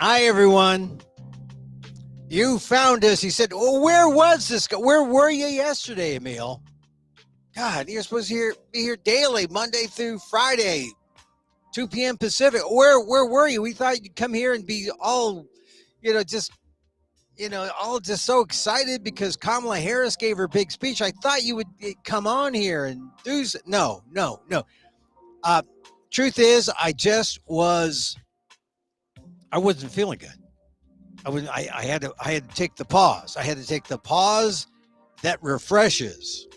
Hi, everyone. You found us. He said, "Oh, where was this guy? Where were you yesterday, Emil? God, you're supposed to be here daily, Monday through Friday, 2 p.m. Pacific. Where were you? We thought you'd come here and be all, just all just so excited because Kamala Harris gave her big speech. I thought you would come on here and do no, no, no. Uh, Truth is, I wasn't feeling good. I had to take the pause. I had to take the pause that refreshes,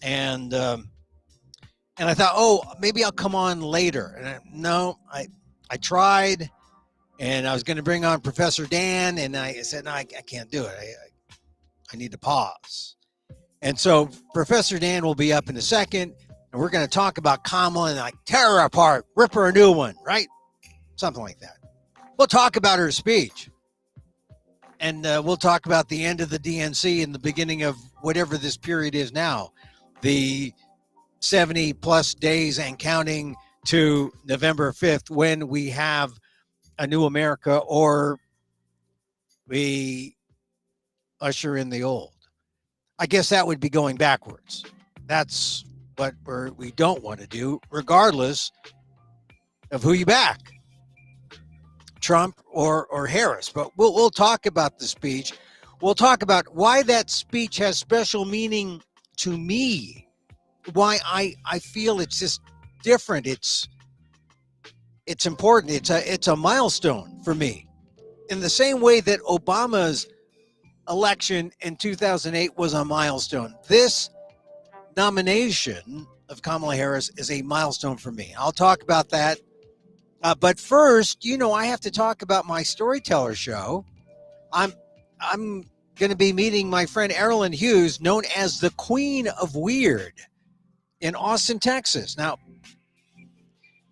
and I thought, oh, maybe I'll come on later. And I tried, and I was going to bring on Professor Dan, and I said, no, I can't do it. I need to pause. And so Professor Dan will be up in a second, and we're going to talk about Kamala and like tear her apart, rip her a new one, right? Something like that. We'll talk about her speech. And we'll talk about the end of the DNC and the beginning of whatever this period is now, the 70 plus days and counting to November 5th, when we have a new America or we usher in the old. I guess that would be going backwards. That's what we don't want to do, regardless of who you back, Trump or Harris. But we'll talk about the speech. We'll talk about why that speech has special meaning to me, why I feel it's just different. It's important. It's a milestone for me. In the same way that Obama's election in 2008 was a milestone, this nomination of Kamala Harris is a milestone for me. I'll talk about that. But first, I have to talk about my storyteller show. I'm going to be meeting my friend Erilyn Hughes, known as the Queen of Weird, in Austin, Texas. Now,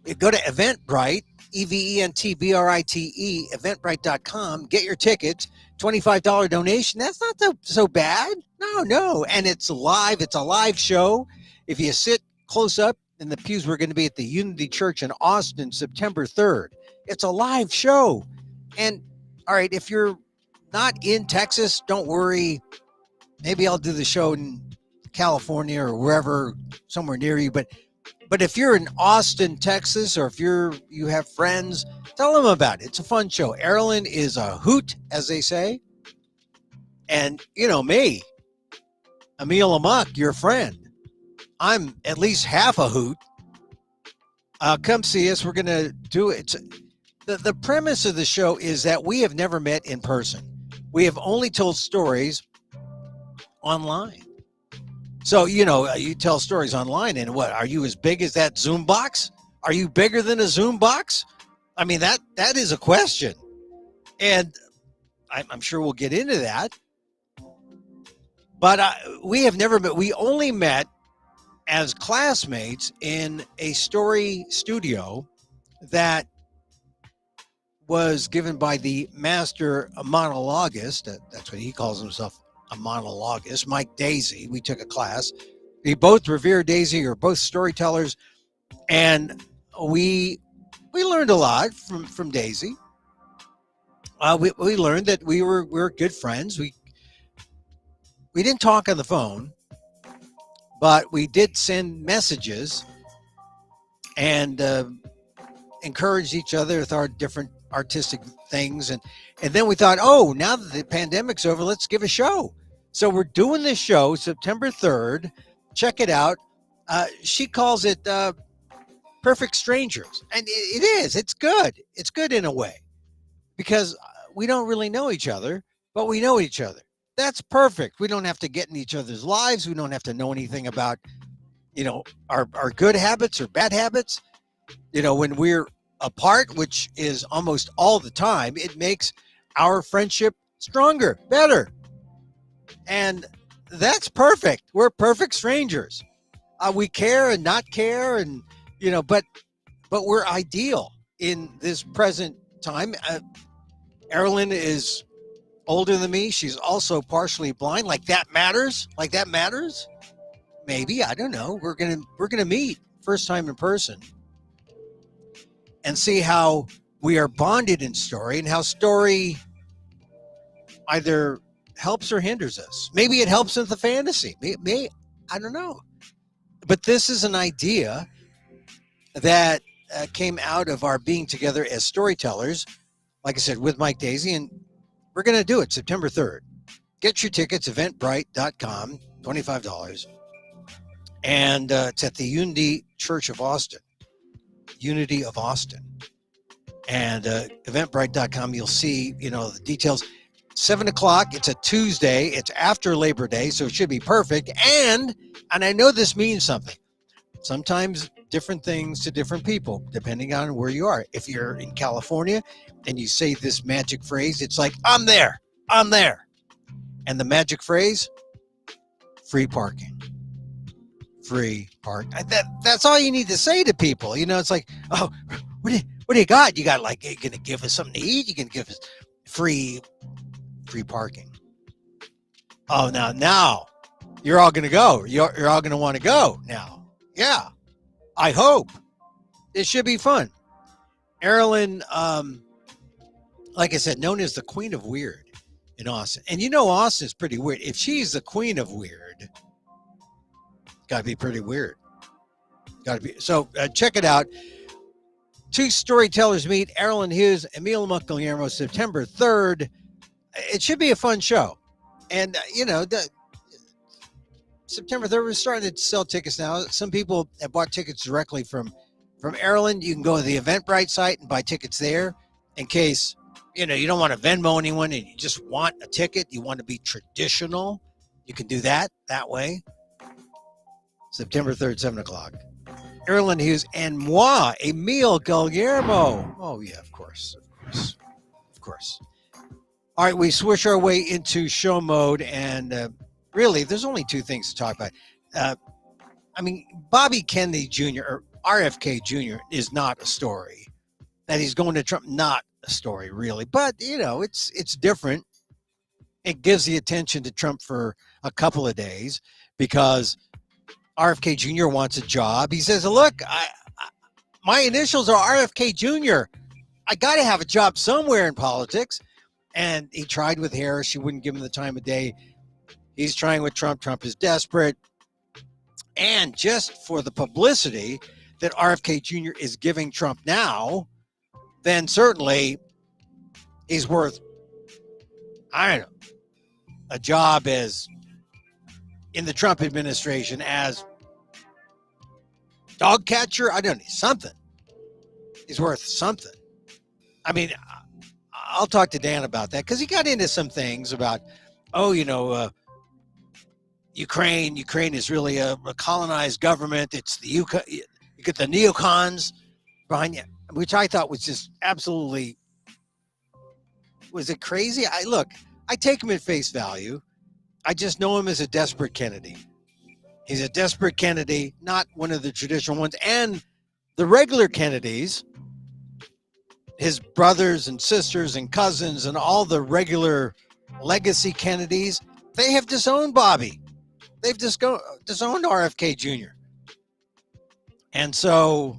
you go to Eventbrite, EVENTBRITE, eventbrite.com, get your tickets, $25 donation. That's not so bad. No. And it's live. It's a live show. If you sit close up in the pews, we're going to be at the Unity Church in Austin, September 3rd. It's a live show. And all right, if you're not in Texas, don't worry. Maybe I'll do the show in California or wherever, somewhere near you. But if you're in Austin, Texas, or if you have friends, tell them about it. It's a fun show. Erilyn is a hoot, as they say. And me, Emil Amok, your friend, I'm at least half a hoot. Come see us. We're going to do it. The premise of the show is that we have never met in person. We have only told stories online. So, you tell stories online, and what? Are you as big as that Zoom box? Are you bigger than a Zoom box? I mean, that is a question. And I'm sure we'll get into that. But we have never met. We only met as classmates in a story studio that was given by the master monologuist. That's what he calls himself, a monologuist, Mike Daisy. We took a class. We both revere Daisy, or both storytellers, and we learned a lot from Daisy. We learned that we were good friends. We didn't talk on the phone, but we did send messages and encourage each other with our different artistic things. And then we thought, oh, now that the pandemic's over, let's give a show. So we're doing this show September 3rd. Check it out. She calls it Perfect Strangers. And it is. It's good. It's good in a way, because we don't really know each other, but we know each other. That's perfect. We don't have to get in each other's lives. We don't have to know anything about, our good habits or bad habits. When we're apart, which is almost all the time, it makes our friendship stronger, better. And that's perfect. We're perfect strangers. We care and not care, and but we're ideal in this present time. Erilyn is older than me. She's also partially blind. Like that matters. Maybe, I don't know. We're gonna meet first time in person and see how we are bonded in story, and how story either helps or hinders us. Maybe it helps with the fantasy. May I don't know. But this is an idea that came out of our being together as storytellers, like I said, with Mike Daisy, and we're going to do it September 3rd. Get your tickets, eventbrite.com, $25. And it's at the Unity Church of Austin, Unity of Austin. And eventbrite.com, you'll see, the details. 7 o'clock, it's a Tuesday, it's after Labor Day, so it should be perfect. And I know this means something. Sometimes different things to different people, depending on where you are. If you're in California and you say this magic phrase, it's like, I'm there. And the magic phrase, free parking. Free park. That's all you need to say to people. It's like, oh, what do you got? You got like, you're going to give us something to eat? You're going to give us free parking. Oh, now you're all going to go. You're all going to want to go now. Yeah, I hope. It should be fun. Erilyn, like I said, known as the Queen of Weird in Austin. And Austin's pretty weird. If she's the Queen of Weird, got to be pretty weird. Got to be. So check it out. Two storytellers meet. Erilyn Hughes, Emil Guillermo, September 3rd. It should be a fun show. And, September 3rd, we're starting to sell tickets now. Some people have bought tickets directly from Erilyn. You can go to the Eventbrite site and buy tickets there in case, you don't want to Venmo anyone and you just want a ticket. You want to be traditional. You can do that way. September 3rd, 7 o'clock. Erilyn Hughes and moi, Emil Guillermo. Oh, yeah, of course. All right, we switch our way into show mode, and really, there's only two things to talk about. Bobby Kennedy Jr. or RFK Jr. is not a story. That he's going to Trump, not a story, really. But, it's different. It gives the attention to Trump for a couple of days because RFK Jr. wants a job. He says, look, my initials are RFK Jr. I got to have a job somewhere in politics. And he tried with Harris. She wouldn't give him the time of day. He's trying with Trump. Trump is desperate. And just for the publicity that RFK Jr. is giving Trump now, then certainly he's worth, I don't know, a job as in the Trump administration as dog catcher. I don't know, something. He's worth something. I'll talk to Dan about that because he got into some things about, Ukraine is really a colonized government. It's you get the neocons behind you, which I thought was just absolutely, was it crazy? I take him at face value. I just know him as a desperate Kennedy. He's a desperate Kennedy, not one of the traditional ones. And the regular Kennedys, his brothers and sisters and cousins and all the regular legacy Kennedys, they have disowned Bobby. They've disowned RFK Jr. And so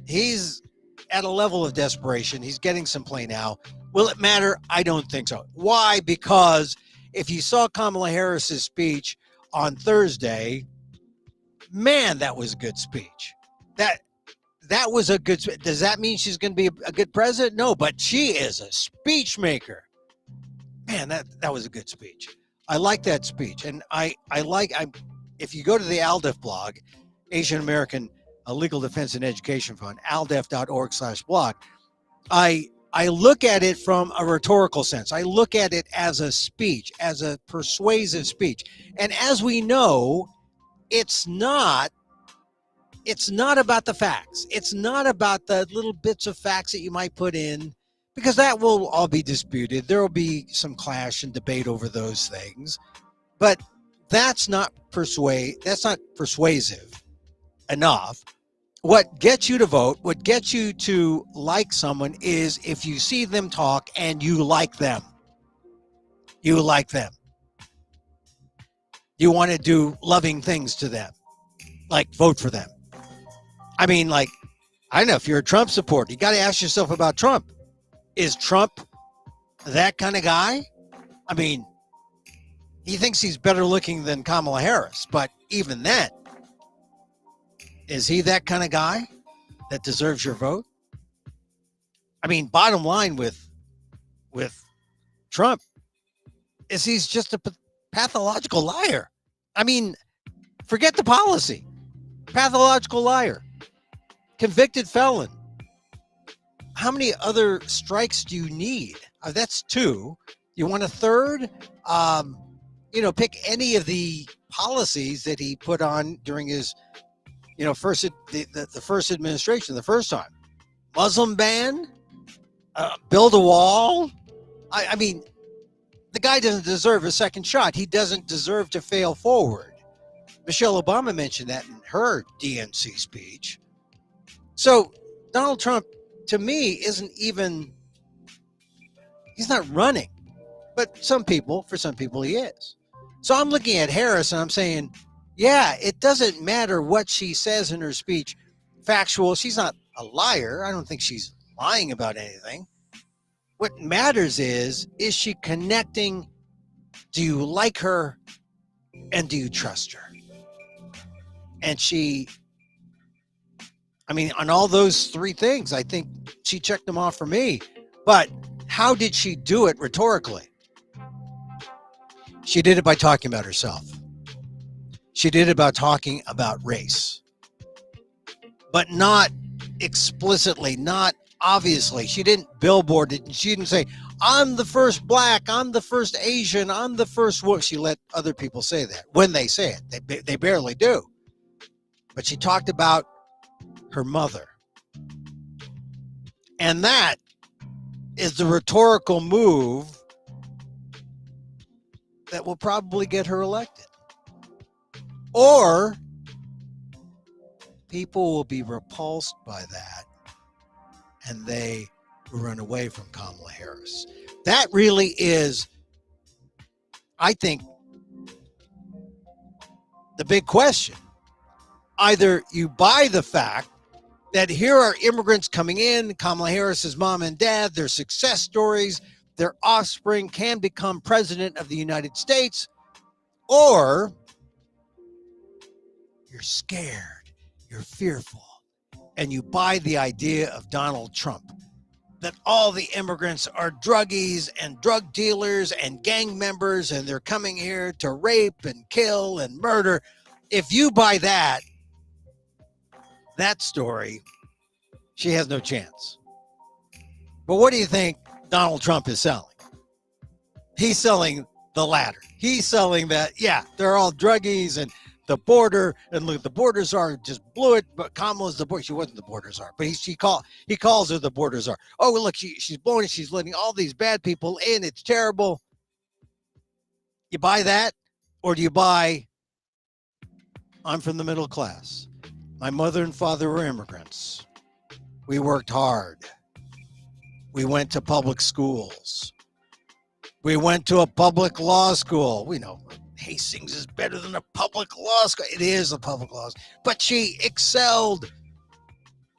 he's at a level of desperation. He's getting some play now. Will it matter? I don't think so. Why? Because if you saw Kamala Harris's speech on Thursday, man, that was a good speech. That was a good. Does that mean she's going to be a good president? No, but she is a speech maker. Man, that was a good speech. I like that speech, and I if you go to the ALDEF blog, Asian American Legal Defense and Education Fund, aldef.org/blog, I look at it from a rhetorical sense. I look at it as a speech, as a persuasive speech, and as we know, it's not about the facts. It's not about the little bits of facts that you might put in, because that will all be disputed. There will be some clash and debate over those things, but that's not persuasive enough. What gets you to vote, what gets you to like someone is if you see them talk and you like them. You like them. You want to do loving things to them, like vote for them. I know if you're a Trump supporter, you got to ask yourself about Trump. Is Trump that kind of guy? I mean, he thinks he's better looking than Kamala Harris, but even then, is he that kind of guy that deserves your vote? I mean, bottom line with Trump is he's just a pathological liar. I mean, forget the policy. Pathological liar. Convicted felon. How many other strikes do you need? That's 2. You want a third? Pick any of the policies that he put on during his, the first administration, the first time. Muslim ban, build a wall. I mean, the guy doesn't deserve a second shot. He doesn't deserve to fail forward. Michelle Obama mentioned that in her DNC speech. So Donald Trump, to me, he's not running. But for some people he is. So I'm looking at Harris and I'm saying, yeah, it doesn't matter what she says in her speech. Factual, she's not a liar. I don't think she's lying about anything. What matters is she connecting? Do you like her? And do you trust her? And on all those 3 things, I think she checked them off for me. But how did she do it rhetorically? She did it by talking about herself. She did it by talking about race. But not explicitly, not obviously. She didn't billboard it. She didn't say, I'm the first black, I'm the first Asian, I'm the first woman. She let other people say that when they say it. They barely do. But she talked about her mother. And that is the rhetorical move that will probably get her elected. Or people will be repulsed by that and they will run away from Kamala Harris. That really is, I think, the big question. Either you buy the fact that here are immigrants coming in, Kamala Harris's mom and dad, their success stories, their offspring can become president of the United States, or you're scared, you're fearful, and you buy the idea of Donald Trump, that all the immigrants are druggies and drug dealers and gang members, and they're coming here to rape and kill and murder. If you buy that story, she has no chance. But what do you think Donald Trump is selling? He's selling the latter. He's selling that, yeah, they're all druggies and the border, and look, the border czar just blew it, but Kamala's the border. She wasn't the border czar, but he calls her the border czar. Oh, look, she's blowing it. She's letting all these bad people in. It's terrible. You buy that, or do you buy, I'm from the middle class. My mother and father were immigrants. We worked hard. We went to public schools. We went to a public law school. We know Hastings is better than a public law school. It is a public law school. But she excelled.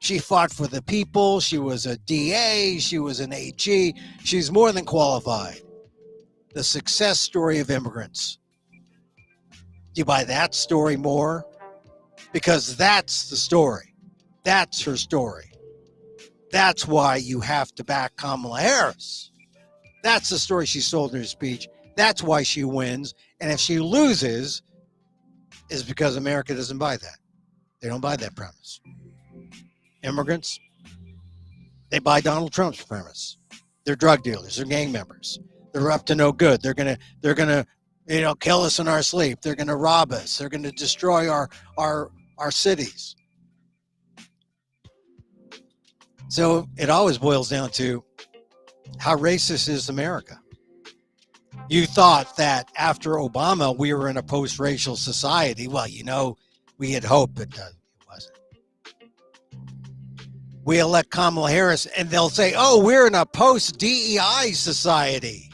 She fought for the people. She was a DA. She was an AG. She's more than qualified. The success story of immigrants. Do you buy that story more? Because that's the story. That's her story. That's why you have to back Kamala Harris. That's the story she sold in her speech. That's why she wins. And if she loses, it's because America doesn't buy that. They don't buy that premise. Immigrants, they buy Donald Trump's premise. They're drug dealers. They're gang members. They're up to no good. They're gonna kill us in our sleep. They're gonna rob us. They're gonna destroy our cities. So it always boils down to how racist is America. You thought that after Obama, we were in a post-racial society. Well, we had hoped, but it wasn't. We elect Kamala Harris, and they'll say, oh, we're in a post-DEI society.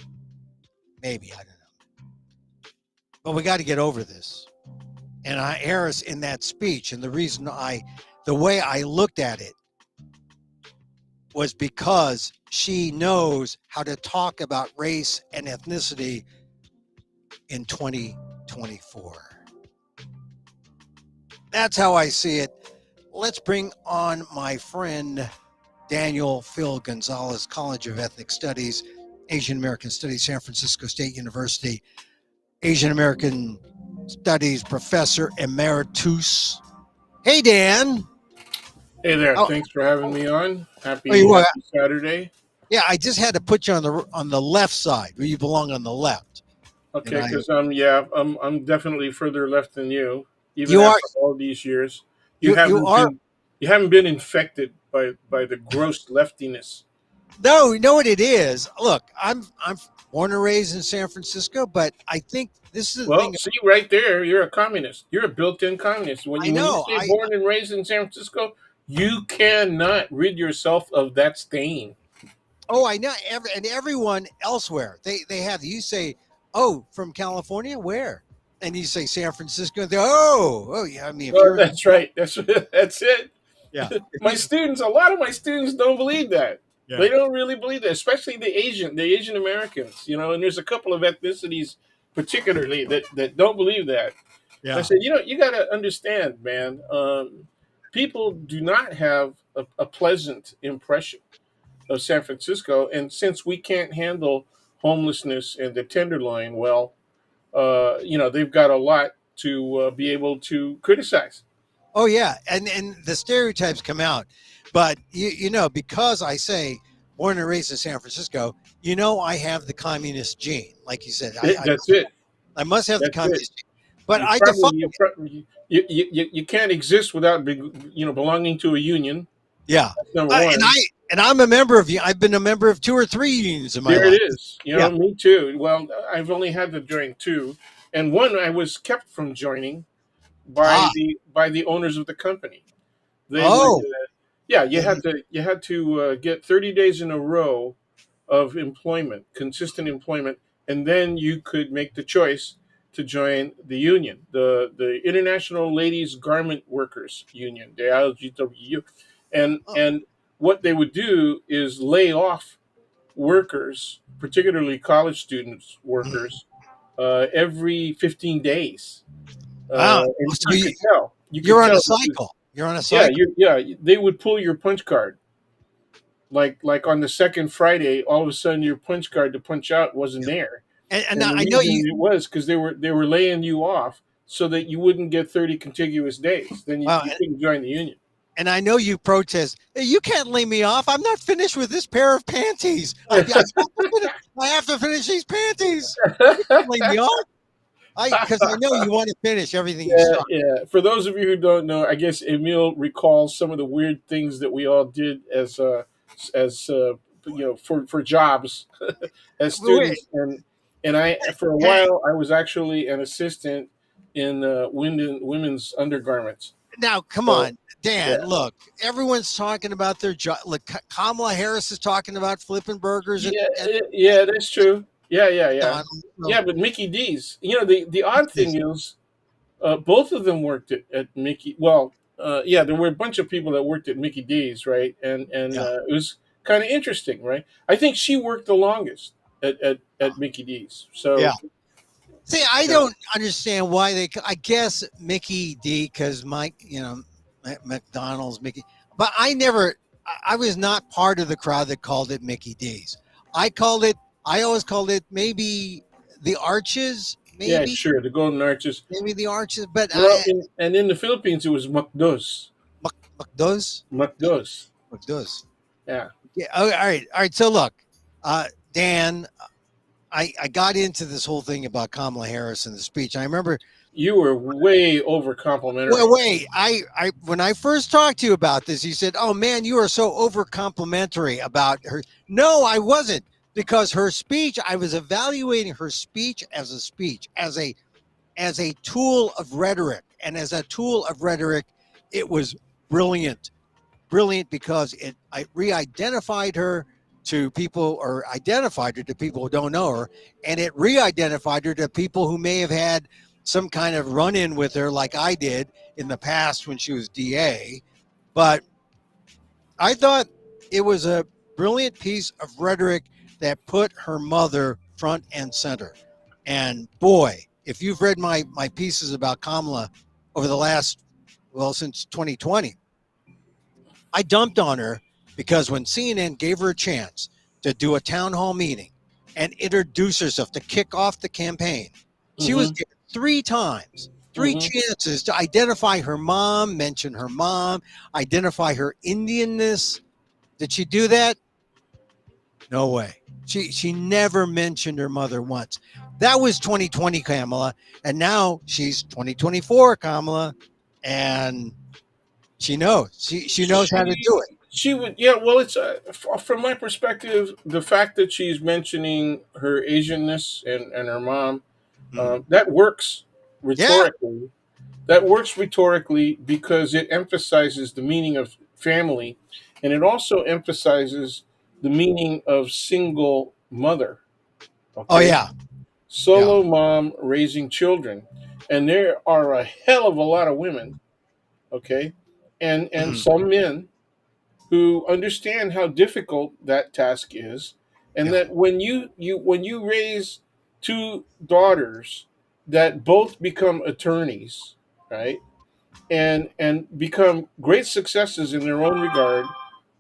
Maybe, I don't know. But we got to get over this. And Harris, in that speech, and the way I looked at it, was because she knows how to talk about race and ethnicity in 2024. That's how I see it. Let's bring on my friend Daniel Phil Gonzalez, College of Ethnic Studies, Asian American Studies, San Francisco State University, Asian American Studies Professor Emeritus. Hey, Dan. Hey there, Oh, thanks for having me on. oh, you Happy Saturday. yeah, I just had to put you on the left side where you belong on the left. And Okay, I, because I'm definitely further left than you, even you are, after all these years. You you haven't are. been you haven't been infected by the gross leftiness. No, you know what it is. Look, I'm born and raised in San Francisco, but I think this is the Well, thing. see right there, you're a communist. You're a built-in communist. I When you know. say born and raised in San Francisco, you cannot rid yourself of that stain. Oh, I know. And everyone elsewhere, they have. You say, "Oh, from California, where?" And you say San Francisco. They, oh, yeah. I mean, if Well, you're, that's right. That's it. yeah, if My you, students, a lot of my students don't believe that. yeah, They don't really believe that, especially the Asian Americans, and there's a couple of ethnicities particularly that don't believe that. And I yeah. said, you got to understand, man. People do not have a pleasant impression of San Francisco, and since we can't handle homelessness and the Tenderloin, well, they've got a lot to be able to criticize. Oh, yeah. And the stereotypes come out, but you know, because I say born and raised in San Francisco, I have the communist gene, like you said. That's it. I must have the That's it. communist gene, but You I defy. probably you can't exist without belonging to a union. Yeah, That's number one. and I'm a member of. I've been a member of 2 or 3 unions in my There it life. is. Yeah. Me too. Well, I've only had to join two, and one I was kept from joining Ah. by the owners of the company. They would, Oh. yeah, Then you had to get 30 days in a row of employment, consistent employment, and then you could make the choice to join the union, the International Ladies Garment Workers Union, the ILGWU, oh, and what they would do is lay off workers, particularly college students, mhm. workers, every 15 days, Wow. and So you could you're on a tell this is cycle. You're on a yeah, cycle. they would pull your punch card. Like on the second Friday, all of a sudden your punch card to punch out wasn't there. And And the I know reason you. it was because they were laying you off so that you wouldn't get 30 contiguous days. Then Wow. you couldn't join the union. And I know you protest. "Hey, you can't lay me off. I'm not finished with this pair of panties. I have to finish these panties. You can't lay me off. Because I know you want to finish everything you Yeah, start. yeah. For those of you who don't know, I guess Emil recalls some of the weird things that we all did as for jobs as Wait, students, and I for a while I was actually an assistant in women's undergarments. now, come So on, Dan. yeah, Look, everyone's talking about their job. Look, Kamala Harris is talking about flipping burgers at yeah, that's true. Yeah. McDonald's. So, Yeah, but Mickey D's. The odd thing is, both of them worked at Mickey. Well, yeah, there were a bunch of people that worked at Mickey D's, right? And yeah, it was kind of interesting, right? I think she worked the longest at Mickey D's. yeah. So See, I yeah, don't understand why they. I guess Mickey D, because Mike, McDonald's Mickey. But I never. I was not part of the crowd that called it Mickey D's. I called it. I always called it maybe the Arches, yeah, maybe sure, the Golden Arches. the Arches. But Well, and in the Philippines, it was McDo's. McDo's, McDo's. McDo's. Yeah, Yeah. Oh, all right. So look, Dan, I got into this whole thing about Kamala Harris and the speech. I remember. you were way over Well, complimentary. wait. I when I first talked to you about this, you said, "Oh man, you are so over complimentary about her." No, I wasn't, because her speech. I was evaluating her speech as a tool of rhetoric, and as a tool of rhetoric, it was brilliant, brilliant because I re-identified her to people, or identified her to people who don't know her, and it re-identified her to people who may have had some kind of run-in with her, like I did in the past when she was DA. But I thought it was a brilliant piece of rhetoric that put her mother front and center. And boy, if you've read my pieces about Kamala over the last, well, since 2020, I dumped on her because when CNN gave her a chance to do a town hall meeting and introduce herself to kick off the campaign, she was Mm-hmm. given three times, three Mm-hmm. chances to identify her mom, mention her mom, identify her Indianness. Did she do that? No way. She never mentioned her mother once. That was 2020 Kamala, and now she's 2024 Kamala, and she knows. She knows how to do it. She would, yeah. Well, it's from my perspective, the fact that she's mentioning her Asianness and her mom, Mhm. that works Yeah. rhetorically. That works rhetorically because it emphasizes the meaning of family, and it also emphasizes the meaning of single mother. Oh Okay, yeah. Yeah. solo mom raising children, and there are a hell of a lot of women. Okay, and Mhm. some men who understand how difficult that task is, and Yeah. that when you raise two daughters that both become attorneys, right, and become great successes in their own regard.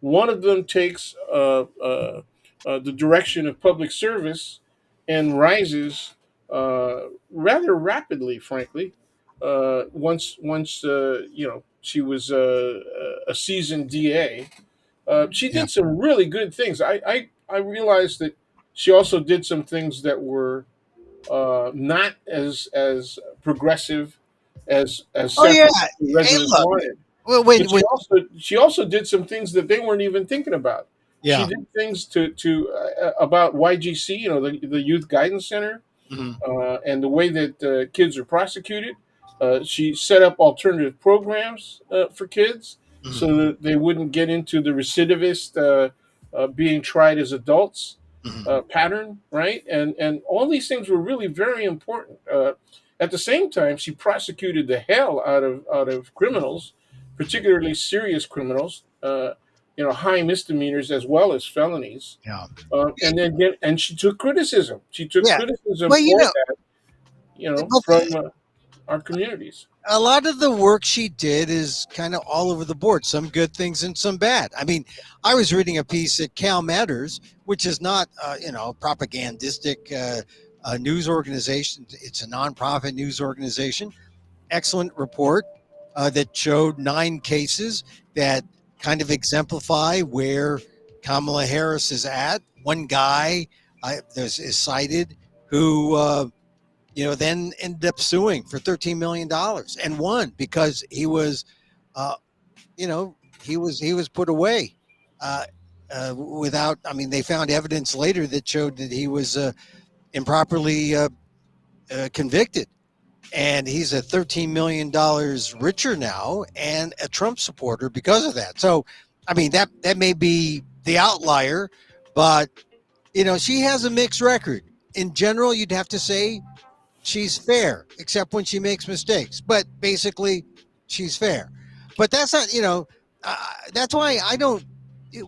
One of them takes the direction of public service and rises rather rapidly, frankly. Once she was a seasoned DA, she Yeah. did some really good things. I realized that she also did some things that were not as progressive as Oh San yeah. Francisco Hey, residents look. wanted. Well, But she also did some things that they weren't even thinking about. She yeah. did things to about YGC, the Youth Guidance Center, Mhm. and the way that kids are prosecuted. She set up alternative programs for kids so Mhm. that they wouldn't get into the recidivist being tried as adults Mhm. pattern, right? And all these things were really very important. At the same time, she prosecuted the hell out of criminals, particularly serious criminals. High misdemeanors as well as felonies. Yeah. And she took criticism. She took Yeah. criticism Well, for that, well, from our communities. a lot of the work she did is kind of all over the board, some good things and some bad. I mean, I was reading a piece at Cal Matters, which is not propagandistic news organization. It's a nonprofit news organization. Excellent report that showed 9 cases that kind of exemplify where Kamala Harris is at. One guy is cited who then ended up suing for $13 million and won because he was, uh, he was put away without. I mean, they found evidence later that showed that he was improperly convicted, and he's a $13 million richer now and a Trump supporter because of that. So, I mean, that may be the outlier, but she has a mixed record. In general, you'd have to say she's fair, except when she makes mistakes. But basically, she's fair. But that's not, that's why I don't.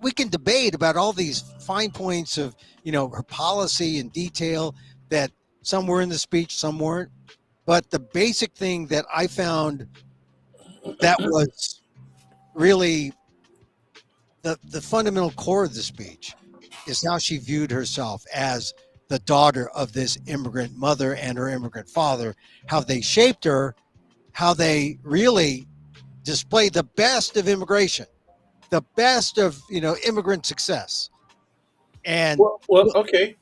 We can debate about all these fine points of, her policy and detail that some were in the speech, some weren't. But the basic thing that I found that was really the fundamental core of the speech is how she viewed herself as the daughter of this immigrant mother and her immigrant father, how they shaped her, how they really displayed the best of immigration, the best of immigrant success, and Well, okay.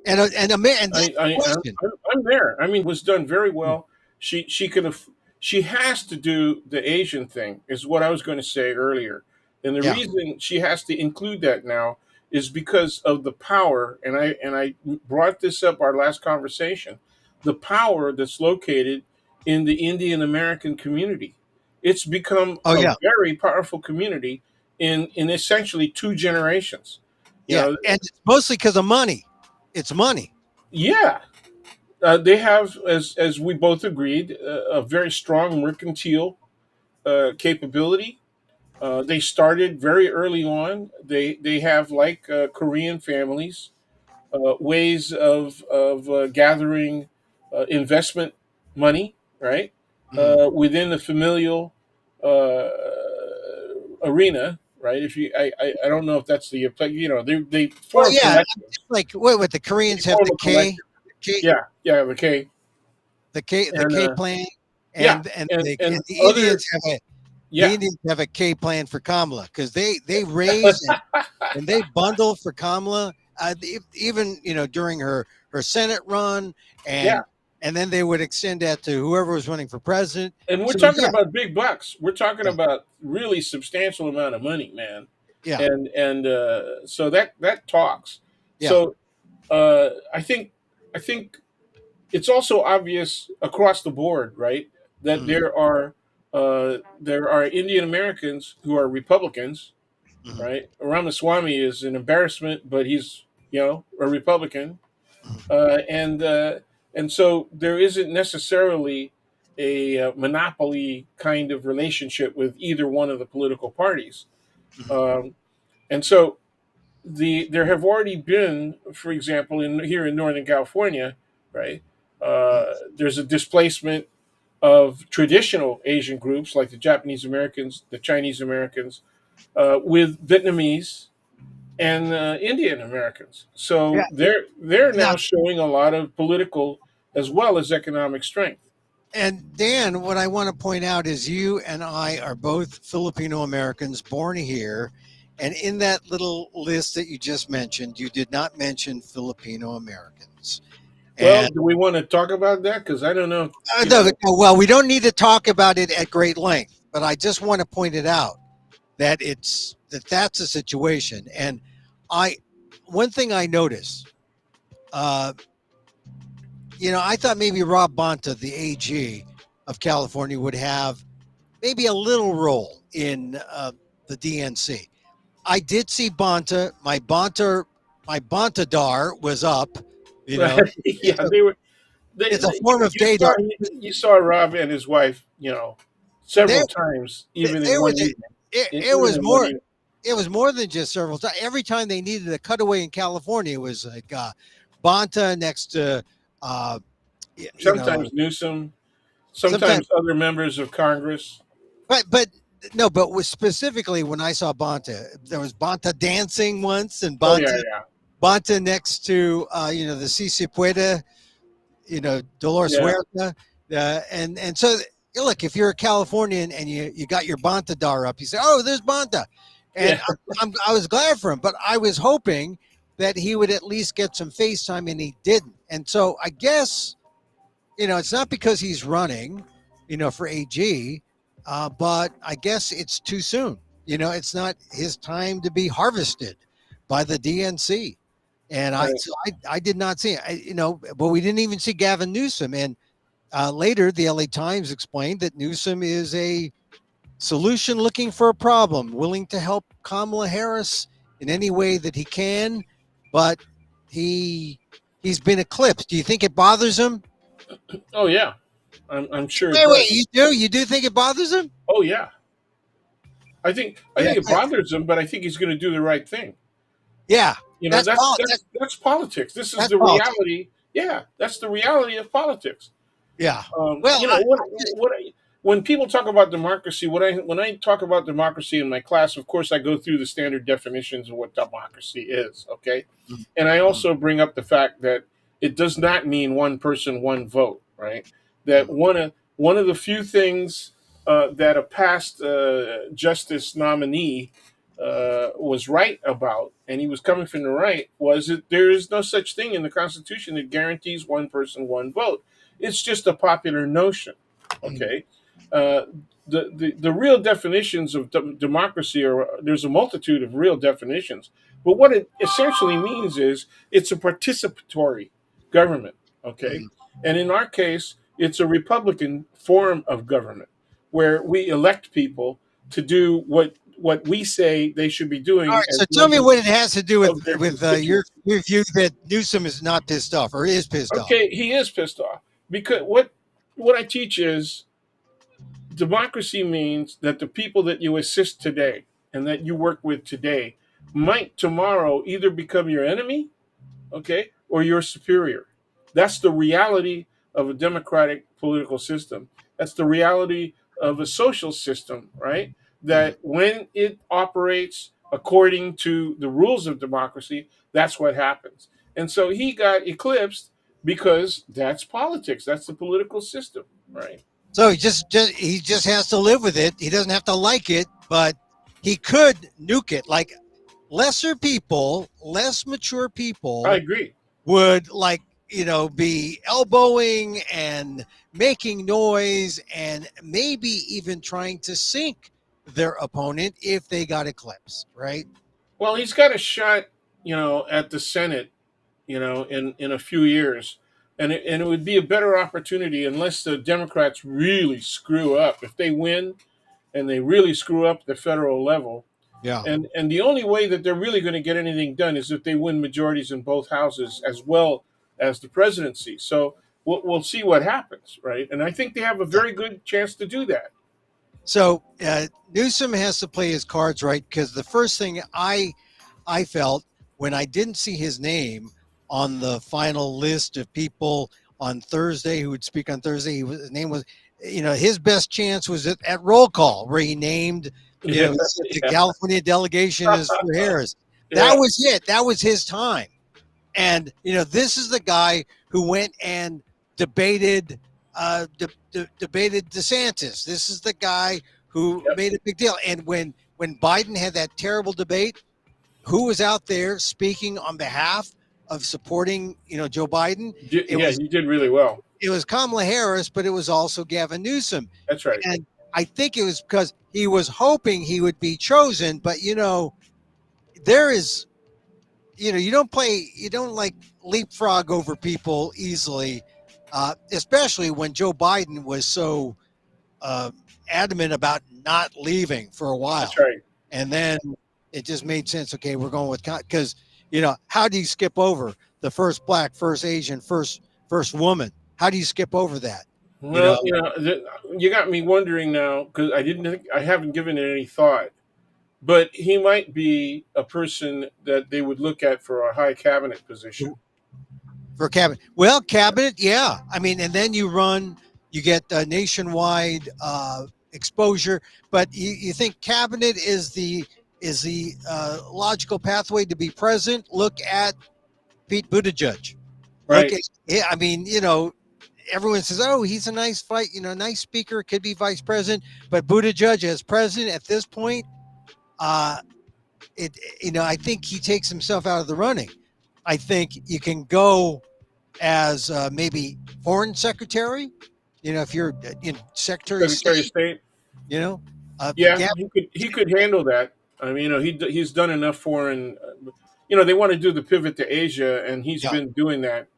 and I, that's the I, I'm, question. I'm there. I mean, was done very well. She could have. She has to do the Asian thing, is what I was going to say earlier. And the Yeah. reason she has to include that now is because of the power. And I brought this up our last conversation. The power that's located in the Indian American community. It's become Oh a yeah. very powerful community in essentially two generations. You Yeah. know, And it's mostly because of money. It's money. yeah, they have, as we both agreed, a very strong mercantile capability. They started very early on. They have like Korean families, ways of gathering investment money, right? Mhm. Within the familial uh, arena, right? If you, I don't know if that's the, they Well, form yeah, collectives. like what the They Koreans have form the a collective. K, Yeah, yeah, okay, the and K plan, yeah, and and the other, Indians have a yeah. K plan for Kamala because they raise and they bundle for Kamala, even during her Senate run, Yeah, and then they would extend that to whoever was running for president. and we're So talking yeah, about big bucks. We're talking yeah, about really substantial amount of money, man. yeah, And so that talks. yeah, So I think it's also obvious across the board, right, that mhm, there are Indian Americans who are Republicans, mhm, right? Ramaswamy is an embarrassment, but he's a Republican, mhm, and so there isn't necessarily a monopoly kind of relationship with either one of the political parties, mhm, um, and so there have already been, for example, in here in Northern California, right? mhm. There's a displacement of traditional Asian groups like the Japanese Americans, the Chinese Americans, with Vietnamese and Indian Americans. Yeah. So they're Now, now showing a lot of political as well as economic strength. and Dan, what I want to point out is you and I are both Filipino Americans born here. And in that little list that you just mentioned, you did not mention Filipino Americans. Well, And do we want to talk about that? Because I don't know. no, no, well, we don't need to talk about it at great length, but I just want to point it out that that's a situation. And I, one thing I noticed, uh, I thought maybe Rob Bonta, the AG of California, would have maybe a little role in the DNC. I did see Bonta. My Bontadar was up. You Right? know, Yeah, it's a, they were. it's a form of You saw gaydar. you saw Rob and his wife, They, several times, even in there one was evening. it Even was in one more. evening. It was more than just several times. Every time they needed a cutaway in California, it was like Bonta next to, uh, you know, Sometimes Newsom, sometimes, sometimes other members of Congress. but no, but was specifically when I saw Bonta, there was Bonta dancing once, and Oh yeah, Bonta next to, the Si Se Puede, Dolores yeah, Huerta, and so look, if you're a Californian and you got your Bontadar up, you say, "Oh, there's Bonta," and yeah, I was glad for him, but I was hoping that he would at least get some face time, and he didn't. And so I guess it's not because he's running, for AG, but I guess it's too soon. It's not his time to be harvested by the DNC. And yeah. I did not see it. But we didn't even see Gavin Newsom. And later, the LA Times explained that Newsom is a solution looking for a problem, willing to help Kamala Harris in any way that he can, but he's been eclipsed. Do you think it bothers him? Oh yeah, I'm sure it Wait, does. you do think it bothers him? Oh yeah, I think Yeah, it bothers him, but I think he's going to do the right thing. yeah. That's That's politics. that's politics. This is That's the politics. reality. Yeah, that's the reality of politics. Yeah. Well, When people talk about democracy, when I talk about democracy in my class, of course, I go through the standard definitions of what democracy is. Okay, and I also bring up the fact that it does not mean one person, one vote. Right? That one of the few things that a past justice nominee was right about, and he was coming from the right, was that there is no such thing in the Constitution that guarantees one person, one vote. It's just a popular notion. Okay, uh, the real definitions of democracy are, there's a multitude of real definitions, but what it essentially means is it's a participatory government. Okay, and in our case, it's a Republican form of government where we elect people to do what we say they should be all doing right. as So tell me members what it has to do with of their your constituency. view that Newsom is not pissed off or is pissed off. Okay, he is pissed off because what I teach is democracy means that the people that you assist today and that you work with today might tomorrow either become your enemy, okay, or your superior. That's the reality of a democratic political system. That's the reality of a social system, right? Mhm. That when it operates according to the rules of democracy, that's what happens. And so he got eclipsed because that's politics. That's the political system, right? So he just has to live with it. He doesn't have to like it, but he could nuke it. Like lesser people, less mature I people agree. would be elbowing and making noise and maybe even trying to sink their opponent if they got eclipsed, right? Well, he's got a shot, at the Senate, in a few years, and it would be a better opportunity unless the Democrats really screw up. If they win and they really screw up the federal level, Yeah. and the only way that they're really going to get anything done is if they win majorities in both houses as well as the presidency. So we'll see what happens, right? And I think they have a very good chance to do that. So Newsom has to play his cards right because the first thing I felt when I didn't see his name on the final list of people on Thursday who would speak on Thursday, his name was, his best chance was at roll call where he named, Yeah, he said the yeah, California delegation is for Harris. That yeah. was it. That was his time. And this is the guy who went and debated debated DeSantis. This is the guy who Yep. made a big deal. And when Biden had that terrible debate, who was out there speaking on behalf of supporting Joe Biden? It Yeah, was you did really well. it was Kamala Harris, but it was also Gavin Newsom. That's right. And I think it was because he was hoping he would be chosen. But there is you don't like leapfrog over people easily, especially when Joe Biden was so uh, adamant about not leaving for a That's while, right. and then it just made sense. Okay, we're going with because how do you skip over the first black, first Asian, first woman? How do you skip over that? You know, Well, you got me wondering now because I haven't given it any thought. But he might be a person that they would look at for a high cabinet position. for cabinet. Well, cabinet, yeah. I mean, and then you get nationwide exposure. But you think cabinet is the logical pathway to be president? Look at Pete Buttigieg. Look Right. at yeah. I mean, everyone says, "Oh, he's a nice fight, nice speaker, could be vice president." But Buttigieg as president at this point, uh, I think he takes himself out of the running. I think you can go as maybe foreign secretary. If you're secretary of Secretary of state, State. you know, Yeah, Gab, he could handle that. I mean, he's done enough foreign. They want to do the pivot to Asia, and he's yeah, been doing that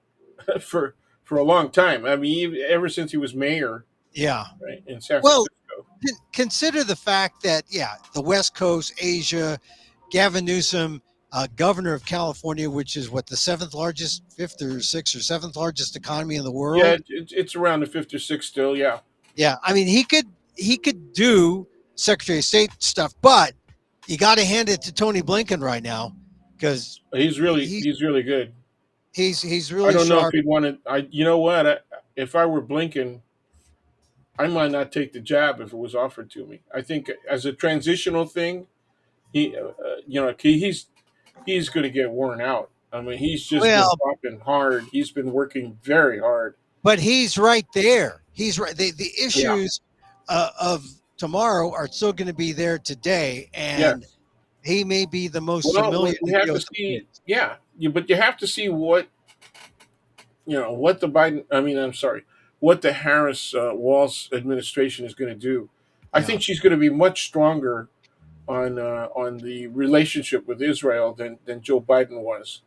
for a long time. I mean, ever since he was mayor, yeah. right, in San Well, Francisco. consider the fact that the West Coast, Asia, Gavin Newsom, governor of California, which is what the seventh largest, fifth or sixth or seventh largest economy in the Yeah, world. it's around the fifth or sixth still. Yeah, Yeah, I mean he could do Secretary of State stuff, but you got to hand it to Tony Blinken right now because he's really he's he's really good. he's I really don't know if sharp. he'd want to. You know what? If I were Blinken, I might not take the job if it was offered to me. I think as a transitional thing, he's going to get worn out. I mean, he's just been Well, popping hard. He's been working very hard. but he's right there. He's right. The Yeah. issues of tomorrow are still going to be there today, and Yes. he may be the most Well, familiar we to have deal to with. see. Yeah. But you have to see what the Biden. I mean, I'm sorry, what the Harris Walz administration is going to do. I Yeah. think she's going to be much stronger on the relationship with Israel than Joe Biden was.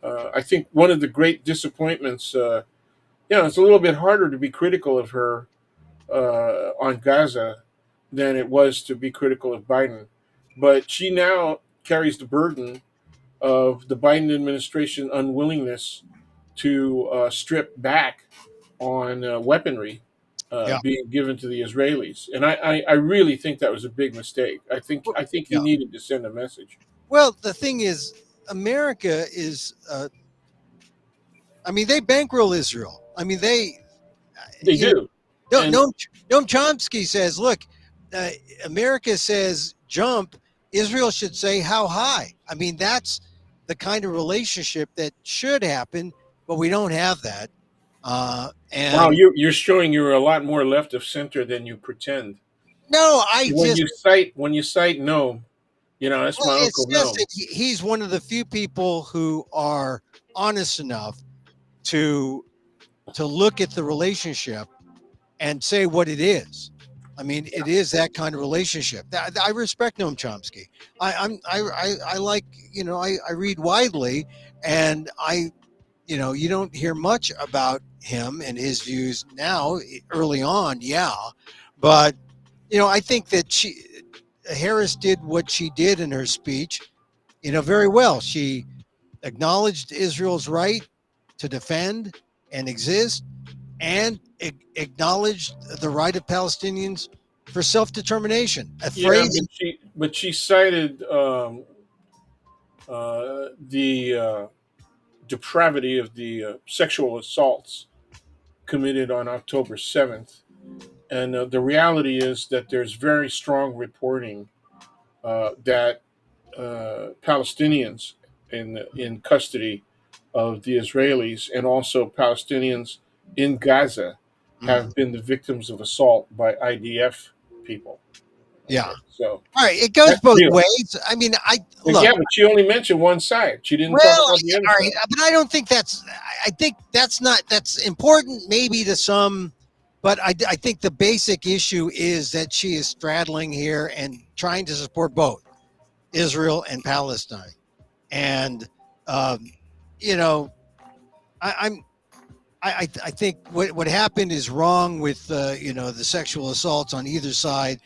I think one of the great disappointments, it's a little bit harder to be critical of her on Gaza than it was to be critical of Biden. But she now carries the burden of the Biden administration unwillingness to strip back on weaponry. Yeah. being given to the Israelis, and I really think that was a big mistake. I think he Yeah. needed to send a message. Well, the thing is, America is. I mean, they bankroll Israel. I mean, they. They You know, do, no, and no, Noam Chomsky says, look, uh, America says jump. Israel should say how high. I mean, that's the kind of relationship that should happen, but we don't have that. wow, And you're showing you're a lot more left of center than you pretend. no, I When just, you cite no, that's well, my it's uncle just No. that he's one of the few people who are honest enough to look at the relationship and say what it is. I mean, it is that kind of relationship. I respect Noam Chomsky. I like, I read widely, and you don't hear much about him and his views now. Early on, yeah, but I think that Harris did what she did in her speech, very well. She acknowledged Israel's right to defend and exist, and acknowledged the right of Palestinians for self-determination. A Yeah, phrase, but she cited the depravity of the sexual assaults committed on October 7th. And the reality is that there's very strong reporting that Palestinians in custody of the Israelis and also Palestinians in Gaza mm, have been the victims of assault by IDF people. yeah. Okay, so All right, it goes that's both real. ways. I mean, I look. Yeah, but she only mentioned one side. She didn't talk Well, about the other all right, side. but I don't think that's. I think that's important, maybe to some, but I think the basic issue is that she is straddling here and trying to support both Israel and Palestine, and um, you know, I'm I think what happened is wrong with the sexual assaults on either side,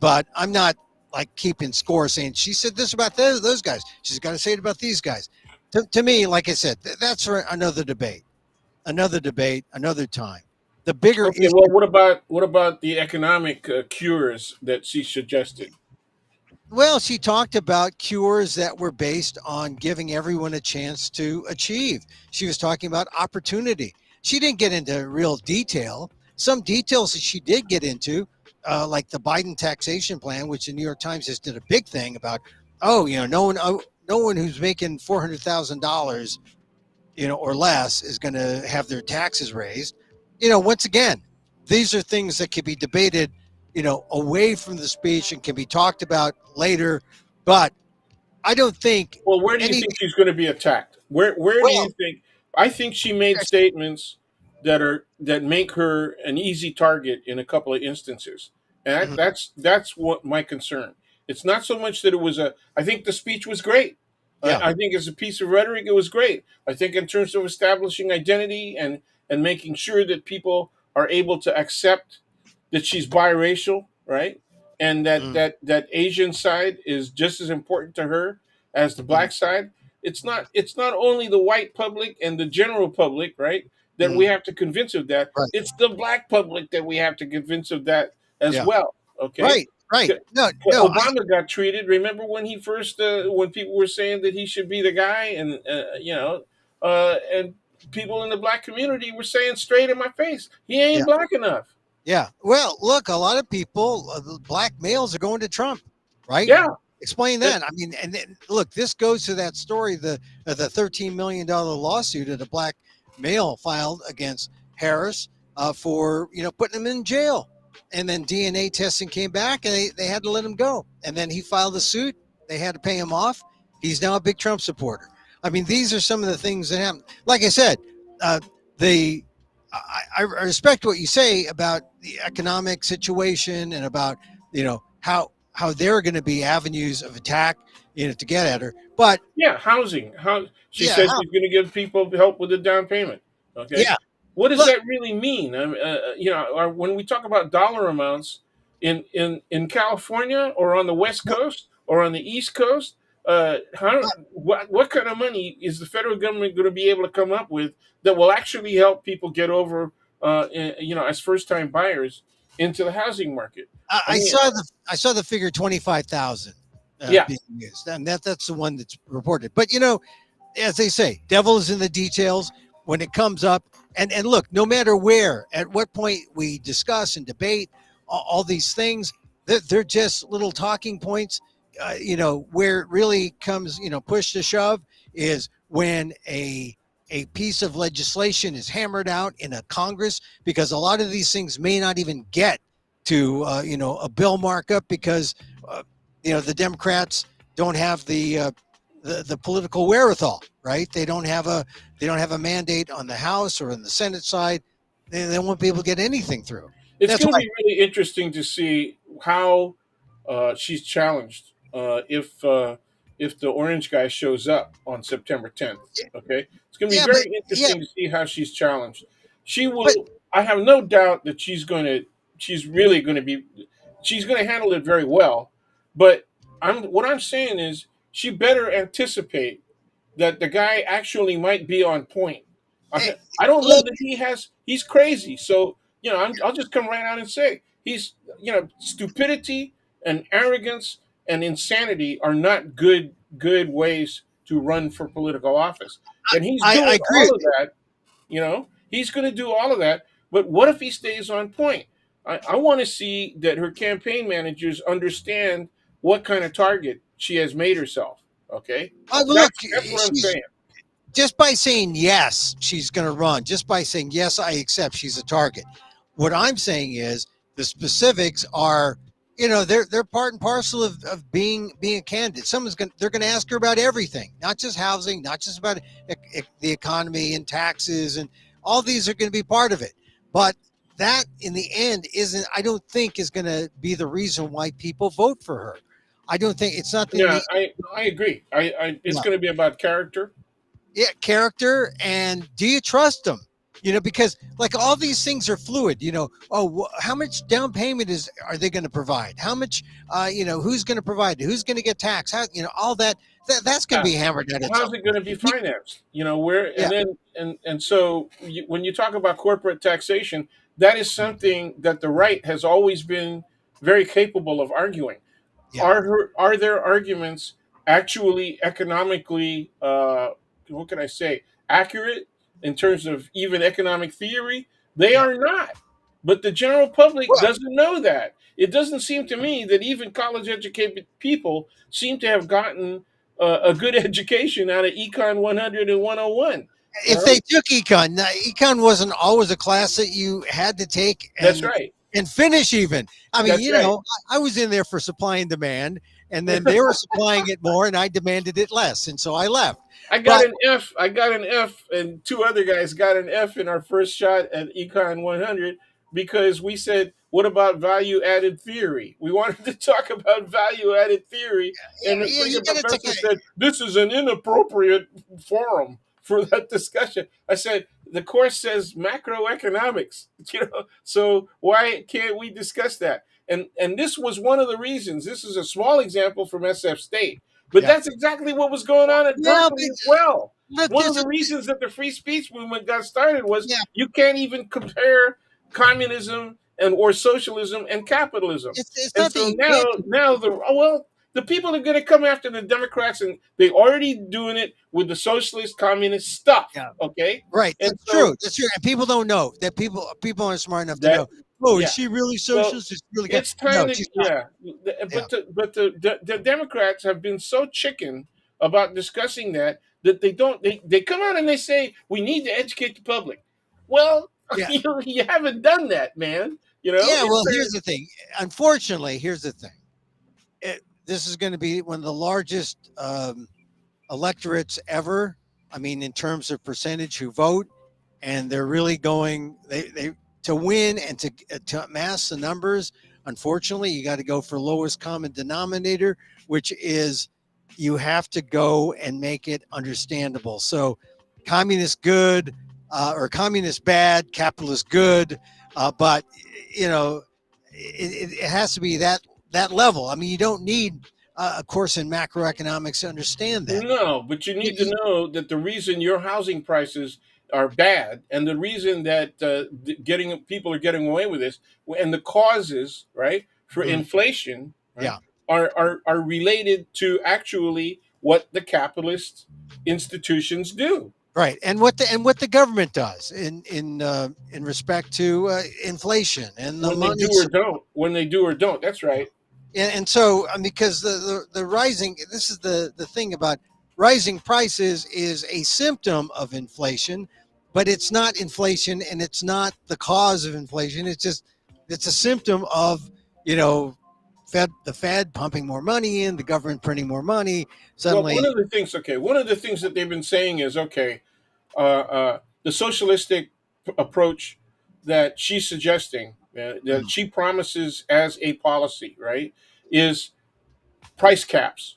but I'm not like keeping score saying she said this about those guys. She's got to say it about these guys. To me, like I said, that's for another debate, another time. The bigger Okay, well, issue. what about the economic cures that she suggested? Well, she talked about cures that were based on giving everyone a chance to achieve. She was talking about opportunity. She didn't get into real detail. Some details that she did get into, like the Biden taxation plan, which the New York Times just did a big thing about. Oh, no one who's making $400,000, or less, is going to have their taxes raised. Once again, these are things that can be debated, away from the speech and can be talked about later. But I don't think Well, where do you any, think she's going to be attacked? Where do you well, think? I think she made statements that make her an easy target in a couple of instances, and mhm, that's what my concern. It's not so much that it was a. I think the speech was great. yeah, I think as a piece of rhetoric, it was great. I think in terms of establishing identity and making sure that people are able to accept that she's biracial, right? And that mhm, that Asian side is just as important to her as the mhm, black side. It's not only the white public and the general public, right, that we mhm, have to convince of that. right, It's the black public that we have to convince of that as yeah, well. Okay. right, right. C- No, no, Obama got treated. Remember when he first, when people were saying that he should be the guy, and and people in the black community were saying straight in my face, he yeah, ain't black enough. yeah. Well, look, a lot of people, black males, are going to Trump, right? Yeah, Explain that, that. I mean, and then, look, this goes to that story, the $13 million lawsuit that a black male filed against Harris, for putting him in jail, and then DNA testing came back, and they had to let him go, and then he filed a suit. They had to pay him off. He's now a big Trump supporter. I mean, these are some of the things that happen. Like I said, uh, the I respect what you say about the economic situation and about how there are going to be avenues of attack, to get at her. But yeah, housing. How she yeah, says she's going to give people help with the down payment. Okay, yeah. what does Look, that really mean? I mean, when we talk about dollar amounts in California or on the West no, Coast or on the East Coast, what kind of money is the federal government going to be able to come up with that will actually help people get over as first-time buyers into the housing market. I, I I mean, saw the figure 25,000 yeah, being used, and that's the one that's reported. But as they say, devil is in the details when it comes up. And look, no matter where, at what point we discuss and debate all these things, they're just little talking points. Where it really comes, push to shove is when a piece of legislation is hammered out in a Congress, because a lot of these things may not even get to a bill markup because the Democrats don't have the political wherewithal, right? They don't have a mandate on the House or in the Senate side. They won't be able to get anything through. it's That's going to why. be really interesting to see how she's challenged if the orange guy shows up on September 10th. Okay, it's going to be Yeah, but very yeah, interesting to see how she's challenged. She but will. I have no doubt that She's really going to be. She's going to handle it very well. But what I'm saying is she better anticipate that the guy actually might be on point. eh, I don't know look, that he's crazy. So I'll just come right out and say stupidity and arrogance and insanity are not good ways to run for political office. And he's I doing agree all with of you. that. He's going to do all of that. But what if he stays on point? I want to see that her campaign managers understand what kind of target she has made herself. Okay, Look, that's what I'm saying. just by saying yes, she's going to run. Just by saying yes, I accept she's a target. What I'm saying is the specifics are, they're part and parcel of being a candidate. They're going to ask her about everything, not just housing, not just about the economy and taxes, and all these are going to be part of it. But that, in the end, I don't think is going to be the reason why people vote for her. I don't think it's not in Yeah, the I agree. It's yeah, going to be about character. character, and do you trust them, because like all these things are fluid. How much down payment are they going to provide, how much who's going to provide, who's going to get taxed, how, all that's going to Yeah. be hammered out at How's some it going point. to be financed? Where Yeah, and then and so when you talk about corporate taxation, that is something that the right has always been very capable of arguing. yeah. Are their arguments actually economically what can I say, accurate in terms of even economic theory? They Yeah. are not. But the general public Well, doesn't know that. It doesn't seem to me that even college educated people seem to have gotten a good education out of Econ 100 and 101. You if know? they took econ, now, econ wasn't always a class that you had to take That's and right. finish even. I mean, That's right. I was in there for supply and demand, and then they were supplying it more and I demanded it less, and so I left. I got But an F. I got an F, and two other guys got an F in our first shot at Econ 100 because we said, "What about value added theory?" We wanted to talk about value added theory, and the you freaking got to take professor said, "This is an inappropriate forum for that discussion." I said, "The course says macroeconomics, so why can't we discuss that?" And this was one of the reasons. This is a small example from SF State, but yeah, that's exactly what was going on at yeah. Berkeley But as well. look, One of the reasons that the free speech movement got started was yeah, you can't even compare communism and or socialism and capitalism. it's And not that so you can't. the people are going to come after the Democrats, and they already doing it with the socialist communist stuff. Yeah, Okay, right. and That's true. so That's true. And people don't know that people aren't smart enough to that know. Oh, is yeah, she really so socialist? Is she really it's no? time to She's not. yeah, Yeah, but the Democrats have been so chicken about discussing that they come out and they say we need to educate the public. Well, yeah, you haven't done that, man. yeah. It's Well, here's the thing. Unfortunately, here's the thing. This is going to be one of the largest electorates ever. I mean, in terms of percentage who vote, and they're really going. They to win and to amass the numbers. Unfortunately, you got to go for lowest common denominator, which is you have to go and make it understandable. So, communist good or communist bad, capitalist good, but you know it has to be that level. I mean, you don't need a course in macroeconomics to understand that. no, but you You, need to you, know that the reason your housing prices are bad, and the reason that getting people are getting away with this, and the causes, right, for Mhm. inflation, right, Yeah. are related to actually what the capitalist institutions do Right. And what the government does in respect to inflation and the when they money do or supply. don't. When they do or don't. That's right. And so because the rising, this is the thing about rising prices is a symptom of inflation, but it's not inflation and it's not the cause of inflation. It's a symptom of, you know, the Fed pumping more money in, the government printing more money. Well, one Suddenly, of the things, okay, one of the things that they've been saying is, okay, the socialistic approach that she's suggesting, that mm, she promises as a policy, right, is price caps.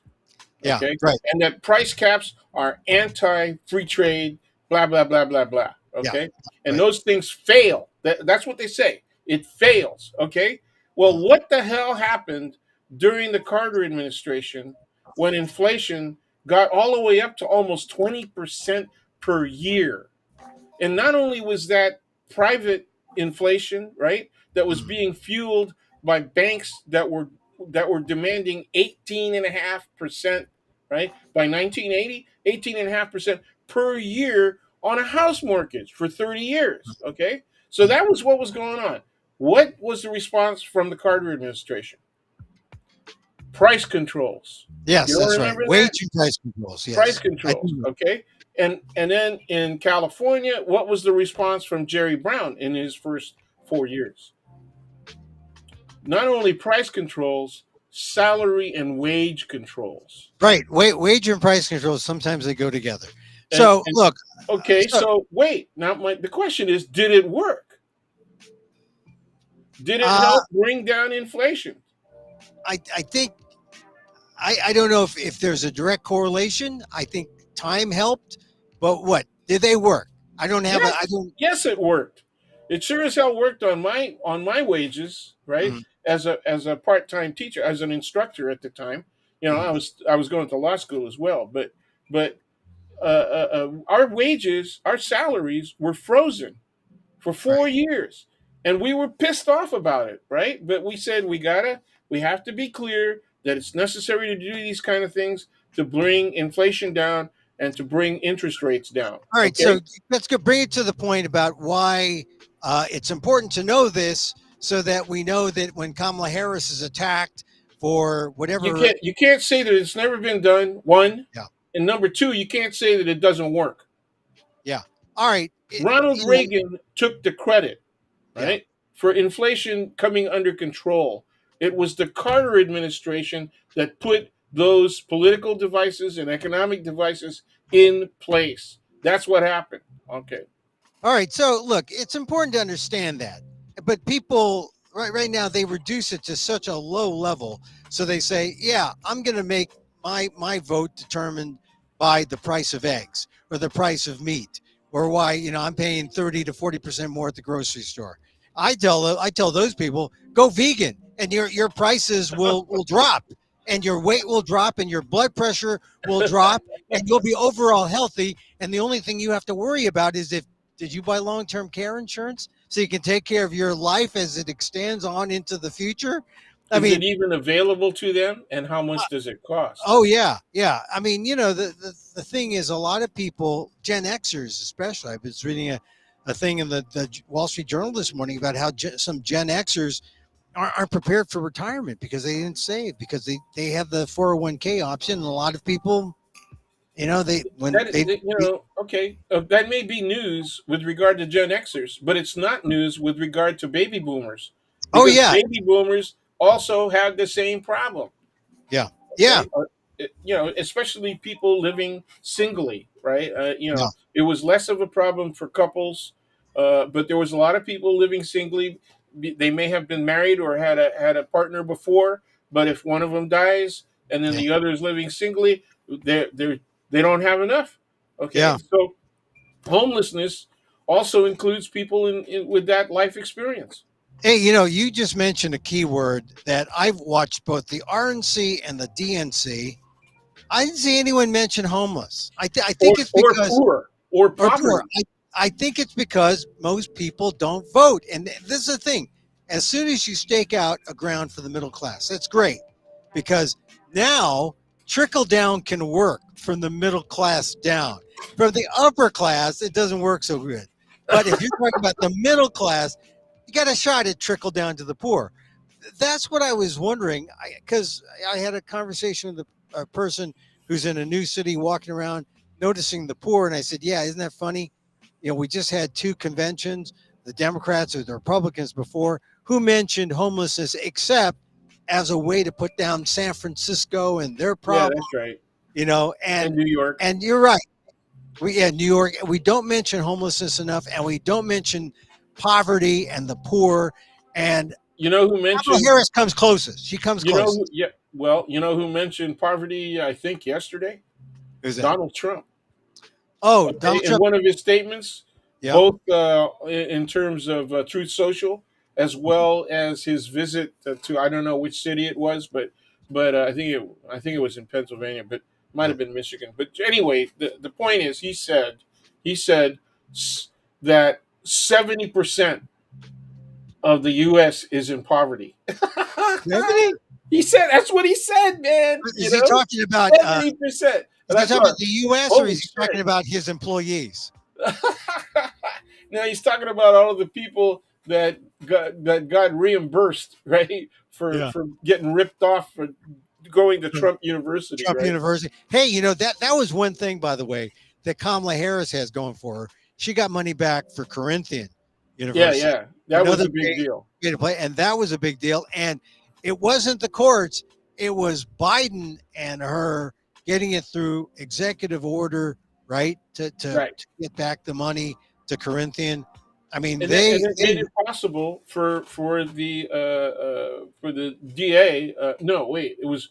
yeah, Okay, right, and that price caps are anti-free trade, blah blah blah blah blah. yeah, Okay, and right, those things fail. That's what they say. It fails. Okay, well, mm, what the hell happened during the Carter administration when inflation got all the way up to almost 20% per year? And not only was that private inflation, right, that was mm, being fueled by banks that were demanding 18.5%, right, by 1980, 18.5% per year on a house mortgage for 30 years. Okay. So mm. that was what was going on. What was the response from the Carter administration? Price controls. Yes, You don't that's right. remember that? Wage and price controls. Price Yes, I controls. do. Okay, and then in California, what was the response from Jerry Brown in his first 4 years? Not only price controls, salary and wage controls. Right, wage and price controls sometimes they go together. And So and look, okay, so so wait. Now the question is, did it work? Did it uh, help bring down inflation? I think I don't know if there's a direct correlation. I think time helped, but what did they work? I don't have a I Yes, don't. yes, it worked. It sure as hell worked on my wages, right? Mhm, As a part time teacher, as an instructor at the time. mhm, I was going to law school as well, but our wages, our salaries were frozen for right. 4 years, and we were pissed off about it, right? But we said we have to be clear that it's necessary to do these kind of things to bring inflation down and to bring interest rates down. All right, so Okay. let's go bring it to the point about why it's important to know this, so that we know that when Kamala Harris is attacked for you whatever, can't say that it's never been done. One, yeah, and number two, you can't say that it doesn't work. yeah, all right, Ronald Reagan took the credit, yeah. right, for inflation coming under control. It was the Carter administration that put those political devices and economic devices in place. That's what happened. Okay. All right. So look, it's important to understand that, but people right now they reduce it to such a low level. So they say, yeah, I'm going to make my vote determined by the price of eggs or the price of meat, or why I'm paying 30 to 40% more at the grocery store. I tell those people, go vegan, and your prices will drop, and your weight will drop, and your blood pressure will drop, and you'll be overall healthy. And the only thing you have to worry about is, if did you buy long-term care insurance so you can take care of your life as it extends on into the future? I Is it mean, even available to them, and how much does it cost? oh yeah, yeah. I mean, the thing is, a lot of people, Gen Xers especially. I was reading a thing in the Wall Street Journal this morning about how some Gen Xers aren't prepared for retirement because they didn't save, because they have the 401k option, and a lot of people, they when That they okay, that may be news with regard to Gen Xers, but it's not news with regard to baby boomers, oh because yeah, baby boomers also have the same problem. yeah, yeah, Okay, especially people living singly, right? yeah, It was less of a problem for couples, but there was a lot of people living singly. They may have been married or had a partner before, but if one of them dies and then yeah, the other is living singly, they don't have enough. Okay, yeah. so homelessness also includes people with that life experience. Hey, you just mentioned a key word that I've watched both the RNC and the DNC. I didn't see anyone mention homeless. I think it's Or because, poor or or poor. poverty. I think it's because most people don't vote. And this is the thing. As soon as you stake out a ground for the middle class, that's great because now trickle down can work from the middle class down. From the upper class, it doesn't work so good. But if you're talking about the middle class, you got a shot at trickle down to the poor. That's what I was wondering because I had a conversation with a person who's in a new city walking around noticing the poor. And I said, yeah, isn't that funny? We just had two conventions, the Democrats or the Republicans before, who mentioned homelessness except as a way to put down San Francisco and their Yeah, problem, that's right. and In New York. you're right. New York, we don't mention homelessness enough, and we don't mention poverty and the poor. And You know who Kamala mentioned? Harris comes closest. She comes You know who? closest. Yeah. Well, you know who mentioned poverty? I think yesterday, Who's that? Donald Trump. Oh, Okay, Donald in Trump. one of his statements, Yeah. both in terms of Truth Social, as well as his visit to I don't know which city it was, but I think it was in Pennsylvania, but might Yeah. have been Michigan. But anyway, the point is, he said that 70% of the U.S. is in poverty. Really? He said that's what he said, man. Is he talking about? 70%. And Is he I talking about thought, the U.S. or holy is he talking shit. about his employees? Now he's talking about all of the people that got reimbursed, right, for Yeah. for getting ripped off for going to Trump University, Trump right? University. Hey, that was one thing, by the way, that Kamala Harris has going for her. She got money back for Corinthian Yeah, University, yeah, that was another a big deal. way to play, and that was a big deal. And it wasn't the courts; it was Biden and her getting it through executive order, right, Right. to get back the money to Corinthian. I mean, And it made it possible for the DA. No, wait, it was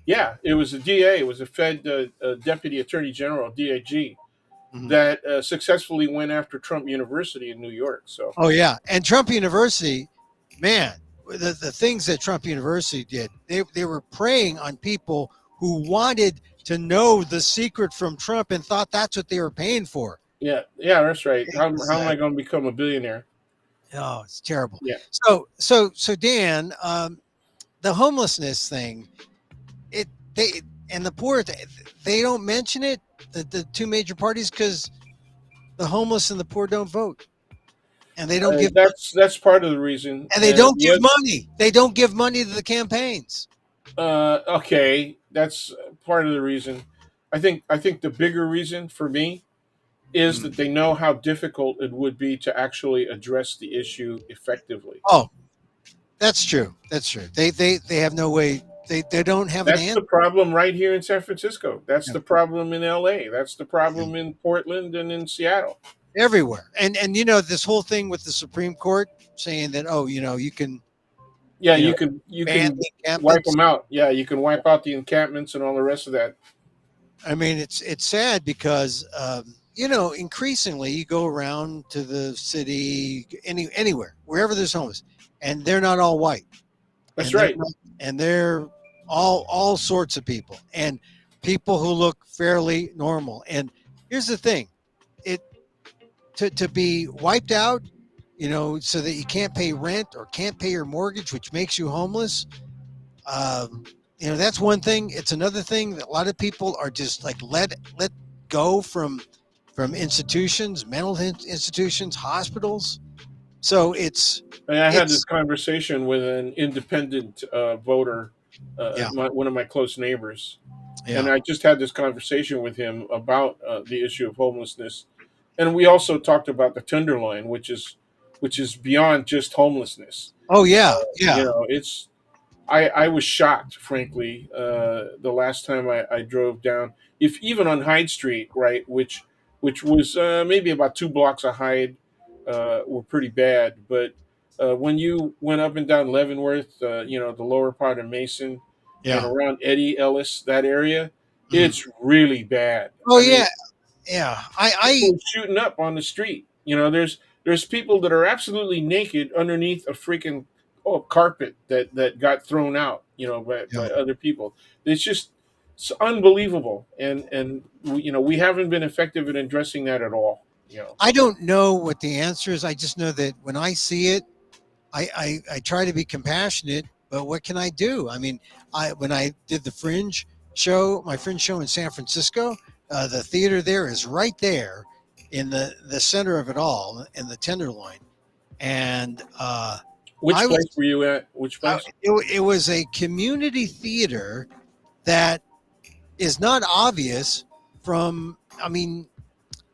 it was the DA. It was a Fed Deputy Attorney General DAG Mhm. that successfully went after Trump University in New York. So Oh yeah, and Trump University, man, the things that Trump University did, they were preying on people who wanted to know the secret from Trump and thought that's what they were paying for. yeah, yeah, that's right. It How was, am I going to become a billionaire? oh, it's terrible. Yeah. So Dan, the homelessness thing, it they and the poor, they don't mention it. The two major parties because the homeless and the poor don't vote, and they don't give That's part of the reason. and they And don't give money. They don't give money to the campaigns. okay, that's part of the reason. I think the bigger reason for me is Mm. that they know how difficult it would be to actually address the issue effectively. Oh, that's true. That's true. They have no way. They don't have an That's answer the problem right here in San Francisco. That's the problem in LA. That's the problem in Portland and in Seattle. everywhere. And this whole thing with the Supreme Court saying that you can Yeah, you know you ban can the wipe encampments. them out. Yeah, you can wipe out the encampments and all the rest of that. I mean, it's sad because increasingly you go around to the city anywhere wherever there's homeless, and they're not all white, That's and they're right. not, and they're all sorts of people and people who look fairly normal. And here's the thing, it to be wiped out, so that you can't pay rent or can't pay your mortgage, which makes you homeless. um, that's one thing. It's another thing that a lot of people are just like let go from institutions, mental institutions, hospitals. So And I had this it's conversation with an independent voter, yeah, one of my close neighbors, and yeah. I just had this conversation with him about the issue of homelessness, and we also talked about the Tenderloin, which is beyond just homelessness. Oh yeah, You yeah, know, I was shocked, frankly, the last time I drove down, if even on Hyde Street, right, which was maybe about 2 blocks of Hyde, were pretty bad. But when you went up and down Leavenworth, the lower part of Mason, and yeah. around Eddie Ellis, that area, Mhm. it's really bad. Oh I mean, yeah, yeah. I people shooting up on the street. There's people that are absolutely naked underneath a freaking carpet that got thrown out, by yeah. other people. It's unbelievable, and we haven't been effective in addressing that at all. You know. I don't know what the answer is. I just know that when I see it, I try to be compassionate, but what can I do? I mean, when I did the Fringe show, my Fringe show in San Francisco, the theater there is right there in the center of it all, in the Tenderloin, and Which I place was were you at? Which place? it was a community theater that is not obvious from. I mean,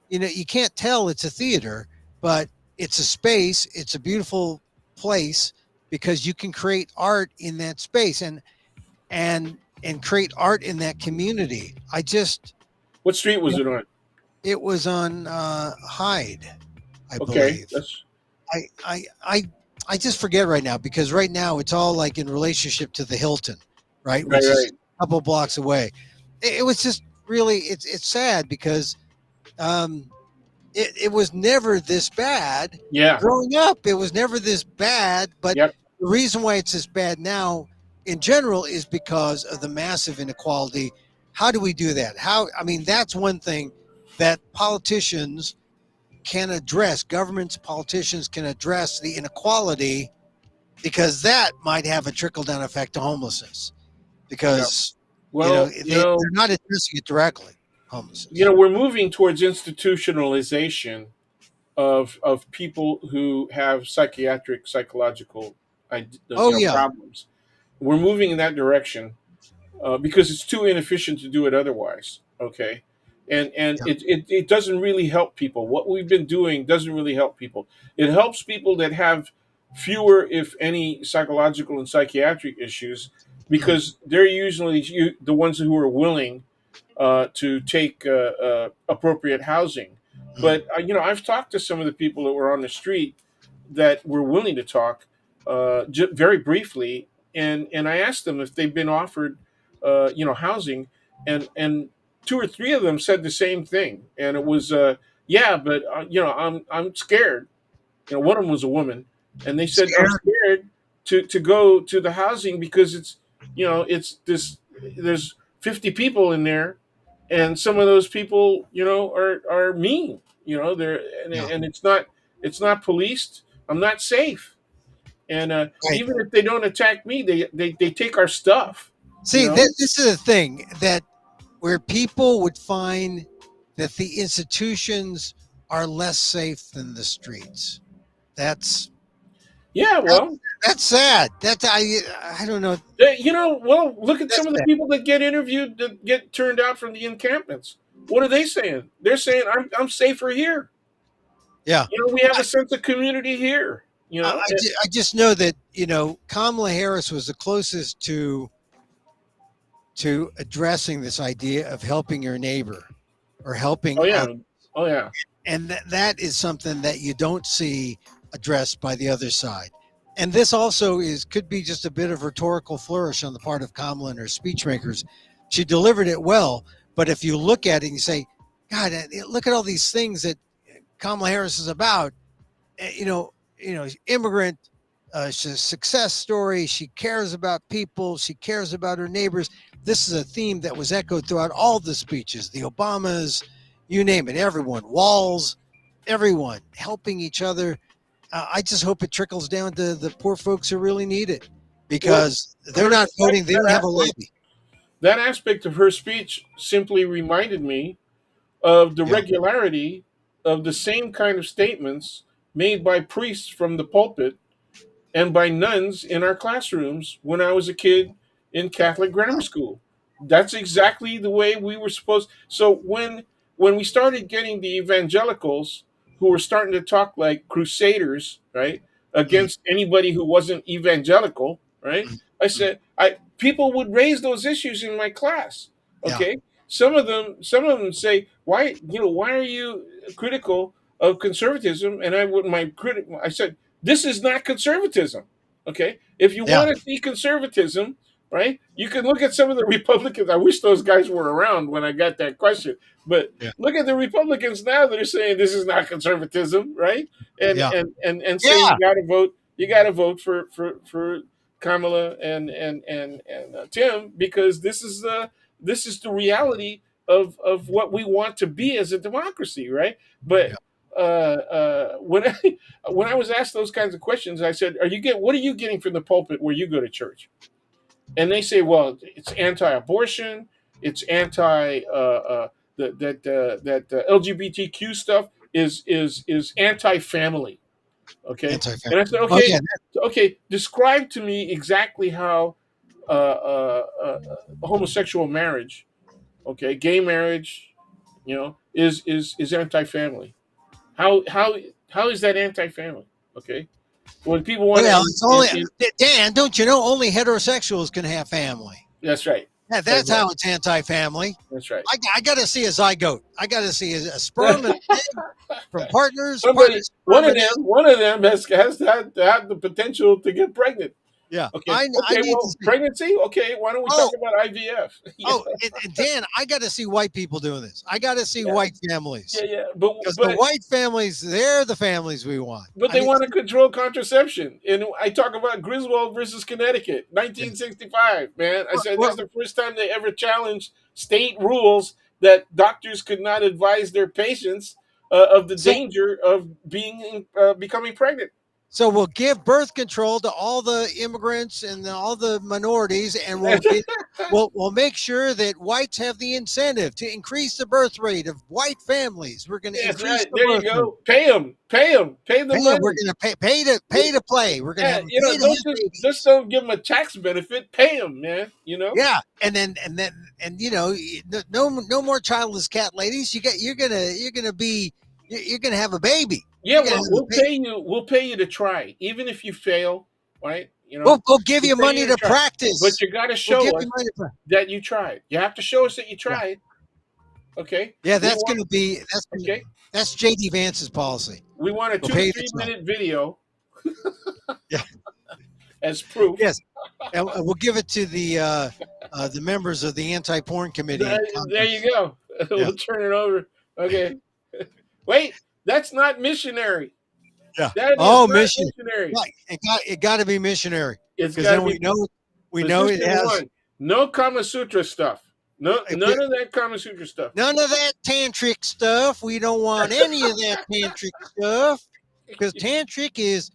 you can't tell it's a theater, but it's a space. It's a beautiful place because you can create art in that space and create art in that community. What street was it on? It was on Hyde, I Okay, believe. that's I I I I just forget right now because right now it's all like in relationship to the Hilton, right, right, which is right. a couple blocks away. It was just really it's sad because um, it was never this bad. Yeah, Growing up, it was never this bad. But yep, the reason why it's this bad now, in general, is because of the massive inequality. How do we do that? I mean, that's one thing that politicians can address. Governments, politicians can address the inequality because that might have a trickle down effect to homelessness. yep. Because Well, they're not addressing it directly. Homelessness. we're moving towards institutionalization of people who have psychological Oh yeah, problems. We're moving in that direction because it's too inefficient to do it otherwise. Okay, and yeah, it doesn't really help people. What we've been doing doesn't really help people. It helps people that have fewer, if any, psychological and psychiatric issues mm, because they're usually the ones who are willing to take appropriate housing. mm, But I've talked to some of the people that were on the street that were willing to talk very briefly, and I asked them if they've been offered, housing, and two or three of them said the same thing, and it was, yeah, but I'm scared. One of them was a woman, and they said I'm scared. scared to go to the housing because it's this there's 50 people in there, and some of those people are mean. They're Yeah, and it's not policed. I'm not safe, and right. even if they don't attack me, they take our stuff. You See, know. this is the thing that where people would find that the institutions are less safe than the streets. That's Yeah, well, that's sad. I don't know. well, look at That's some of the sad. people that get interviewed that get turned out from the encampments. What are they saying? They're saying I'm safer here. Yeah, We have a sense of community here. I just know that Kamala Harris was the closest to addressing this idea of helping your neighbor or helping Oh yeah, others. oh yeah, And that is something that you don't see addressed by the other side. And this also could be just a bit of rhetorical flourish on the part of Kamala and her speechmakers. She delivered it well, but if you look at it and you say, God, look at all these things that Kamala Harris is about. Immigrant, she's a success story. She cares about people. She cares about her neighbors. This is a theme that was echoed throughout all the speeches, the Obamas, you name it, everyone, walls, everyone helping each other. I just hope it trickles down to the poor folks who really need it well, because they're her not that, voting. They don't that have a aspect lobby. that aspect of her speech simply reminded me of the Yeah. regularity of the same kind of statements made by priests from the pulpit and by nuns in our classrooms when I was a kid in Catholic grammar school. That's exactly the way we were supposed. So when we started getting the evangelicals who were starting to talk like crusaders, right, Mm, against anybody who wasn't evangelical, right? mm, I mm. said I people would raise those issues in my class. Yeah. Okay, some of them say why are you critical of conservatism? And I said this is not conservatism. Okay. If you Yeah. want to see conservatism, right, you can look at some of the Republicans. I wish those guys were around when I got that question. But Yeah. look at the Republicans now that are saying this is not conservatism, right? And Yeah. and and, and saying Yeah. you gotta vote for Kamala and Tim because this is the reality of what we want to be as a democracy, right? But Yeah. when I was asked those kinds of questions, I said, what are you getting from the pulpit where you go to church? And they say, well, it's anti-abortion, it's anti that LGBTQ stuff is anti-family. Okay, and Anti-family. I said, Oh yeah, okay, describe to me exactly how homosexual marriage, okay, gay marriage, is anti-family. How is that anti-family? Okay, when people want to, well, it's only Dan. Don't you know only heterosexuals can have family? that's right, Yeah, that's that's right, how it's anti-family. that's right. I got to see a zygote. I got to see a sperm and an egg from partners, Somebody, sperm and egg. one of them has to have the potential to get pregnant. Yeah, Okay, I okay, need to well, see. pregnancy. Okay, why don't we talk Oh, about IVF? and Dan, I got to see white people doing this. I got to see Yeah, white families yeah, but because the but white families, they're the families we want. but I they mean, want to control contraception, and I talk about Griswold versus Connecticut, yeah. 1965. Man, I said this Well, is the first time they ever challenged state rules that doctors could not advise their patients of the so danger of becoming pregnant. so we'll give birth control to all the immigrants and all the minorities, and we'll make sure that whites have the incentive to increase the birth rate of white families. We're going to That's increase right. the There you birth rate. go. Pay them, pay the Pay 'em. We're money. going to pay to play. We're going to Yeah, have them pay to don't have just babies. don't give them a tax benefit. Pay them, man. Yeah, and no more childless cat ladies. You're gonna have a baby. Yeah, You're gonna well, have a baby. we'll pay you to try, even if you fail, right? We'll give We'll you pay money you to to try, but practice. you got to We'll give show you us money to that you tried. You have to show us that you yeah. tried. Okay, Yeah, we want okay, that's JD Vance's policy. we want a We'll 2 to pay you to 3 try. minute video Yeah. as proof. Yes. And we'll give it to the members of the anti-porn committee There, in there Congress. you go. Yeah. We'll turn it over. Okay, wait, that's not missionary. Yeah. That is Oh, not mission. missionary. Right. It got to be missionary It's because got to then be we know it position has one. No Kama Sutra stuff. No, if we, none of that Kama Sutra stuff. none of that tantric stuff. We don't want any of that tantric stuff because tantric is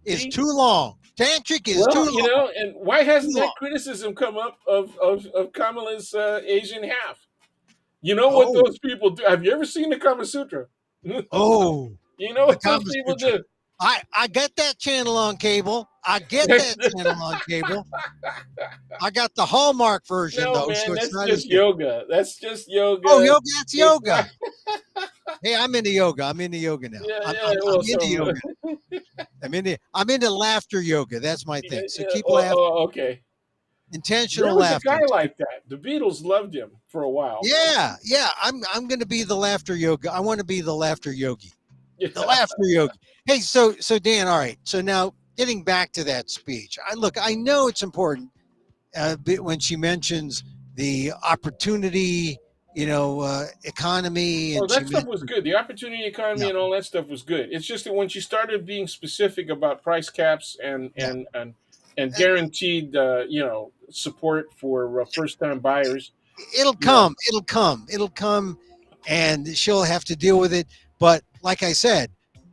See, too long. Tantric is too well, long. and why Too hasn't long. that criticism come up of Kamala's Asian half? You know what Oh, those people do? Have you ever seen the Kama Sutra? oh, You know the what those Kama people Sutra. do? I get that channel on cable. I get that channel on cable. I got the Hallmark version No, though, man, so it's that's not as just good. yoga. That's just Oh, yoga. yoga, that's It's yoga. not. Hey, I'm into yoga. I'm into yoga now. Yeah, I'm, yeah. I'm, I'm Well, into so yoga. I'm into laughter yoga. That's my yeah, thing. So yeah. keep laughing. Okay. There Intentional was a laughter. guy like that. The Beatles loved him for a while. Yeah. I'm gonna be the laughter yoga. I want to be the laughter yogi. Yeah. The laughter yogi. Hey, so Dan, all right. So now getting back to that speech. I know it's important when she mentions the opportunity, economy, Oh, and she that stuff mentions was good. The opportunity economy yeah, and all that stuff was good. It's just that when she started being specific about price caps yeah. and guaranteed, support for first time buyers, It'll you know, come. It'll come, and she'll have to deal with it. But like I said,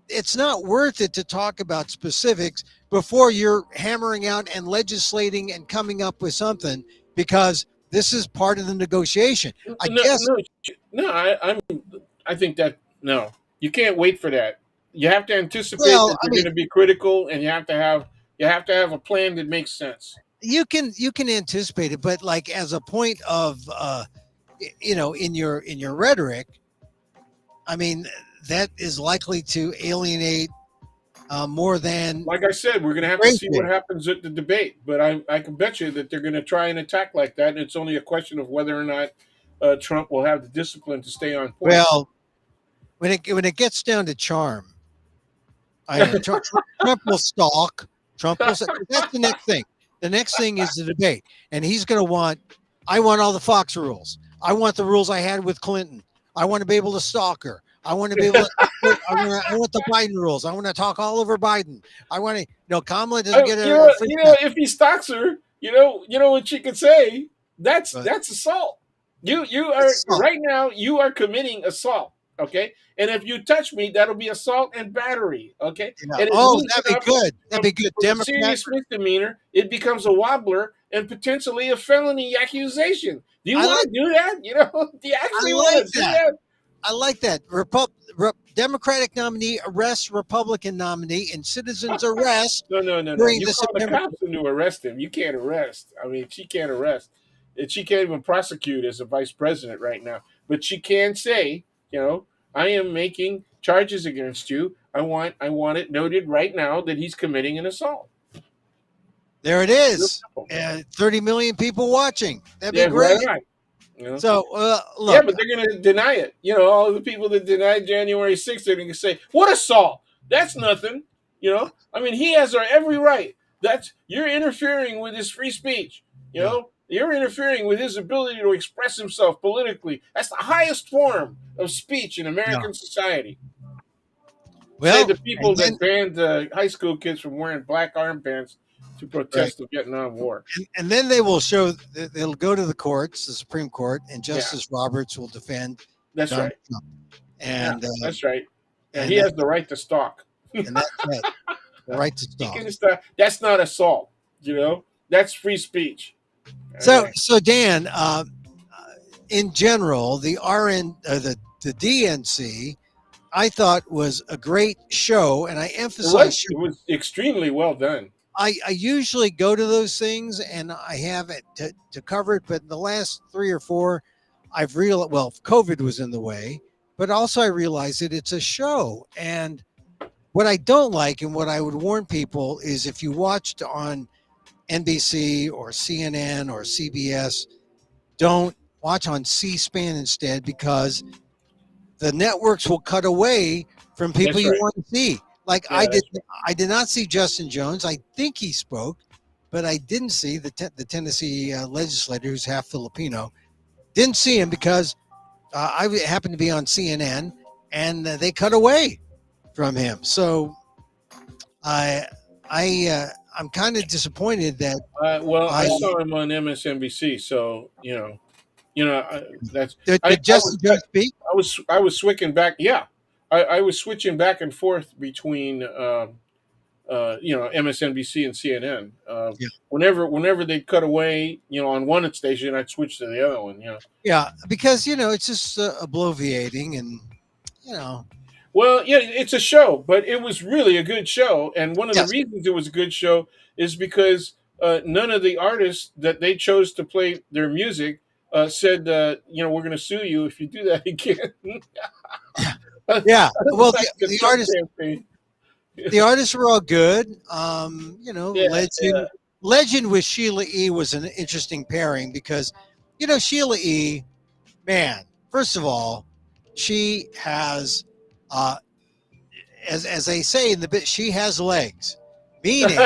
it's not worth it to talk about specifics before you're hammering out and legislating and coming up with something because this is part of the negotiation. I no, guess. no, no. I think that no, you can't wait for that. You have to anticipate Well, that I they're mean, going to be critical, and you have to have a plan that makes sense. you can anticipate it, but like as a point of in your rhetoric, I mean that is likely to alienate more than Like I said, we're going to have to race see what bait. happens at the debate. But I can bet you that they're going to try and attack like that. And it's only a question of whether or not Trump will have the discipline to stay on point. Well, when it gets down to charm, I know Trump will stalk. Trump will. That's the next thing. The next thing is the debate, and he's going to want. I want all the Fox rules. I want the rules I had with Clinton. I want to be able to stalk her. I want to be able to. I want the Biden rules. I want to talk all over Biden. I want to. No, Kamala doesn't get a free pass. If he stalks her, you know what she could say. That's But assault. You are it's right now. You are committing assault. Okay, and if you touch me, that'll be assault and battery. Okay, Yeah. and it Oh, moves that'd it be up good. That'd be good. from a Democrat. serious misdemeanor. It becomes a wobbler and potentially a felony accusation. Do you I want like. to do that? Do you I actually like want to do that. that? I like that. Democratic nominee arrests Republican nominee in citizens arrest No, no, no, no. during You the call the September. cops in to arrest him. You can't arrest. I mean, she can't arrest. And she can't even prosecute as a vice president right now. But she can say, I am making charges against you. I want it noted right now that he's committing an assault. There it Real is. simple. 30 million people watching. That'd be Yeah, right, great. right. You know? So, Yeah, look, but they're going to deny it. All the people that denied January 6th, they're going to say, "What assault? That's nothing." I mean, he has every right. You're interfering with his free speech. yeah. You're interfering with his ability to express himself politically. That's the highest form of speech in Yeah. American society. Say Well, the and people then that banned high school kids from wearing black armbands to right, protest the Vietnam War. and then they will show. They'll go to the courts, the Supreme Court, and Yeah, Justice Roberts will defend that's Donald right. Trump, Yeah, and that's right. And and he that, has the right to stalk. and that's it. The right to He stalk. can start. That's not assault. That's free speech. So, Okay. so Dan, in general, the the DNC, I thought was a great show, and I It was. emphasize show. It was extremely well done. I usually go to those things and I have it to cover it, but in the last 3 or 4, I've realized, well, COVID was in the way, but also I realized that it's a show. And what I don't like and what I would warn people is if you watched on NBC or CNN or CBS, don't watch on C-SPAN instead, because the networks will cut away from people That's you right. want to see. Like Yeah, that's right. I did not see Justin Jones. I think he spoke, but I didn't see the Tennessee legislator who's half Filipino. Didn't see him because I happened to be on CNN, and they cut away from him. So I I'm kind of disappointed that Well, I I saw him on MSNBC, so that's did I Justin was Jones speak. I was switching back. Yeah, I was switching back and forth between MSNBC and CNN. Yeah, Whenever they cut away, on one station, I'd switch to the other one. yeah, because it's just bloviating, and you know, Well, yeah, it's a show, but it was really a good show. And one of the yes, reasons it was a good show is because none of the artists that they chose to play their music said, we're going to sue you if you do that again. yeah. Well, Like the the Trump artists campaign. the artists were all good. Yeah, yeah. Legend with Sheila E. was an interesting pairing because, Sheila E. Man, first of all, she has, uh, as they say in the bit, she has legs, meaning,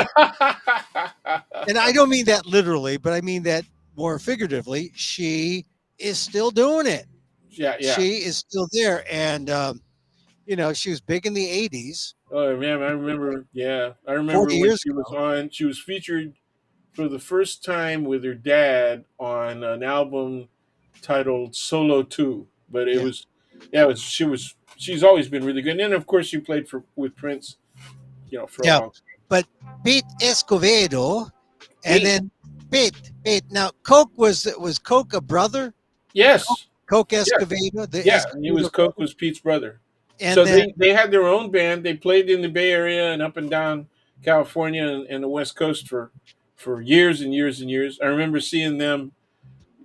and I don't mean that literally, but I mean that more figuratively. She is still doing it. Yeah, yeah. She is still there, and she was big in the '80s, Oh man, I remember. Yeah, I remember 40 when years she was ago. on. She was featured for the first time with her dad on an album titled Solo 2. But it Yeah, was, yeah, she's always been really good. And then of course she played with Prince, for a yeah. long time. But Pete Escovedo, and Pete, then Pete. Now Coke was Coke a brother? yes, Coke yeah, Escovedo, the yeah. And he was Escovedo Coke brother, was Pete's brother. and So then they had their own band. They played in the Bay Area and up and down California and the West Coast for years and years and years. I remember seeing them.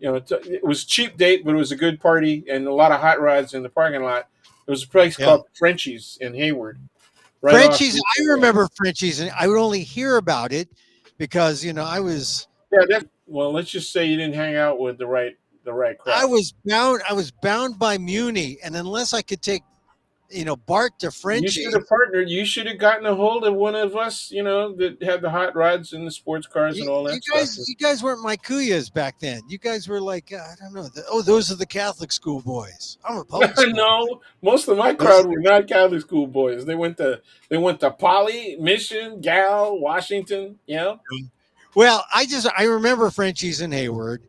It was a cheap date, but it was a good party and a lot of hot rods in the parking lot. There was a place yeah, called Frenchie's in Hayward, right off. Frenchie's. I remember Frenchie's, and I would only hear about it because Yeah, that's well. Let's just say you didn't hang out with the right I crowd. was bound I was bound by Muni, and unless I could take Bart to You should Frenchie's. have partnered. You should have gotten a hold of one of us. That had the hot rods and the sports cars You, and all you that stuff. guys, you guys weren't my kuyas back then. You guys were like, I don't know. Those are the Catholic school boys. I'm a public school. No, most of my Those, crowd were not Catholic school boys. They went to Poly, Mission, Gal, Washington. well, I remember Frenchie's in Hayward,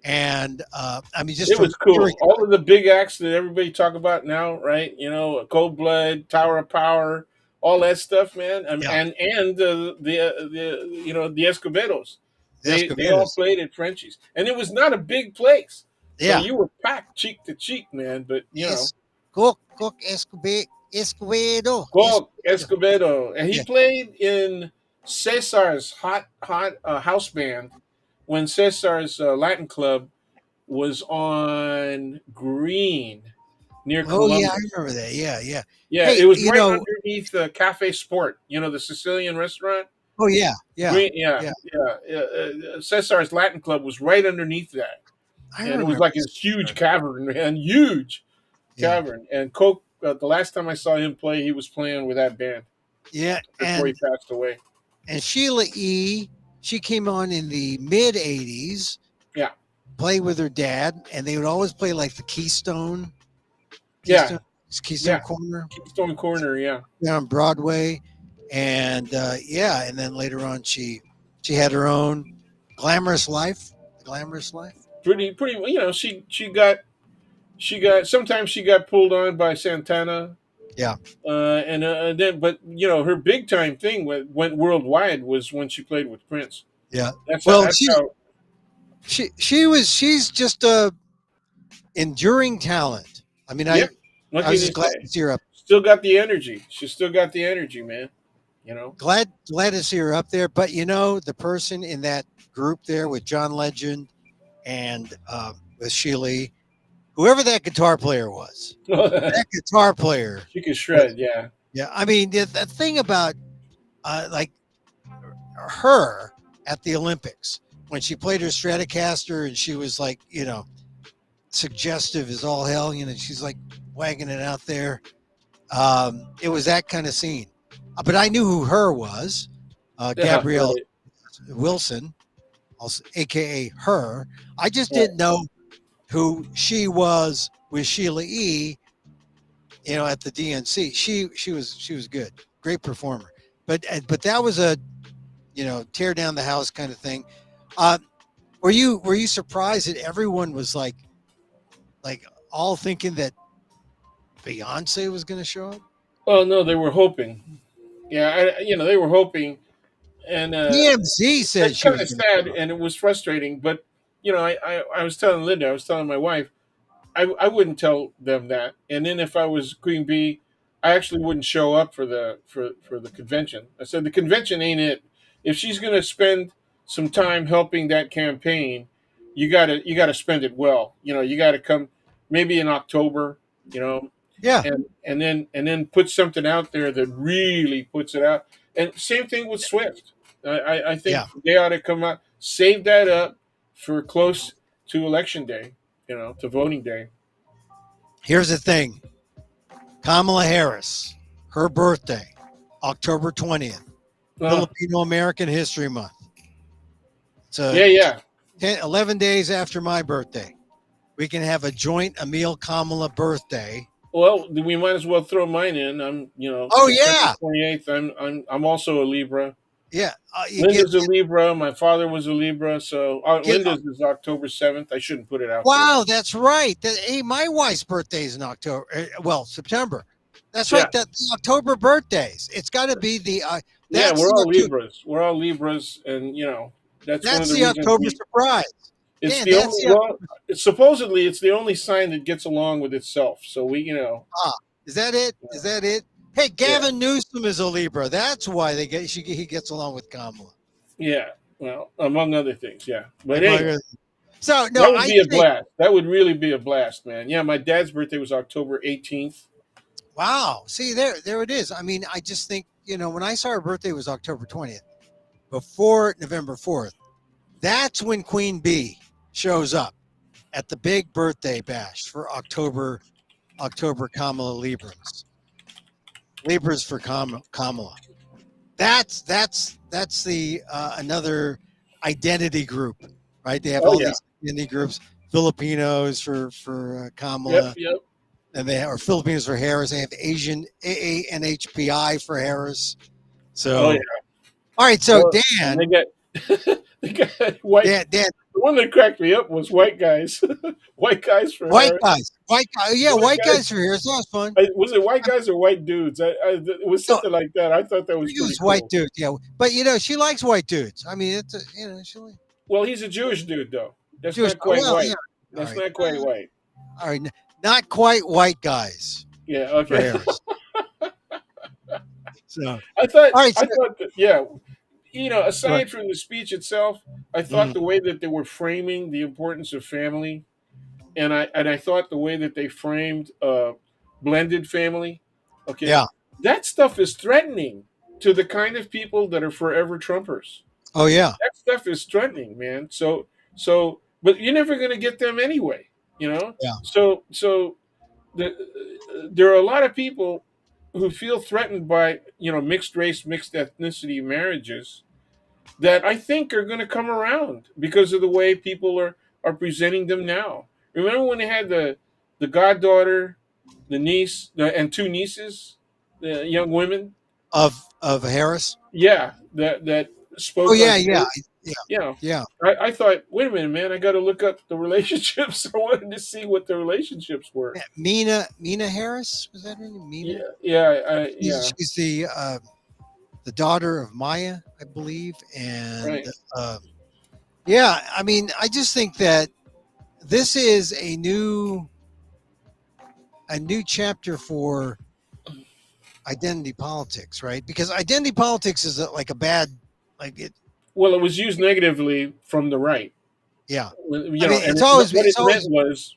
And I mean, just It from was cool. hearing, All of the big acts that everybody talk about now, right? You know, Cold Blood, Tower of Power, all that stuff, man. yeah, And the you know the Escobedos, the they all Escobedos, played at Frenchie's, and it was not a big place, so yeah, you were packed cheek to cheek, man. But you know, es, Cook Escobedo, Gok Escobedo, Escobedo, and he yeah. played in Cesar's hot house band when Cesar's Latin club was on Green near Oh yeah, I Columbus. remember that. Yeah, yeah. Yeah, Hey, it was right underneath Cafe Sport, you know, the Sicilian restaurant. oh yeah, yeah, Green, yeah, yeah. yeah. Cesar's Latin Club was right underneath that, I and it was remember like this huge Cesar. cavern, man, huge Yeah, cavern. And Coke, the last time I saw him play, he was playing with that band yeah, before he passed away. and Sheila E. She came on in the mid '80s, Yeah, played with her dad, and they would always play like the yeah, Keystone, Keystone yeah. Corner Keystone Corner, yeah. on Broadway, and yeah, and then later on she had her own glamorous life, glamorous life. Pretty. You know, she got sometimes she got pulled on by Santana. Yeah, And then, but you know, her big time thing went worldwide was when she played with Prince. yeah. That's how. Well, That's how. she's just a enduring talent. I mean, Yeah. What I can was you just glad say? to see her up. Still got the energy. She still got the energy, man. You know. Glad to see her up there. But you know, the person in that group there with John Legend and with Sheila, whoever that guitar player was, that guitar player She can was. shred. Yeah. Yeah, I mean, the thing about like her at the Olympics when she played her Stratocaster and she was like, you know, suggestive as all hell. You know, she's like wagging it out there. It was that kind of scene. But I knew who her was, Yeah. Gabrielle Right. Wilson, also, aka her. I just Right. didn't know who she was with Sheila E. You know, at the DNC. She was good, great performer. But that was a, you know, tear down the house kind of thing. Uh, were you surprised that everyone was like all thinking that Beyonce was going to show up? Oh no, they were hoping. Yeah, you know, they were hoping, and TMZ said that's she kind was of going to sad, show up. and it was frustrating. But you know, I was telling Linda, I was telling my wife, I wouldn't tell them that. And then if I was Queen Bee, I actually wouldn't show up for the convention. I said the convention ain't it. If she's going to spend some time helping that campaign, you gotta spend it well. You know, you got to come maybe in October. You know, Yeah, and then put something out there that really puts it out. And same thing with Swift. I think yeah. they ought to come out, save that up for close to election day. You know, to voting day. Here's the thing: Kamala Harris, her birthday, October 20th, Uh, Filipino American History Month. It's yeah, yeah. 11 days after my birthday. We can have a joint Emil Kamala birthday. Well, we might as well throw mine in. I'm, you know, Oh September yeah, 28th. I'm also a Libra. yeah. You Linda's a Libra. My father was a Libra. So get. Linda's is October 7th. I shouldn't put it out there. Wow, that's right. Hey, my wife's birthday is in October. Well, September. That's Yeah, right. The October birthdays. It's got to be the. yeah. That's We're the all October. Libras. We're all Libras, and you know that's one of That's the the reasons October we. surprise. It's Dan, the that's only the. well, supposedly it's the only sign that gets along with itself. So we, you know, Ah, is that it? Is that it? Hey, yeah, Gavin Newsom is a Libra. That's why he gets along with Kamala. yeah. Well, among other things, yeah. But Among anyway. other- So no, That would I be a think. blast. That would really be a blast, man. Yeah, my dad's birthday was October 18th. Wow. See there it is. I mean, I just think when I saw her birthday was October 20th, before November 4th. That's when Queen Bee shows up at the big birthday bash for October Kamala Libras for Kamala. That's the another identity group, right? They have Oh all yeah. these identity groups. Filipinos for Yep, Kamala, yep. and they are Filipinos for Harris. They have Asian AANHPI for Harris. Oh yeah. So, all right. So Well, and Dan, they got they got white Dan, one that cracked me up was white guys. White guys for White Harris. guys, white guys, yeah, White white guys. guys are here. So that was fun. Was it white guys or white dudes? It was No, something like that. I thought that I was think it pretty was white cool. dudes. Yeah, but she likes white dudes. I mean, it's she likes Well, he's a Jewish dude, though. That's Jewish. not quite Well, yeah. white. All That's right, not quite white. all right, not quite white guys Yeah. for Okay. Harris. So, all I thought. right, I so, thought that. Yeah. go ahead. Aside from the speech itself, I thought Mhm. the way that they were framing the importance of family, and I thought the way that they framed blended family, okay, Yeah. that stuff is threatening to the kind of people that are forever Trumpers. Oh yeah. That stuff is threatening, man. But you're never going to get them anyway, you know. Yeah. So the, there are a lot of people who feel threatened by mixed race, mixed ethnicity marriages that I think are going to come around because of the way people are presenting them now. Remember when they had the goddaughter, the niece, and two nieces, the young women? Of Harris. Yeah, that Oh spoke on yeah, yeah, stage. yeah, Yeah, yeah. I thought, wait a minute, man, I got to look up the relationships. I wanted to see what the relationships were. Yeah, Mina Harris, was that her name? Yeah, Mina. yeah, She's the daughter of Maya, I believe, and right. uh, yeah. I mean, I just think that this is a new chapter for identity politics, right? Because identity politics is like a bad, like it. Well, it was used negatively from the right. Yeah, I mean, And it's always what it it's meant always was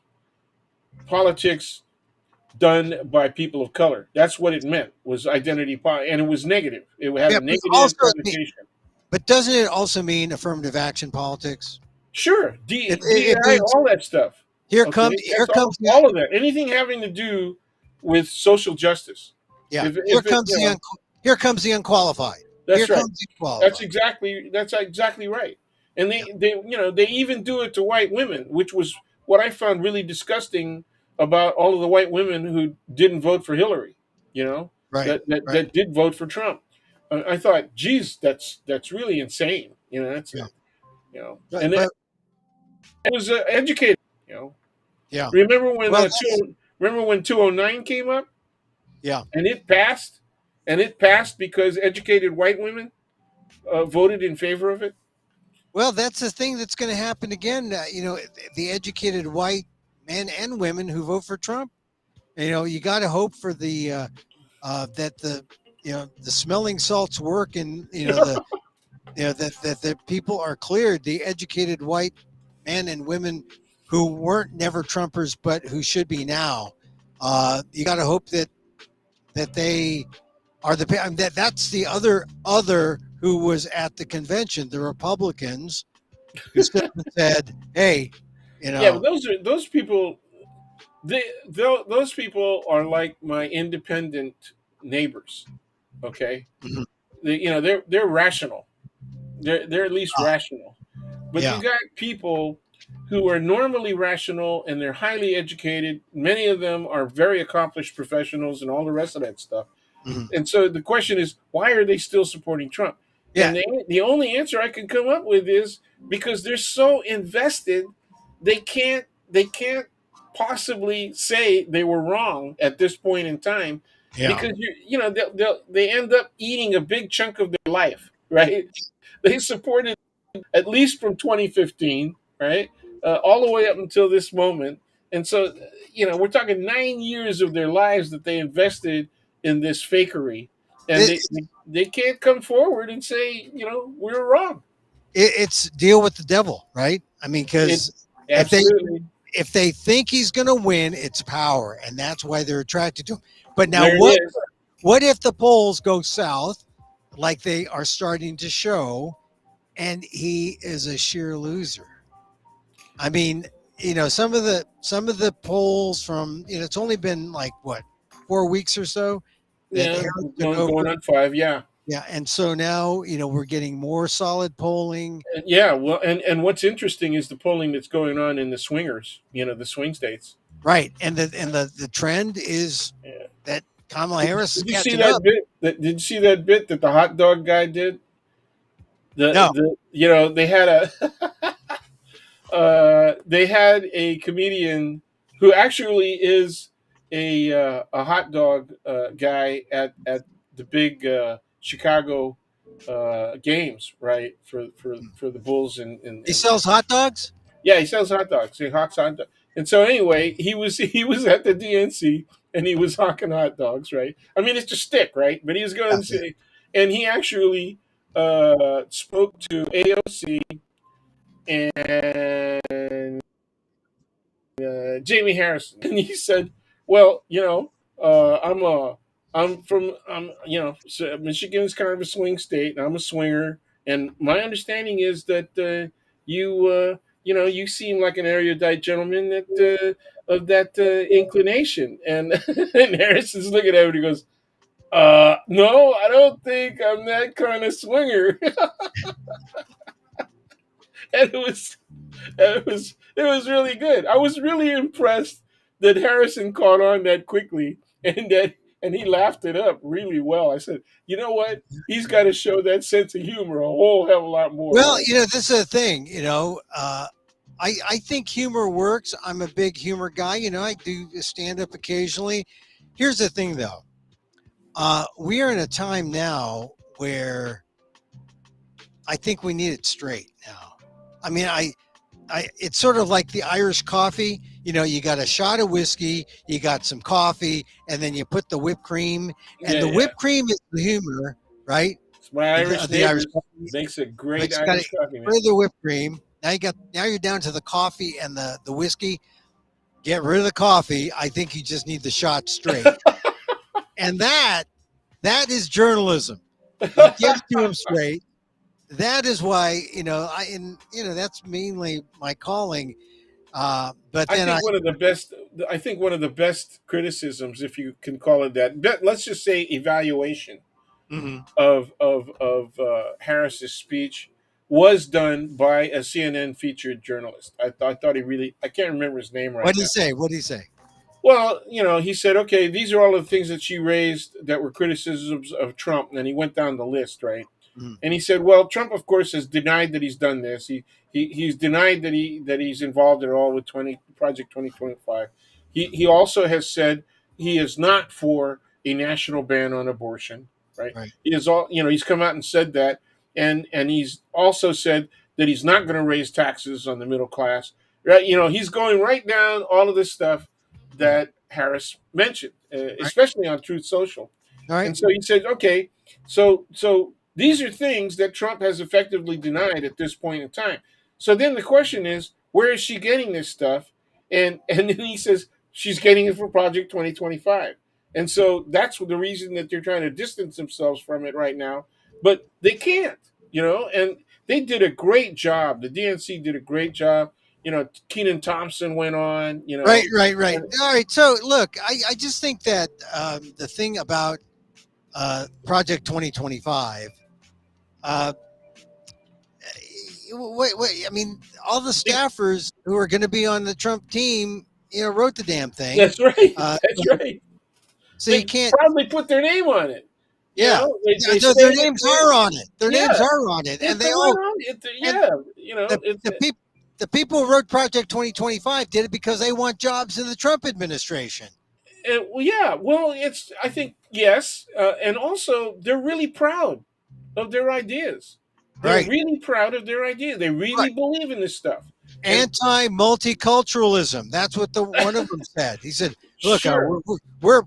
politics done by people of color. That's what it meant was and it was negative. It had yeah, a but it's negative also connotation. but doesn't it also mean affirmative action politics? Sure, It DEI, means all that stuff. here comes Okay, here that's comes the all of that. Anything having to do with social justice. yeah here If it, comes here comes the unqualified. Here that's right. comes the unqualified. That's exactly right. And Yeah, they even do it to white women, which was what I found really disgusting about all of the white women who didn't vote for Hillary. You know right, right. that did vote for Trump. I thought, geez, that's really insane. That's Yeah, and but it was educated. You know, yeah. remember when Well, that's 209 came up yeah. and it passed because educated white women voted in favor of it. Well, that's the thing that's going to happen again. The educated white men and women who vote for Trump. You got to hope for that the smelling salts work, and that the people are cleared. The educated white men and women who weren't never Trumpers but who should be now. You got to hope that they are I mean, that's the other who was at the convention, the Republicans who stood and said, "Hey, you Yeah, but know, those people. Those people are like my independent neighbors. Okay, mhm, they're rational. They're at least ah, rational. But you yeah, got people who are normally rational and they're highly educated. Many of them are very accomplished professionals and all the rest of that stuff. mhm, And so the question is, why are they still supporting Trump? yeah, And the only answer I can come up with is because they're so invested, they can't possibly say they were wrong at this point in time yeah." because they end up eating a big chunk of their life, right? They supported at least from 2015, right, all the way up until this moment. And so, we're talking 9 years of their lives that they invested in this fakery, and It, they can't come forward and say, we're wrong. it's deal with the devil, right? I mean, It because if they absolutely if they think he's going to win, it's power, and that's why they're attracted to him. But now, there it is. what if the polls go south, like they are starting to show, and he is a sheer loser? I mean, some of the polls from it's only been like what 4 weeks or so that Yeah, Harris took going over. on 5. Yeah. Yeah, and so now we're getting more solid polling. Yeah, well, and what's interesting is the polling that's going on in the swingers, the swing states. Right, and the trend is Yeah. that Kamala Harris is Did you see catching that up. bit? Did you see that bit that the hot dog guy did? No, They had a they had a comedian who actually is a hot dog guy at the big Chicago games, right? For the Bulls He and sells hot dogs. yeah, he sells hot dogs. He hawks hot dogs. And so anyway, he was at the DNC and he was hawking hot dogs, right? I mean, it's just stick, right? But he was going Yeah, to yeah. say, and he actually spoke to AOC and Jamie Harrison, and he said, "Well, I'm from Michigan's kind of a swing state, and I'm a swinger, and my understanding is that you seem like an erudite gentleman that of that inclination." And and Harrison's looking at him and he goes, no, I don't think I'm that kind of swinger." And it was really good. I was really impressed that Harrison caught on that quickly and he laughed it up really well. I said, you know what? He's got to show that sense of humor a whole hell of a lot more, Well, right? this is the thing. I think humor works. I'm a big humor guy. I do stand up occasionally. Here's the thing, though. We are in a time now where I think we need it straight now. I mean, it's sort of like the Irish coffee. You got a shot of whiskey, you got some coffee, and then you put the whipped cream, and Yeah, the yeah. whipped cream is the humor, right? It's my Irish The Irish neighbors coffee, makes a but great you got to Irish coffee, rid man. of the whipped cream. Now you're down to the coffee and the whiskey. Get rid of the coffee. I think you just need the shot straight, and that is journalism. You give it to them straight. That is why that's mainly my calling. But I then think one of the best criticisms, if you can call it that, let's just say evaluation mhm. of Harris's speech was done by a CNN featured journalist. I thought he really, I can't remember his name What right did he now. say? What did he say? Well, he said, okay, these are all the things that she raised that were criticisms of Trump. And then he went down the list, right? Mhm. And he said, well, Trump, of course, has denied that he's done this. He's denied that he's involved at all with Project 2025. He also has said he is not for a national ban on abortion, right? Right, He is all, he's come out and said that. And he's also said that he's not going to raise taxes on the middle class, right? He's going right down all of this stuff mhm, that Harris mentioned, right, especially on Truth Social. all right, And so he said, okay, so these are things that Trump has effectively denied at this point in time. So then the question is, where is she getting this stuff? And then he says she's getting it from Project 2025. And so that's the reason that they're trying to distance themselves from it right now. But they can't, and they did a great job. The DNC did a great job. Keenan Thompson went on, right, right, right. and All right. So look, I just think that the thing about Project 2025, uh, I mean, all the they, staffers who are going to be on the Trump team, wrote the damn thing. that's right. Uh, That's right. so you They can't. proudly put their name on it. Yeah, They yeah, say their that names are on it. Their names yeah, are on it, and it's they the all right on it. and Yeah, it's the people. The people who wrote Project 2025 did it because they want jobs in the Trump administration. well, yeah. Well, it's I think yes, and also they're really proud of their ideas. They're Right. really proud of their ideas. They really Right. believe in this stuff. And Anti-multiculturalism. That's what the one of them said. He said, "Look, sure, we're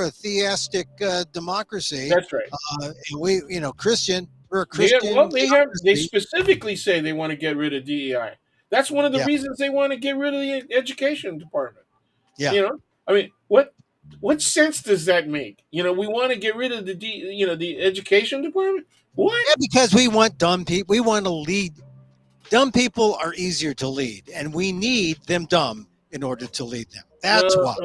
a theistic democracy, that's right. and Christian. We're a Yeah, Christian well, they theocracy." specifically say they want to get rid of DEI. That's one of the Yeah, reasons they want to get rid of the education department. yeah, I mean, what sense does that make? We want to get rid of the education department. What? yeah. Because we want dumb people. We want to lead. Dumb people are easier to lead, and we need them dumb in order to lead them. That's why.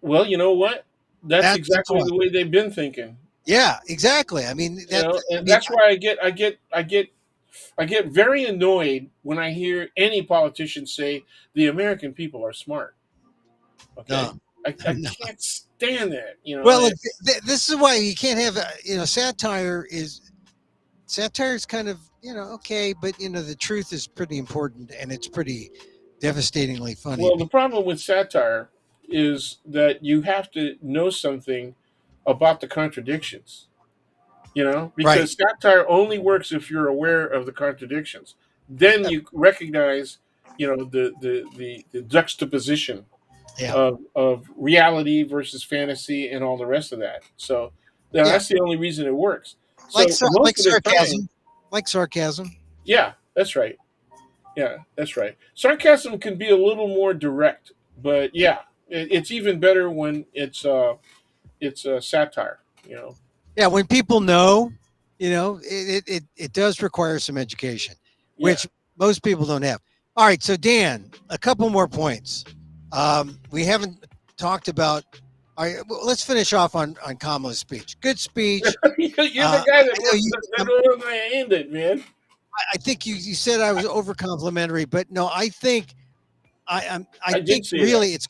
Well, you know what? That's That's exactly why. the way they've been thinking. Yeah, exactly. I mean that. I And mean, that's why I get very annoyed when I hear any politician say the American people are smart. Okay, no, I no. can't stand that. Well, look, this is why you can't have satire is kind of okay, but the truth is pretty important, and it's pretty devastatingly funny. Well, the problem with satire is that you have to know something about the contradictions, Right. because satire only works if you're aware of the contradictions. Then Uh, you recognize, the juxtaposition Yeah. of reality versus fantasy and all the rest of that. So, Yeah. that's the only reason it works. Like So most of the time, sarcasm. Like sarcasm. yeah, that's right. Yeah, that's right. Sarcasm can be a little more direct, but yeah, it's even better when it's satire. You know. Yeah. When people know, it does require some education, Yeah. which most people don't have. All right. So, Dan, a couple more points. We haven't talked about. All right. Well, let's finish off on Kamala's speech. Good speech. You're the guy that I know wants you. that the one I aimed it, man. I think you said I was over complimentary, but no, I I did think say that. really it's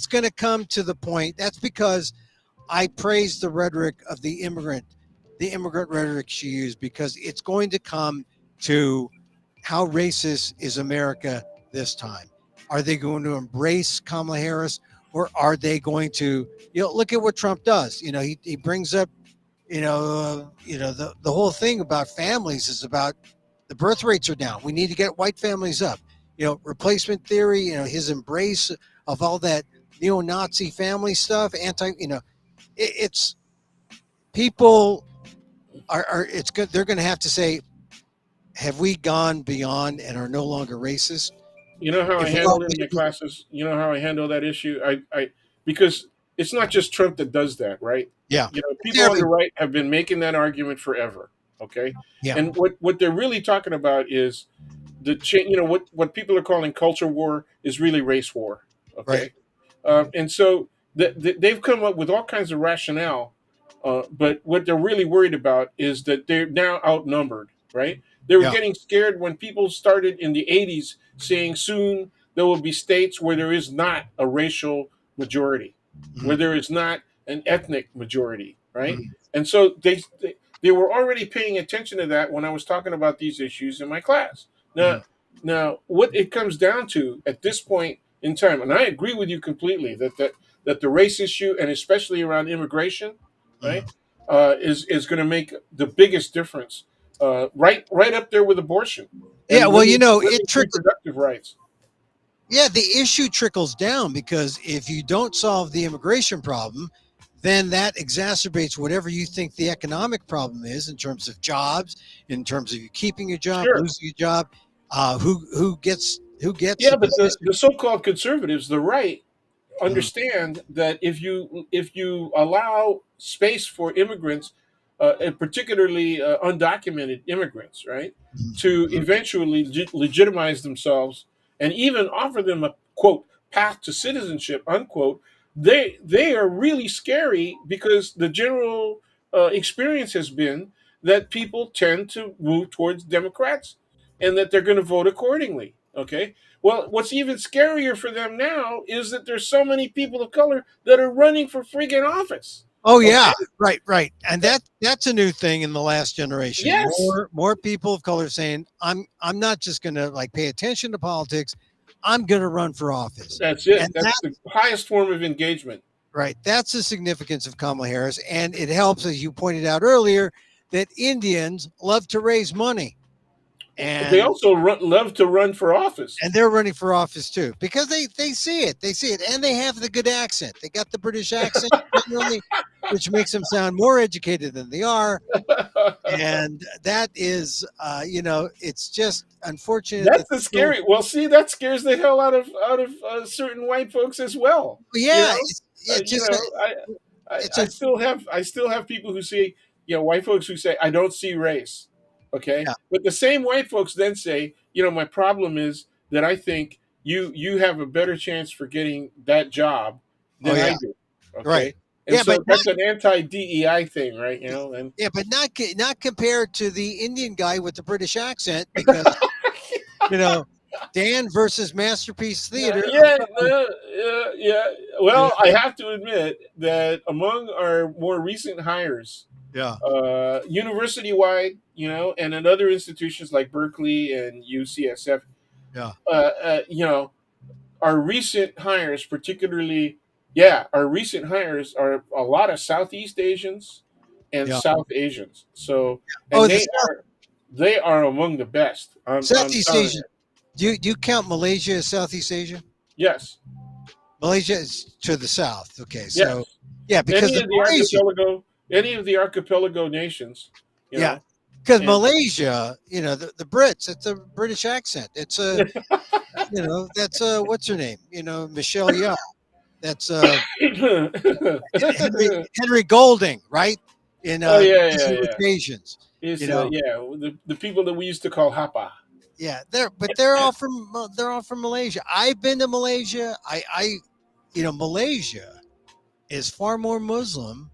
going to come to the point. That's because I praise the rhetoric of the immigrant rhetoric she used, because it's going to come to how racist is America this time. Are they going to embrace Kamala Harris, or are they going to, look at what Trump does? He brings up, the whole thing about families is about the birth rates are down. We need to get white families up. Replacement theory, his embrace of all that neo-Nazi family stuff, it's people are it's good. They're going to have to say, have we gone beyond and are no longer racist? You know how I If we are, handled it in my classes. You know how I handle that issue. I because it's not just Trump that does that, right? yeah, it's People on the everywhere. right have been making that argument forever. Okay, Yeah, and what they're really talking about is the change. What people are calling culture war is really race war. right. Okay, and so they've come up with all kinds of rationale, but what they're really worried about is that they're now outnumbered. Right? They were Yeah, getting scared when people started in the '80s saying soon there will be states where there is not a racial majority, where mhm, there is not an ethnic majority. Right? mhm, And so they were already paying attention to that when I was talking about these issues in my class. Now, mhm, now, what it comes down to at this point in time, and I agree with you completely that the race issue, and especially around immigration, right, mhm. is going to make the biggest difference. Right up there with abortion Yeah. and Well, it women's trickles. reproductive rights. Yeah, the issue trickles down, because if you don't solve the immigration problem, then that exacerbates whatever you think the economic problem is, in terms of jobs, in terms of you keeping your job, Sure. losing your job, who gets Yeah, the but the, position. the so-called conservatives, the right, Mhm, understand that if you allow space for immigrants, and particularly undocumented immigrants, right, mhm, to mhm. eventually legitimize themselves and even offer them a quote path to citizenship unquote, they are really scary because the general experience has been that people tend to move towards Democrats and that they're going to vote accordingly. Okay, well, what's even scarier for them now is that there's so many people of color that are running for freaking office. Oh yeah, Okay? right, right, and that's a new thing in the last generation. Yes, More people of color saying, I'm not just going to like pay attention to politics. I'm going to run for office, that's it. and That's the highest form of engagement. right. That's the significance of Kamala Harris. And it helps, as you pointed out earlier, that Indians love to raise money. They And also love to run for office. they're running for office too, because they see it. They see it. And they have the good accent. They got the British accent generally, which makes them sound more educated than they are. And that is, it's just unfortunate that That's the people, scary. Well, see, that scares the hell out of certain white folks as well. You yeah, know, it's just, it's I still have people who say, white folks who say I don't see race. Okay, yeah. but the same white folks then say, my problem is that I think you have a better chance for getting that job Oh than I yeah, do. right. Okay, and Yeah, but so that's an anti DEI thing, right? And yeah, but not compared to the Indian guy with the British accent, because you know Dan versus Masterpiece Theater. yeah, yeah. You Well, I know, have to admit that among our more recent hires, Yeah. university wide, and in other institutions like Berkeley and UCSF. Yeah. Our recent hires, particularly, yeah, our recent hires are a lot of Southeast Asians and Yeah. South Asians. So, Oh, and the they are among the best. I'm Southeast telling Asia. you. Do you count Malaysia as Southeast Asia? Yes, Malaysia is to the south. Okay, so yes. yeah, because Any the of the Malaysia, archipelago, any of the archipelago nations, you yeah, know, because and Malaysia, the Brits, it's a British accent. It's a, that's what's her name? Michelle Yeoh. That's Henry Golding, right? In oh yeah, yeah, Crazy Rich yeah. Asians. It's You know, yeah, the people that we used to call Hapa. yeah, they're all from Malaysia. I've been to Malaysia. Malaysia is far more Muslim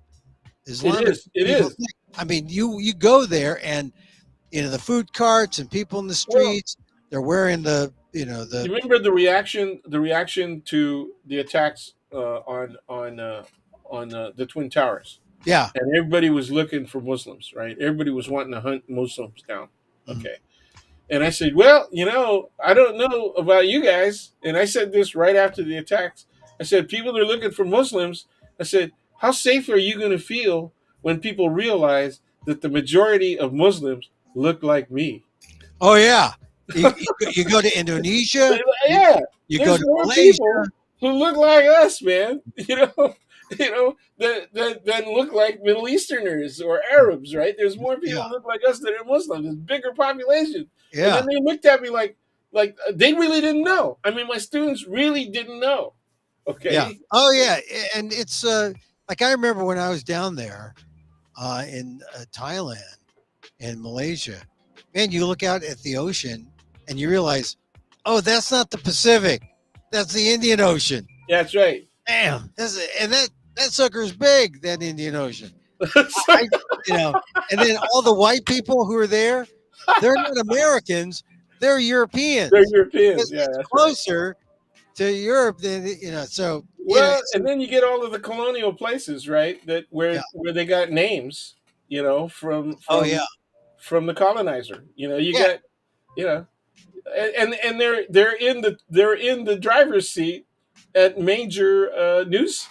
It Islamic is. It people is. think. I mean, you go there and the food carts and people in the Well, streets, they're wearing the you remember the reaction to the attacks on the Twin Towers, yeah. and everybody was looking for Muslims, right? Everybody was wanting to hunt Muslims down. Mhm. Okay, and I said, well, I don't know about you guys, and I said this right after the attacks. I said, people are looking for Muslims. I said, how safe are you going to feel when people realize that the majority of Muslims look like me? Oh yeah, you go to Indonesia, you, Yeah, you go there's to more Malaysia. people who look like us, man. That look like Middle Easterners or Arabs, right? There's more people Yeah, who look like us that are Muslims. There's bigger population, and yeah, then they looked at me like they really didn't know. I mean, my students really didn't know. yeah. Okay, Oh yeah, and it's like I remember when I was down there in Thailand and Malaysia. Man, you look out at the ocean and you realize, oh, that's not the Pacific, that's the Indian Ocean. that's right. Damn, that sucker's big. That Indian Ocean. I, you know, and then all the white people who are there, they're not Americans, they're They're Europeans. Europeans. Yeah, It's that's right. closer to Europe than So Well, it's and then you get all of the colonial places, right? That yeah. where they got names, from Oh yeah, the colonizer. You yeah. get, you know, and they're in the driver's seat at major news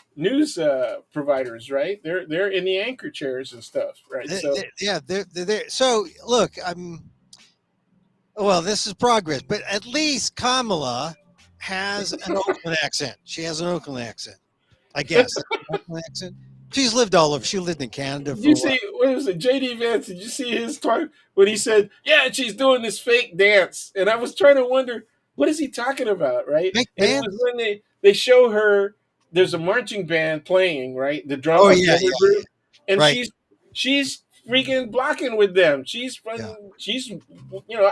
providers, right? They're in the anchor chairs and stuff, right? So Yeah, they're there. So look, well, this is progress, but at least Kamala has an Oakland accent. She has an Oakland accent, I guess. Oakland accent. She's lived all over. She lived in Canada did for you a while. see what was it, JD Vance? Did you see his talk when he said, "Yeah, she's doing this fake dance," and I was trying to wonder what is he talking about, right? Big And it was dance. when they show her. There's a marching band playing, right? The drum Oh a yeah, drummer yeah, group, and right. she's freaking blocking with them. Yeah, She's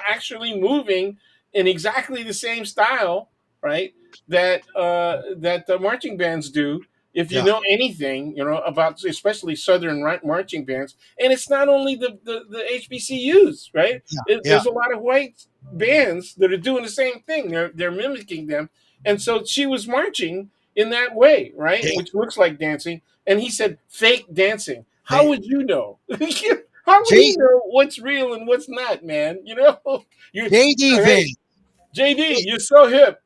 actually moving in exactly the same style, right? That the marching bands do, if you yeah, know anything, about especially Southern marching bands. And it's not only the HBCUs, right? yeah, yeah, There's a lot of white bands that are doing the same thing. They're mimicking them. And so she was marching in that way, right? yeah. Which looks like dancing. And he said, fake dancing. How Hey, would you know? How would J you know what's real and what's not, man? You're JD hey, Van. JD, you're so hip.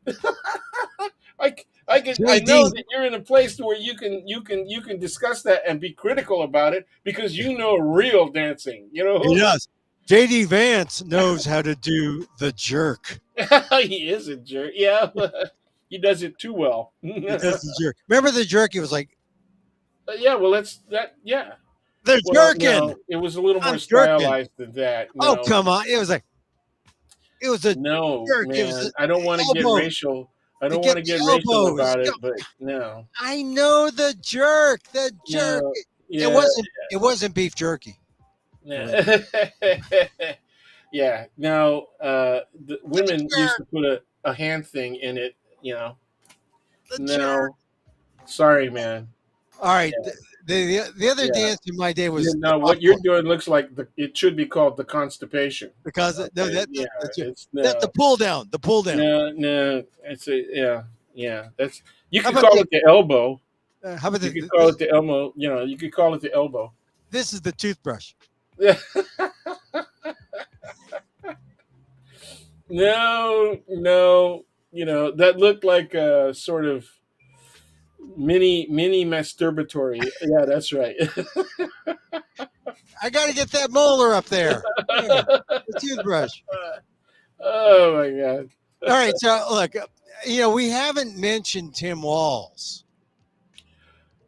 I know JD. that you're in a place where you can discuss that and be critical about it because you know real dancing. He does. JD Vance knows how to do the jerk. He is a jerk. Yeah, he does it too well. He does the jerk. Remember the jerk? He was like, Yeah, well, that's that. Yeah, "They're well, jerking. no, it was a little more I'm jerking." stylized than that. Oh No, come on! It was a no, jerk. It was man, the I don't want to get elbows racial. I to don't get want to the get racial elbows. about Yeah, it, but no, I know the jerk. The jerk. no, It yeah, wasn't. It wasn't beef jerky. It was yeah. Yeah. Now, the the women used jerk. to put a hand thing in it. You know. The jerk. No, sorry, man. All right. Yeah, The other yeah. dance in my day Yeah, was the no, what you're popcorn doing looks like it should be called the constipation. because no, Okay. Yeah, it's that the no, pull down. The pull down. no, no. It's a yeah, yeah. That's you How could about call it the elbow. how about You could call it the elbow. You could call it the elbow. This is the toothbrush. No, no, that looked like a sort of mini masturbatory. Yeah, that's right. I got to get that molar up there. Yeah, the toothbrush. Oh my god. All right. So look, we haven't mentioned Tim Walls,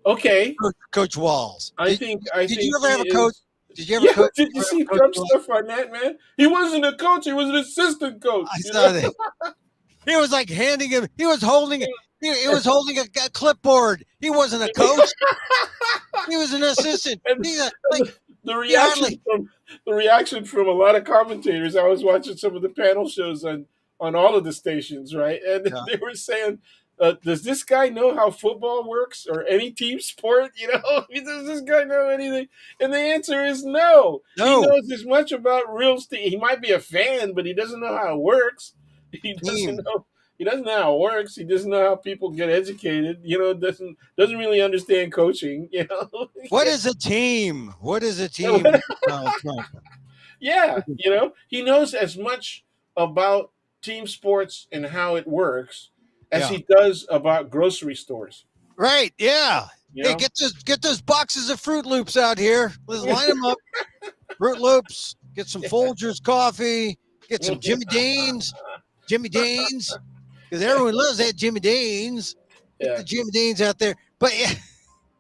Okay, Coach Walls. I think I Did you think ever he have a coach? is. Did you ever Yeah, coach? did you Ever have see a coach? Trump stuff on that, man? He wasn't a coach; he was an assistant I coach. saw that. He was like handing him. He was holding. He was holding a clipboard. He wasn't a coach. He was an assistant. and, He and like the he hardly. reaction from a lot of commentators. I was watching some of the panel shows on all of the stations, right? And Yeah. they were saying, "Does this guy know how football works or any team sport? Does this guy know anything?" And the answer is no. He No knows as much about real estate. He might be a fan, but he doesn't know how it works. He doesn't team. know. He doesn't know how it works. He doesn't know how people get educated. Doesn't really understand coaching. What is a team? What is a team? Donald Trump. Yeah, he knows as much about team sports and how it works as Yeah. he does about grocery stores. Right. Yeah. You Hey, know, get those boxes of Fruit Loops out here. Let's line them up. Fruit Loops. Get some Folgers coffee. Get some Jimmy Dean's. Jimmy Dean's. Because everyone loves that Jimmy Dean's. Get yeah, the Jimmy Dean's out there. But yeah,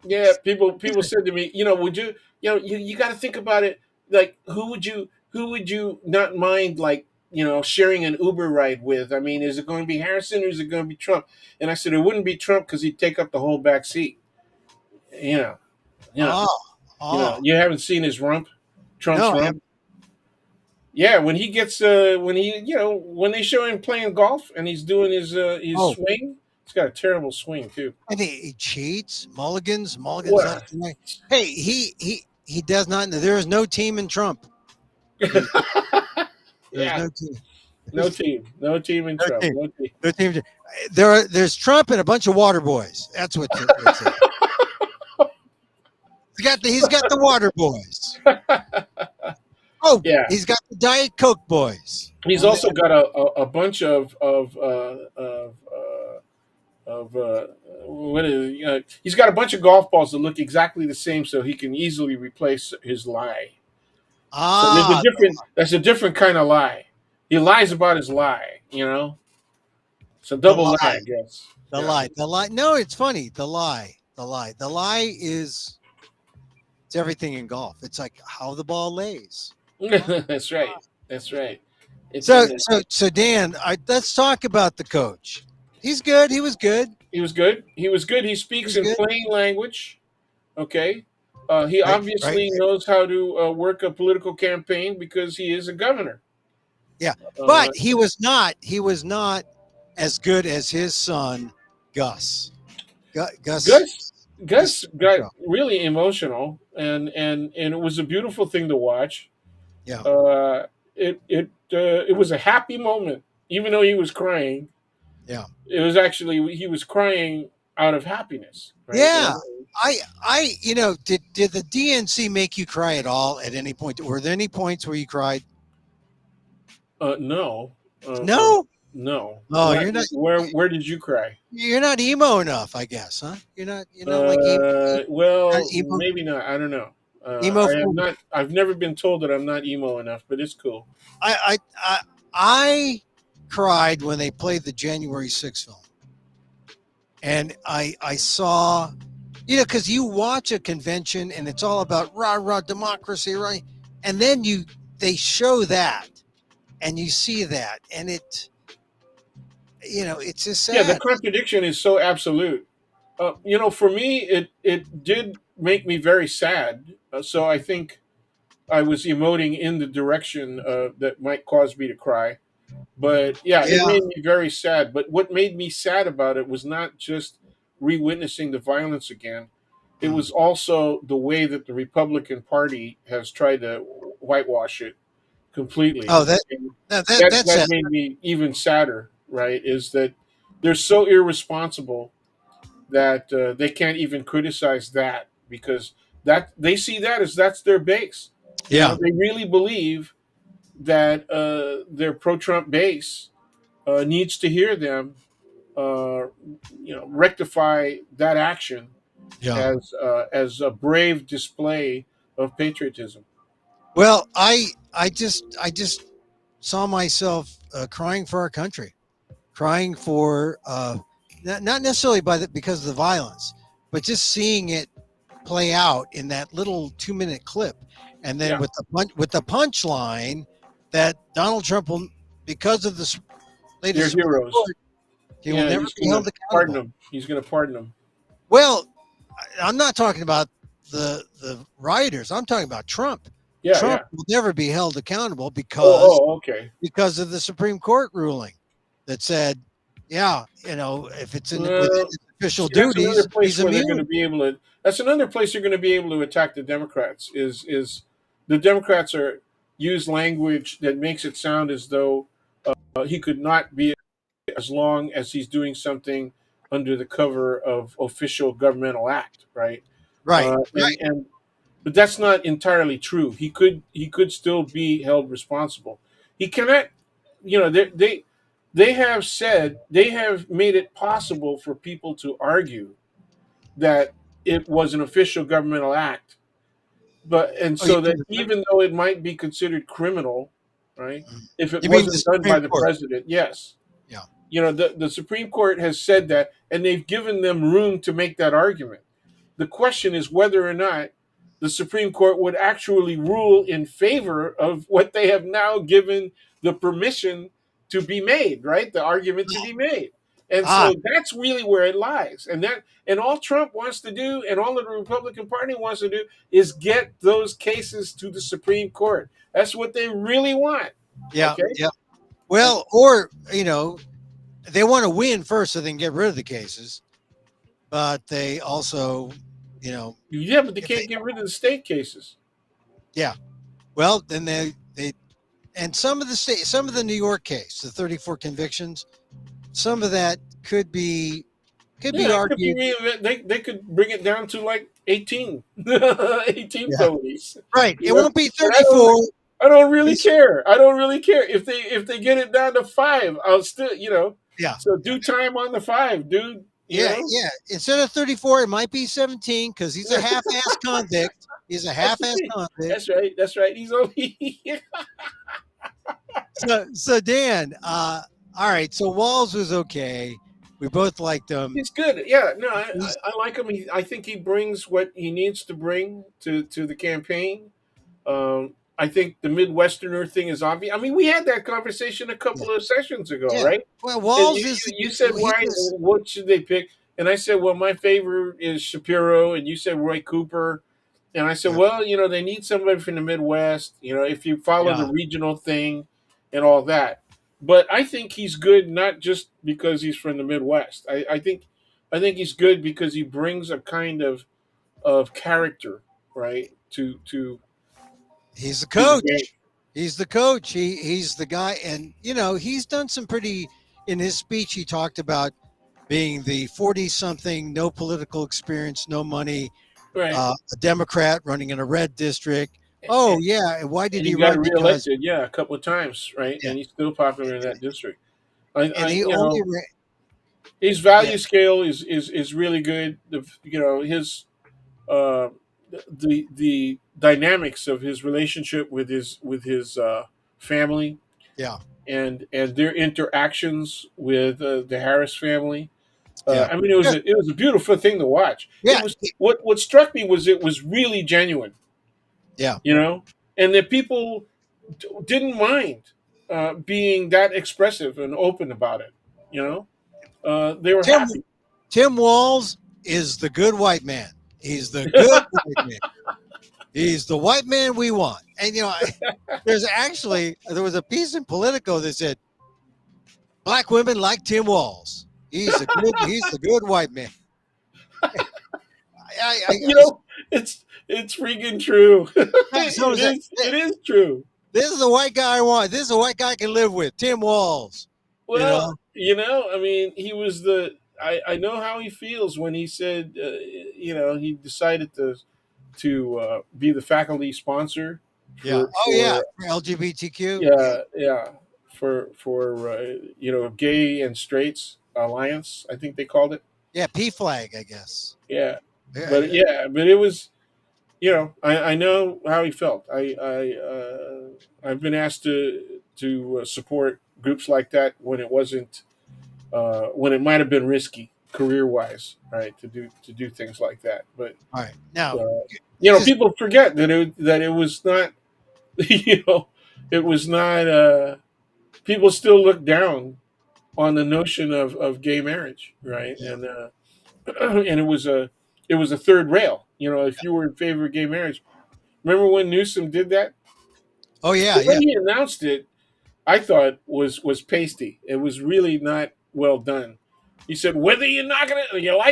yeah. People said to me, would you, you got to think about it. Like, who would you not mind, like, sharing an Uber ride with? I mean, is it going to be Harrison or is it going to be Trump? And I said it wouldn't be Trump because he'd take up the whole back seat. You know, you know, oh, oh, you haven't seen his rump, Trump's no, rump. Yeah, when he gets when they show him playing golf and he's doing his oh, swing, he's got a terrible swing too. and he cheats. Mulligan's not What? right. Hey, he does not. There is no team in Trump. There's, there's Yeah, no team. no team in No Trump, team. no team. No team. There's Trump and a bunch of water boys. That's what it's. He's got the water boys. Oh, Yeah, he's got the Diet Coke boys. he's And also got a bunch of what is he's got a bunch of golf balls that look exactly the same, so he can easily replace his lie. So ah, that's a different kind of lie. He lies about his lie, It's a the double lie, lie, I guess. the Yeah. lie, the lie. No, it's funny. The lie is it's everything in golf. It's like how the ball lays. That's right. That's right. It's So, so Dan, let's talk about the coach. He's good. He was good. He was good. He was good. He He speaks was in good. plain language. Okay. He Right, right. obviously knows how to work a political campaign because he is a governor. Yeah, Uh, but he was not. He was not as good as his son, Gus. Gus. Gus Gus Gus got Trudeau. really emotional, and it was a beautiful thing to watch. Yeah. It was a happy moment, even though he was crying. Yeah. It was actually he was crying out of happiness, right? Yeah. Did the DNC make you cry at all at any point? Were there any points where you cried? No, No. no. Oh, you're not. Where did you cry? You're not emo enough, I guess, huh? You're not. You're not like not Well, emo. maybe not. I don't know. Emo. I am not. I've never been told that I'm not emo enough, but it's cool. I cried when they played the January 6th film, and I saw, because you watch a convention and it's all about rah rah democracy, right? And then they show that, and you see that, and it's just Yeah, the sad. contradiction is so absolute. For me, it did make me very sad. So I think I was emoting in the direction that might cause me to cry. But yeah, it Yeah. made me very sad. But what made me sad about it was not just re-witnessing the violence again. It Mm. was also the way that the Republican Party has tried to whitewash it completely. Oh, that And that, that that that's that sad. made me even sadder. Right? Is that they're so irresponsible that they can't even criticize that because That they see that as that's their base. Yeah. They really believe that their pro-Trump base needs to hear them, uh, rectify that action Yeah. as a brave display of patriotism. Well, I just saw myself crying for our country, crying for not necessarily because of the violence, but just seeing it play out in that little 2-minute clip, and then Yeah, with the punchline that Donald Trump will, because of the they're latest Supreme heroes. Court, he will Yeah, never he's be going held to pardon accountable. them. He's going to pardon them. Well, I'm not talking about the rioters. I'm talking about Trump. Yeah, Trump yeah. will never be held accountable Oh, okay. because of the Supreme Court ruling that said, yeah, if it's within Well, his official see, that's another duties, place he's where they're going to immune. be able to. That's another place they're going to be able to attack the Democrats. Is the Democrats are use language that makes it sound as though he could not be as long as he's doing something under the cover of official governmental act, right? Right, right. And but that's not entirely true. He could still be held responsible. He cannot, they have said they have made it possible for people to argue that it was an official governmental act, but and Oh, you so mean that the, even though it might be considered criminal, right, if it you mean the wasn't done Supreme by the Court? president, yes, Yeah. the Supreme Court has said that, and they've given them room to make that argument. The question is whether or not the Supreme Court would actually rule in favor of what they have now given the permission to be made, right? The argument to be made. And Ah, so that's really where it lies. And all Trump wants to do and all the Republican Party wants to do is get those cases to the Supreme Court. That's what they really want. yeah, Okay? yeah. And Well, or they want to win first, so they can get rid of the cases. But they also, you know, yeah, but they if they, can't get rid of the state cases. yeah. Well, then they and some of the New York case, the 34 convictions, some of that could be Yeah, it could be argued. they could bring it down to like 18, 18 Yeah. felonies. Right. It You know, won't be and 34. I don't really This, care. I don't really care if they get it down to 5. I'll still yeah. So Yeah. do time on the 5, dude. Yeah. Yeah. Instead of 34, it might be 17 because he's a half-ass convict. He's a That's half-ass right. convict. That's right. That's right. He's only So Dan, all right. So Walls was okay. We both liked him. he's good. Yeah, no, He's I like him. I think he brings what he needs to bring to the campaign. I think the Midwesterner thing is obvious. I mean, we had that conversation a yeah. couple of sessions ago, Yeah. right? Well, And Walls is you said he why? was What should they pick? And I said, well, my favorite is Shapiro, and you said Roy Cooper, and I said, yeah. well, they need somebody from the Midwest. If you follow the Yeah. regional thing and all that. But I think he's good not just because he's from the Midwest. I think he's good because he brings a kind of character, right, He's the to the game. coach. He's the coach. He's the guy, and he's done some pretty. In his speech, he talked about being the 40-something, no political experience, no money, Right. a Democrat running in a red district. Oh yeah, and why did And he he got run? Because reelected, yeah, a couple of times, right? yeah, And he's still popular in that district. and I he you only know, ran. his Yeah, value scale is really good. His uh, the dynamics of his relationship with his family yeah, and their interactions with the Harris family. yeah, I mean, it was a beautiful thing to watch. It yeah, was what struck me was it was really genuine, yeah. and that people didn't mind being that expressive and open about it. You know, they were Tim happy. Tim Walls is the good white man. He's the good white man. He's the white man we want. And there was a piece in Politico that said black women like Tim Walls. He's the good white man. You know, it's freaking true. So it is that, is it is true. this is the white guy I want. This is a white guy I can live with. Tim Walls. You Well, know? I mean, he was I know how he feels when he said, he decided to be the faculty sponsor Yeah. Oh yeah. For LGBTQ. Yeah. yeah, for Gay and Straights Alliance, I think they called it. Yeah. P flag, I guess. Yeah, Yeah. but Yeah. it was, I know how he felt. I've been asked to support groups like that when it wasn't when it might have been risky career wise, right? To do things like that, but All right. Now, uh, just people forget that it was not, you know, it was not. People still look down on the notion of gay marriage, right? yeah. And it was a third rail. If you were in favor of gay marriage, remember when Newsom did that? Oh yeah. The way Yeah. he announced it, I thought was pasty. It was really not well done. He said, "Whether you like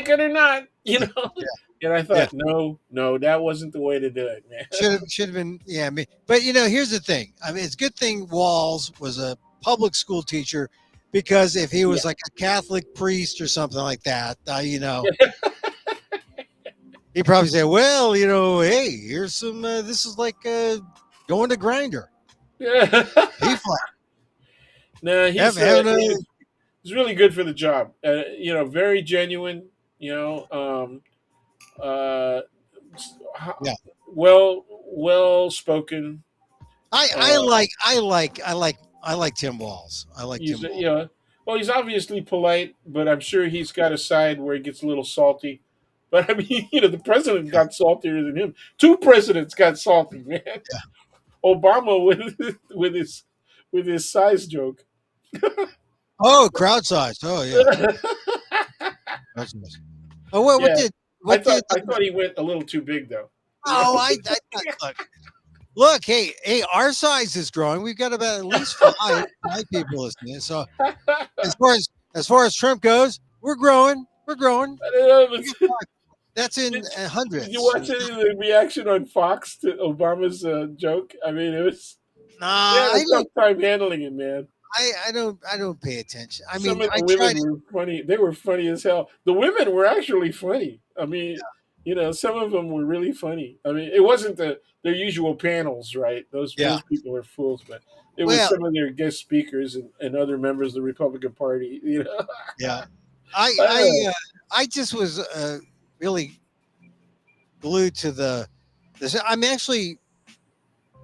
it or not," Yeah. And I Yeah. thought, no, that wasn't the way to do it, man. Should have been. Yeah. I mean, but here's the thing. I mean, it's a good thing Walls was a public school teacher, because if he Yeah. was like a Catholic priest or something like that, he'd probably say, "Well, hey, here's some. This is like going to Grinder. Yeah. P flag. No, Having a he's really good for the job. Very genuine. You know, uh, yeah. well spoken. Uh, I like Tim Walls. I like he's Tim Walls. well, he's obviously polite, but I'm sure he's got a side where he gets a little salty. But I mean, the president Yeah. got saltier than him. Two presidents got salty, man. Yeah. Obama with his size joke. Oh, crowd size. Oh yeah. Crowd size. Oh, what Yeah, I what thought did I thought he went a little too big though. oh look, hey, our size is growing. We've got about at least five people listening. So as far as Trump goes, we're growing. We're growing. I don't know, That's in did, did you hundreds. watch any of the reaction on Fox to Obama's joke? I mean, Nah, they had a I tough don't. time handling it, man. I don't pay attention. I Some mean, of I the tried. women were funny. They were funny as hell. The women were actually funny. I mean, some of them were really funny. I mean, it wasn't their usual panels, right? Those Yeah. those people are fools, but it was Well, some of their guest speakers and other members of the Republican Party. yeah. I Uh, I uh, I just was really glued to this.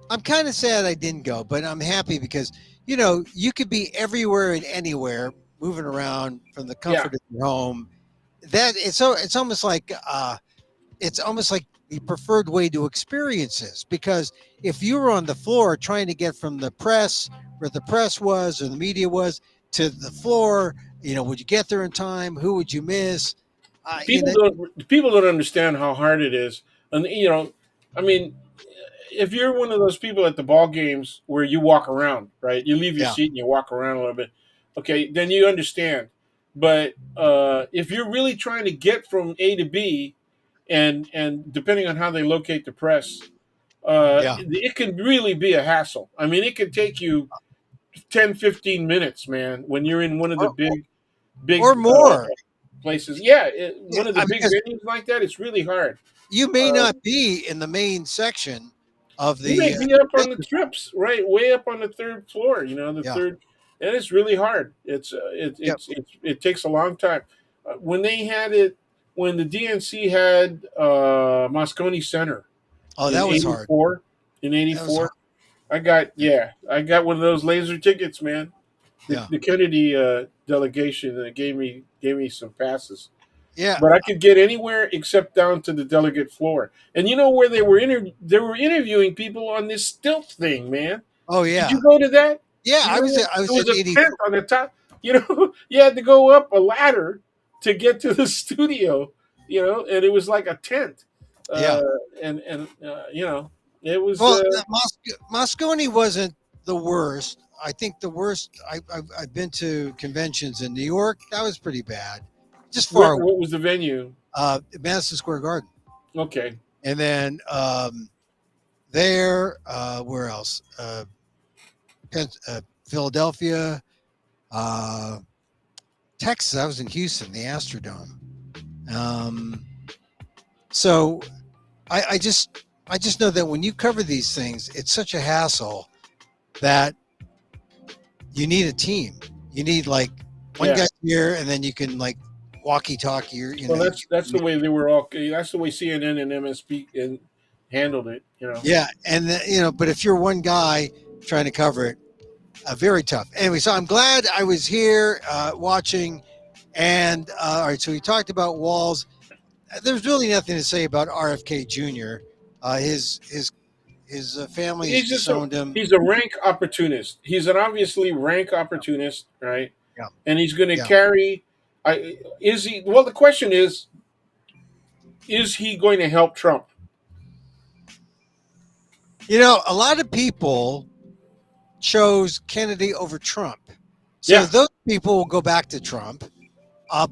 I'm kind of sad I didn't go, but I'm happy because you could be everywhere and anywhere, moving around from the yeah, comfort of your home. It's almost like the preferred way to experience this, because if you were on the floor trying to get from the press, where the press was or the media was, to the floor, would you get there in time? Who would you miss? You know, people don't understand how hard it is, and I mean, if you're one of those people at the ball games where you walk around, right? You leave your yeah, seat and you walk around a little bit. Okay, then you understand. But if you're really trying to get from A to B, and depending on how they locate the press, yeah, it can really be a hassle. I mean, it can take you 10, 15 minutes, man, when you're in one of the or, big or more. places. Yeah, Yeah, one of the big because venues like that, it's really hard. you may Uh, not be in the main section of You may the be up on the business. trips, right, way up on the third floor. The Yeah, third, and it's really hard. yep. It takes a long time. When they had it, when the DNC had Moscone Center Oh, in that was hard. '84, in That was hard. '84, I got one of those laser tickets, man. The, Yeah, the Kennedy delegation gave me some passes, yeah. but I could get anywhere except down to the delegate floor. And you know where they were interviewing people on this stilt thing, man. Oh Did yeah, you go to that? yeah. You I know, was I there was was in a tent '84. on the top. You had to go up a ladder to get to the studio. And it was like a tent. Yeah. Uh, and it was. Well, Moscone wasn't the worst. I think the worst. I've been to conventions in New York. That was pretty bad. Just far away. What was the venue? Madison Square Garden, Okay. and then there. Where else? Philadelphia, uh, Texas. I was in Houston, the Astrodome. So I just know that when you cover these things, it's such a hassle that you need a team. You need like one Yeah. guy here, and then you can like walkie talkie, or Well, that's the way they were all. That's the way CNN and MSP and handled it. You know. yeah, and but if you're one guy trying to cover it, very tough. Anyway, so I'm glad I was here watching, and all right. So we talked about Walls. There's really nothing to say about RFK Jr. His family has He's just a disowned him. he's a rank opportunist. He's an obviously rank opportunist, right? Yeah, And he's going to yeah. carry. Is he? Well, the question is he going to help Trump? A lot of people chose Kennedy over Trump. So Yeah, those people will go back to Trump.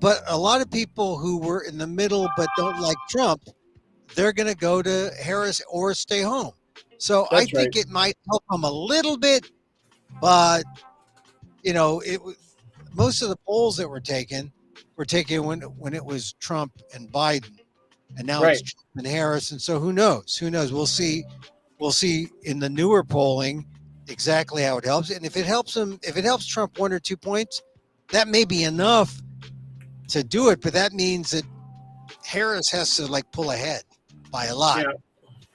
But a lot of people who were in the middle but don't like Trump, they're going to go to Harris or stay home. So I that's right. think it might help them a little bit, but it most of the polls that were taken when it was Trump and Biden, and now it's Right. Trump and Harris. And so who knows? Who knows? We'll see. We'll see in the newer polling exactly how it helps. And if it helps him, if it helps Trump 1 or 2 points, that may be enough to do it. But that means that Harris has to like pull ahead by a lot, Yeah.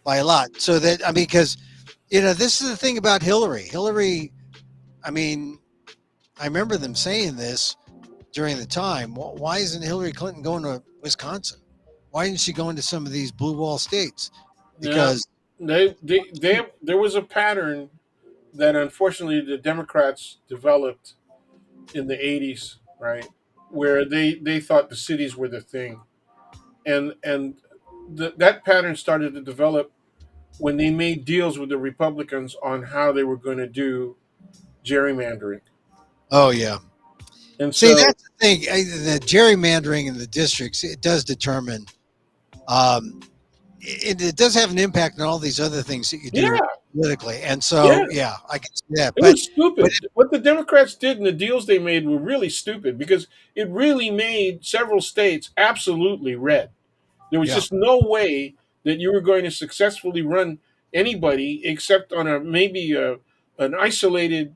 by a lot. So that I mean, because this is the thing about Hillary. Hillary, I mean, I remember them saying this during the time. Why isn't Hillary Clinton going to Wisconsin? Why isn't she going to some of these blue wall states? Yeah. Because There was a pattern that unfortunately the Democrats developed in the '80s, right, where they thought the cities were the thing, and that pattern started to develop when they made deals with the Republicans on how they were going to do gerrymandering. oh yeah. And See, so, that's the thing. The gerrymandering in the districts, it does determine. It does have an impact on all these other things that you do yeah, politically, and yeah, so yeah, I can see that. it But was but stupid. What the Democrats did and the deals they made were really stupid because it really made several states absolutely red. There was yeah, just no way that you were going to successfully run anybody except on a maybe an isolated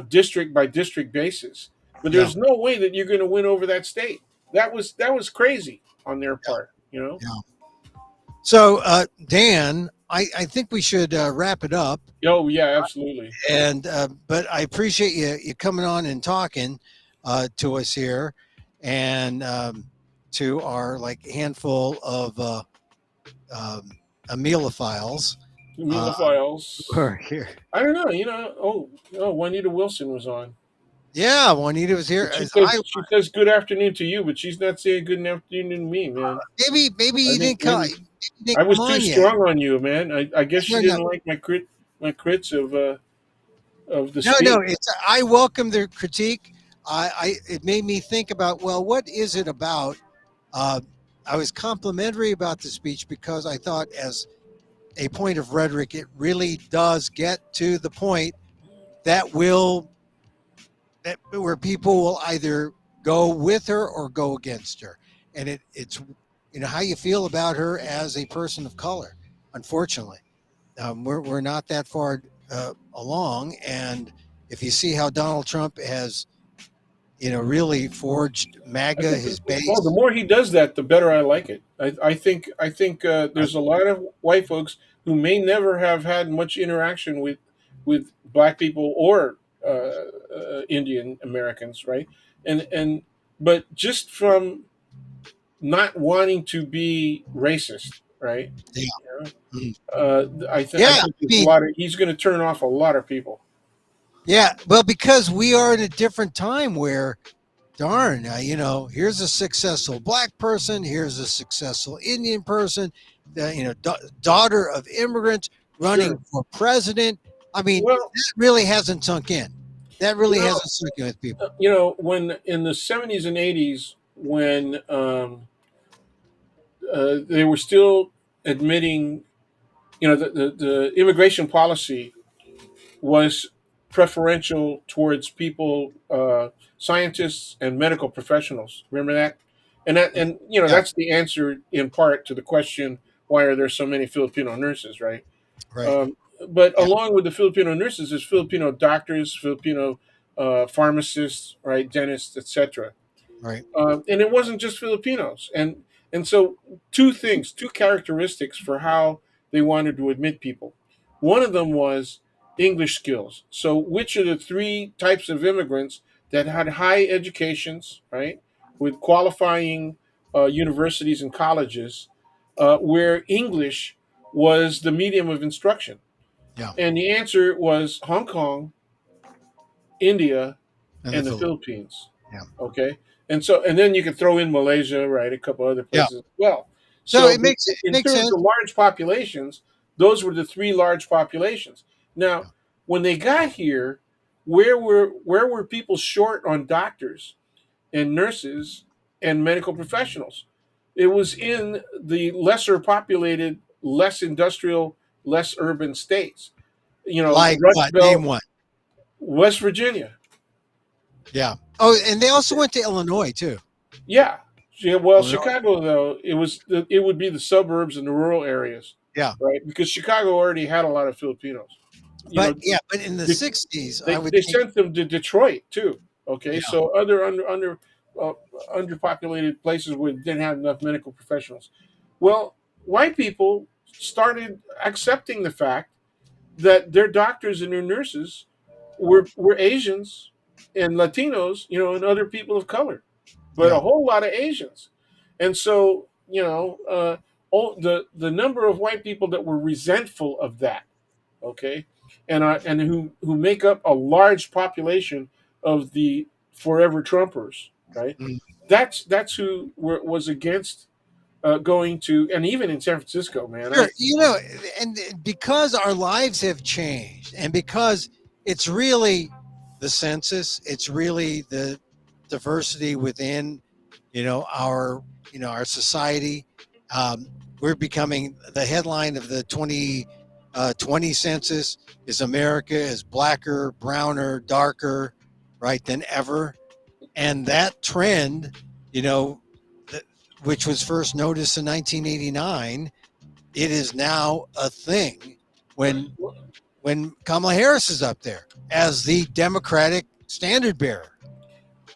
district by district basis. But yeah, there's no way that you're going to win over that state. That was crazy on their yeah, part. You know. yeah. So Dan, I think we should wrap it up. Oh yeah, absolutely. And but I appreciate you coming on and talking to us here, and to our like handful of um, Amelophiles uh, who Files. are here. I don't know. Oh, Juanita Wilson was on. Yeah, Juanita was here. But She As says I she says good afternoon to you, but she's not saying good afternoon to me, man. maybe I you think didn't come. maybe You didn't I come was too on yet. strong on you, man. I guess she No, no, didn't like my crits of the no. speech. It's I welcome the critique. It made me think about, well, what is it about? Uh, I was complimentary about the speech because I thought, as a point of rhetoric, it really does get to the point that will that where people will either go with her or go against her, and it's how you feel about her as a person of color. Unfortunately, we're not that far along, and if you see how Donald Trump has really forged I MAGA think his well, the base. more he does that, the better I like it. I think there's a lot of white folks who may never have had much interaction with black people or Indian Americans, right? And but just from not wanting to be racist, right? Yeah, You mhm. I Yeah. think I there's a mean, lot of he's going to turn off a lot of people. yeah. Well, because we are in a different time where, darn, here's a successful black person, here's a successful Indian person, daughter of immigrants running Sure. for president. I mean, Well, that really hasn't sunk in. That you really know, hasn't sunk in with people. when in the '70s and '80s, when they were still admitting, the immigration policy was preferential towards people, scientists and medical professionals. Remember that? And Yeah, that's the answer in part to the question: why are there so many Filipino nurses, right? Right. Um, but Yeah. along with the Filipino nurses, there's Filipino doctors, Filipino pharmacists, right, dentists, etc. Right. And it wasn't just Filipinos, and so two things, two characteristics for how they wanted to admit people. One of them was English skills. So, which are the three types of immigrants that had high educations, right, with qualifying universities and colleges, where English was the medium of instruction? Yeah. And the answer was Hong Kong, India, And the and the Philippines. Philippines. Yeah. Okay, and then you could throw in Malaysia, right? A couple other Yeah. places as well. So So, it in makes terms sense. of large populations, those were the three large populations. Now, Yeah. when they got here, where were people short on doctors and nurses and medical professionals? It was in the lesser populated, less industrial, less urban states. Like Rust what? Name Belt, one. West Virginia. Yeah. Oh, and they also Okay. went to Illinois too. Yeah. Yeah, well, Illinois. Chicago though it would be the suburbs and the rural areas, Yeah. right? Because Chicago already had a lot of Filipinos. You But know, yeah, but in the they, 60s, I they, would they think, sent them to Detroit too. Okay, yeah. so other uh, underpopulated places where they didn't have enough medical professionals. Well, white people started accepting the fact that their doctors and their nurses were Asians and Latinos, and other people of color, but a Yeah. whole lot of Asians. And so, the number of white people that were resentful of that, okay, and who make up a large population of the forever Trumpers, right? Mm. That's who was against going to, and even in San Francisco, man. Sure. And because our lives have changed and because it's really the census, it's really the diversity within, our, our society. Um, we're becoming the headline of the 2020 census is America is blacker, browner, darker, right, than ever. And that trend, you know, th- which was first noticed in 1989, it is now a thing when Kamala Harris is up there as the Democratic standard bearer.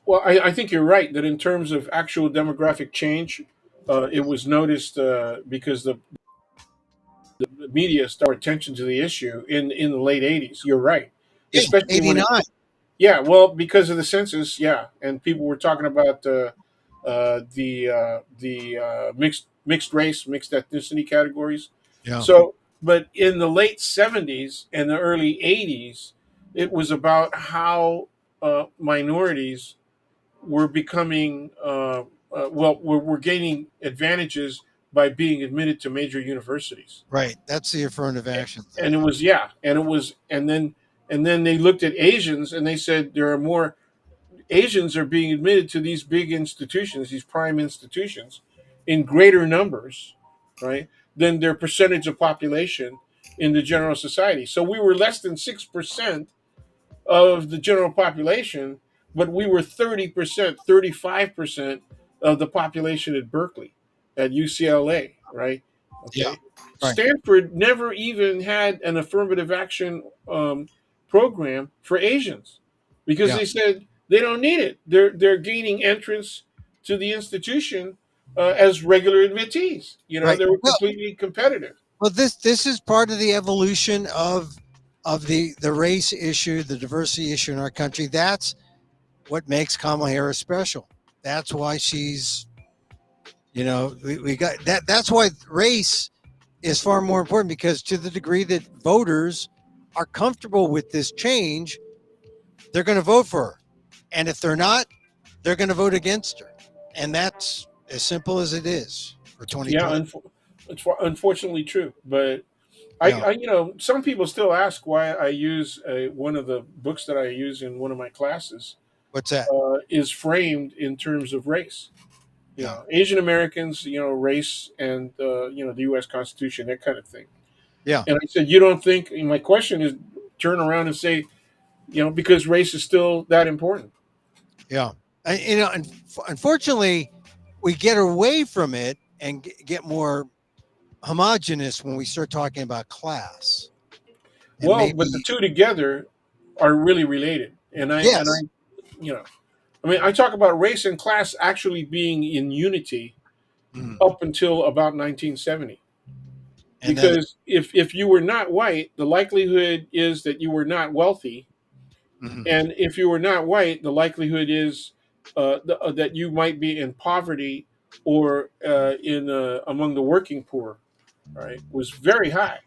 Well, I think you're right that in terms of actual demographic change, it was noticed because the media started attention to the issue in the late '80s. You're right, Yeah, especially when 89. yeah, well, because of the census, yeah, and people were talking about the mixed race, mixed ethnicity categories. Yeah, So, but in the late '70s and the early '80s, it was about how minorities were becoming we're gaining advantages by being admitted to major universities. right. That's the affirmative action thing. And it was yeah, and it was and then they looked at Asians and they said there are more Asians are being admitted to these big institutions, these prime institutions, in greater numbers, right, than their percentage of population in the general society. So we were less than 6% of the general population, but we were 30%, 35% of the population at Berkeley, at UCLA, right? Yeah, Okay. right. Stanford never even had an affirmative action program for Asians because Yeah, they said they don't need it. They're gaining entrance to the institution as regular admittees. right. They were Well, completely competitive. this is part of the evolution of the race issue, the diversity issue in our country. That's what makes Kamala Harris special. That's why she's, we got that. That's why race is far more important because to the degree that voters are comfortable with this change, they're going to vote for her. And if they're not, they're going to vote against her. And that's as simple as it is for Yeah, 2020. it's unfortunately true, but Yeah. some people still ask why I use one of the books that I use in one of my classes What's that? is framed in terms of race. Yeah. Asian Americans, race, and the U.S. Constitution, that kind of thing. Yeah. And I said, you don't think? And my question is, turn around and say, because race is still that important. Yeah. Unfortunately, we get away from it and get more homogenous when we start talking about class, and Well, but the maybe two together are really related. yes. You know, I mean, I talk about race and class actually being in unity Mhm. up until about 1970. And then Because if you were not white, the likelihood is that you were not wealthy, mhm. and if you were not white, the likelihood is that you might be in poverty or in among the working poor. Right, was very high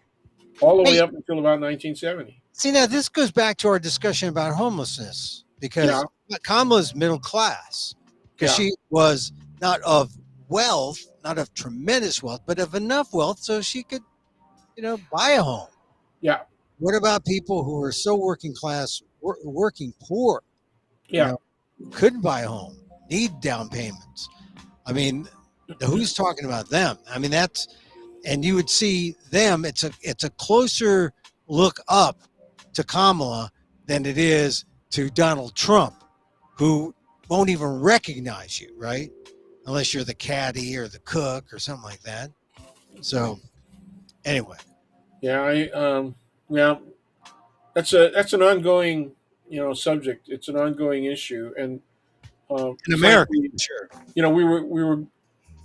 all the way Hey, up until about 1970. see now this goes back to our discussion about homelessness Yeah, because Kamala's middle class because yeah, she was not of wealth, not of tremendous wealth, but of enough wealth so she could, buy a home. yeah, What about people who are so working class, working poor, you yeah. know, couldn't buy a home, need down payments? I mean, who's talking about them? I mean, and you would see them. It's a closer look up to Kamala than it is to Donald Trump, who won't even recognize you, right? Unless you're the caddy or the cook or something like that. So anyway, Yeah, yeah, that's an ongoing, subject. It's an ongoing issue, and in America, frankly, for sure.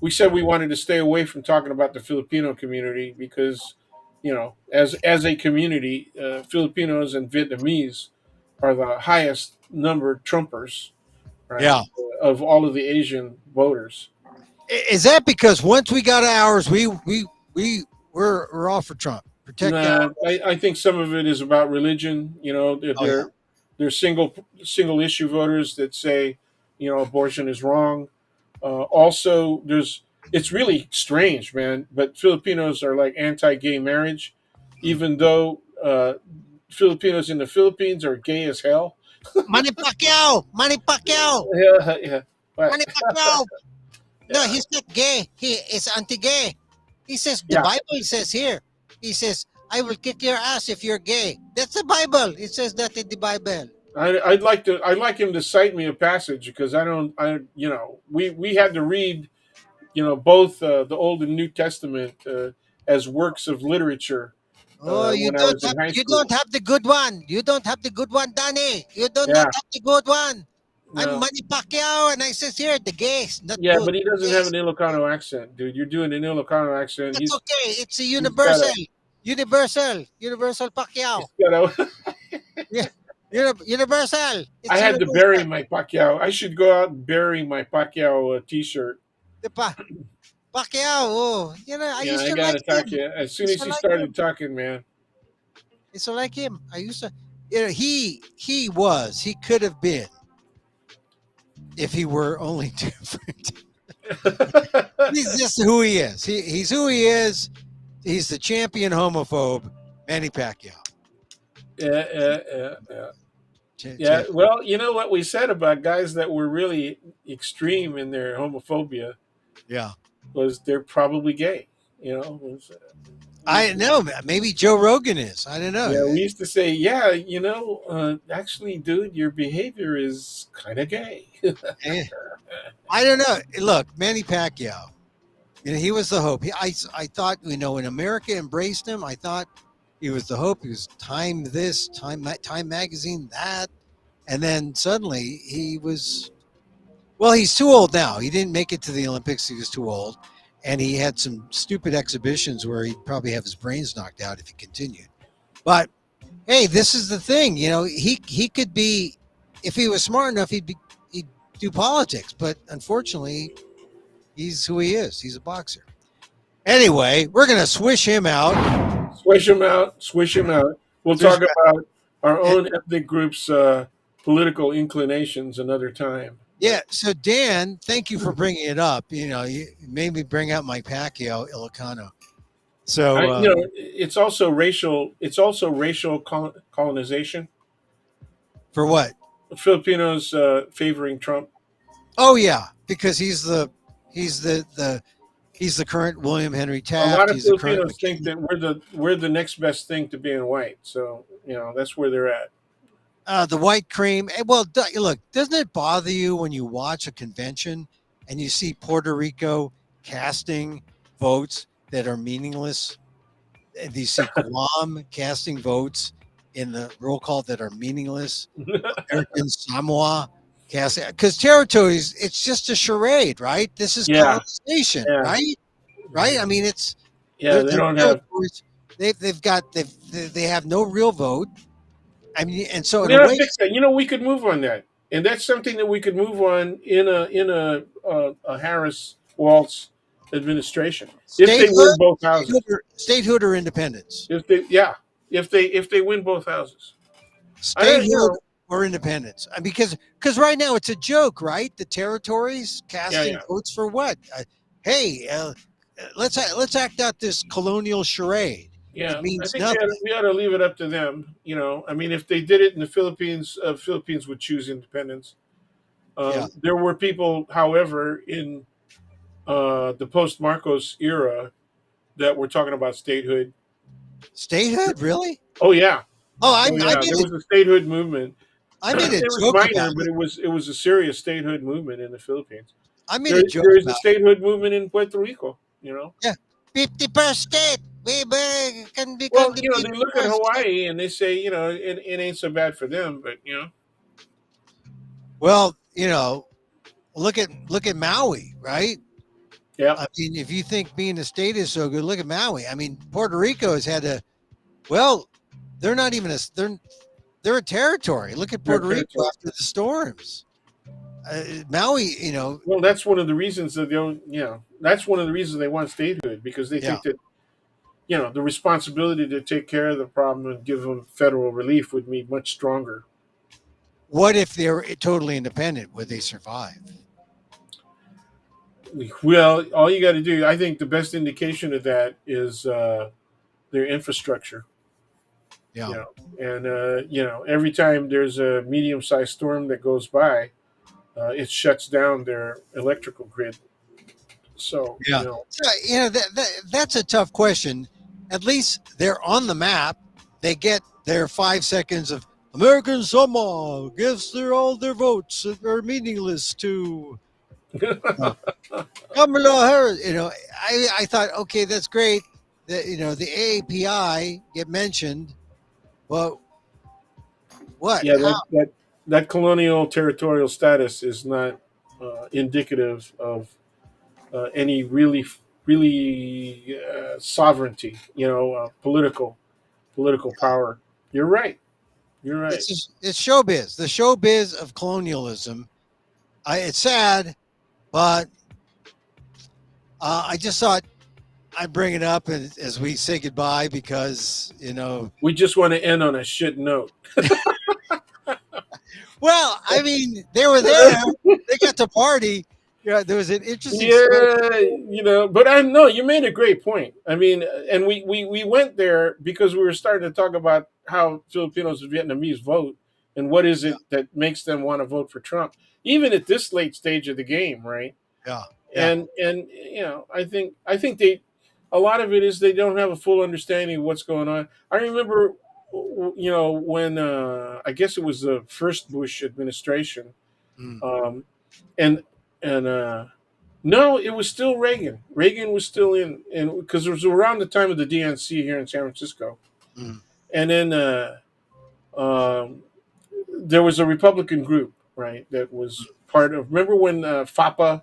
we said we wanted to stay away from talking about the Filipino community because, as a community, Filipinos and Vietnamese are the highest numbered Trumpers, right, Yeah. of all of the Asian voters. Is that because once we got ours, we're all for Trump. Protect our. Nah, I think some of it is about religion. Oh yeah. They're single issue voters that say, abortion is wrong. Also, it's really strange, man. But Filipinos are like anti-gay marriage, even though Filipinos in the Philippines are gay as hell. Manny Pacquiao, Manny Pacquiao, Yeah, yeah. But Manny Pacquiao. No, yeah, he's not gay. He is anti-gay. He says the yeah. Bible says here. He says, "I will kick your ass if you're gay." That's the Bible. It says that in the Bible. I'd like him to cite me a passage because we had to read both the Old and New Testament as works of literature Oh, when I was in high you don't school. have the good one. You don't have the good one, Danny. You do not Yeah, have the good one. I'm no, Manny Pacquiao, and I says here the gays not yeah, good. but he doesn't have Gays. an Ilocano accent, dude. You're doing an Ilocano accent. That's okay. It's a He's got universal, universal he's Pacquiao. got a. Yeah, universal. I It's had to bury universal. my Pacquiao. I should go out and bury my Pacquiao T-shirt. The Pacquiao. Oh, I Yeah, used I to like gotta talk to him. you as I soon used as to he like started him. talking, man. I used to like him. I used to. He could have been if he were only different. He's just who he is. He's who he is. He's the champion homophobe, Manny Pacquiao. Yeah. Yeah, Champion. well, you know what we said about guys that were really extreme in their homophobia Yeah. was they're probably gay. You know, we used I to, know. Maybe Joe Rogan is. I don't yeah, know. we used to say, yeah, actually, dude, your behavior is kind of gay. Eh, I don't know. Look, Manny Pacquiao. He was the hope. I thought, when America embraced him, I thought he was the hope. He was Time this, Time magazine that, and then suddenly he was. Well, he's too old now. He didn't make it to the Olympics. He was too old, and he had some stupid exhibitions where he'd probably have his brains knocked out if he continued. But hey, this is the thing. He could be, if he was smart enough, he'd do politics. But unfortunately, he's who he is. He's a boxer. Anyway, we're gonna swish him out. Swish him out, swish him out. We'll Swish talk back. about our And own ethnic group's political inclinations another time. But yeah, so Dan, thank you for bringing it up. You made me bring out my Pacquiao Ilocano. So it's also racial. It's also racial colonization. for what? Filipinos favoring Trump. Oh yeah, because he's he's the current William Henry A lot Taft. of He's the current Filipinos think McKinley. that we're the next best thing to being white. So that's where they're at. The white cream. Well, look, doesn't it bother you when you watch a convention and you see Puerto Rico casting votes that are meaningless. Do you see Guam casting votes in the roll call that are meaningless? American Samoa casting, because territories, it's just a charade, right? This is Yeah, colonization, yeah, right? Right? mhm. I mean, it's Yeah. They they're don't have. territories. They've got they have no real vote. I mean, and so in We a gotta way, fix that. You know, we could move on that, and that's something that we could move on in a Harris Waltz administration if they win statehood, both houses. statehood or independence, If they, yeah, if they win both houses, I don't. statehood or independence. Because right now it's a joke, right? The territories Yeah, casting yeah, votes for what? Hey, let's act out this colonial charade. It yeah. I means think we ought, nothing. to, we ought to leave it up to them. I mean, if they did it in the Philippines, Philippines would choose independence. Yeah, There were people, however, in the post Marcos era that were talking about statehood. statehood, really? Oh yeah, Oh, oh yeah. There was a statehood movement. I made a It was joke about minor, but it. it was a serious statehood movement in the Philippines. I made There a joke there is a about statehood movement in Puerto Rico. it. Yeah, 50 per state. We can become Well, the they 50 look at per state. Hawaii and they say, it ain't so bad for them, but Well, look at Maui, right? yeah, I mean, if you think being a state is so good, look at Maui. I mean, Puerto Rico has had a well, they're not even they're a territory. Look at their Puerto Rico territory. after the storms. Maui, Well, that's one of the reasons that they don't. That's one of the reasons they want statehood because they yeah. think that the responsibility to take care of the problem and give them federal relief would be much stronger. What if they're totally independent? Would they survive? Well, all you got to do, I think, the best indication of that is their infrastructure. Yeah. And every time there's a medium-sized storm that goes by, it shuts down their electrical grid. So Yeah. So, that's a tough question. At least they're on the map. They get their 5 seconds of American Samoa gives all their votes that are meaningless to Kamala Harris. I thought, okay, that's great. The AAPI get mentioned, but what? yeah, How? that colonial territorial status is not indicative of any really sovereignty. Political power. You're right. You're right. It's showbiz. The showbiz of colonialism. It's sad, but I just thought I'd bring it up as we say goodbye because We just want to end on a shit note. Well, I mean, they were there. They got to party. Yeah, there was an interesting story. Yeah, but I know you made a great point. I mean, and we went there because we were starting to talk about how Filipinos and Vietnamese vote and what is Yeah, it that makes them want to vote for Trump, even at this late stage of the game, right? yeah, yeah. And I think they a lot of it is they don't have a full understanding of what's going on. I remember, when I guess it was the first Bush administration, Mm, um, and and no, it was still Reagan. Reagan was still in, and because it was around the time of the DNC here in San Francisco, mm. and then there was a Republican group, right, that was part of. Remember when FAPA,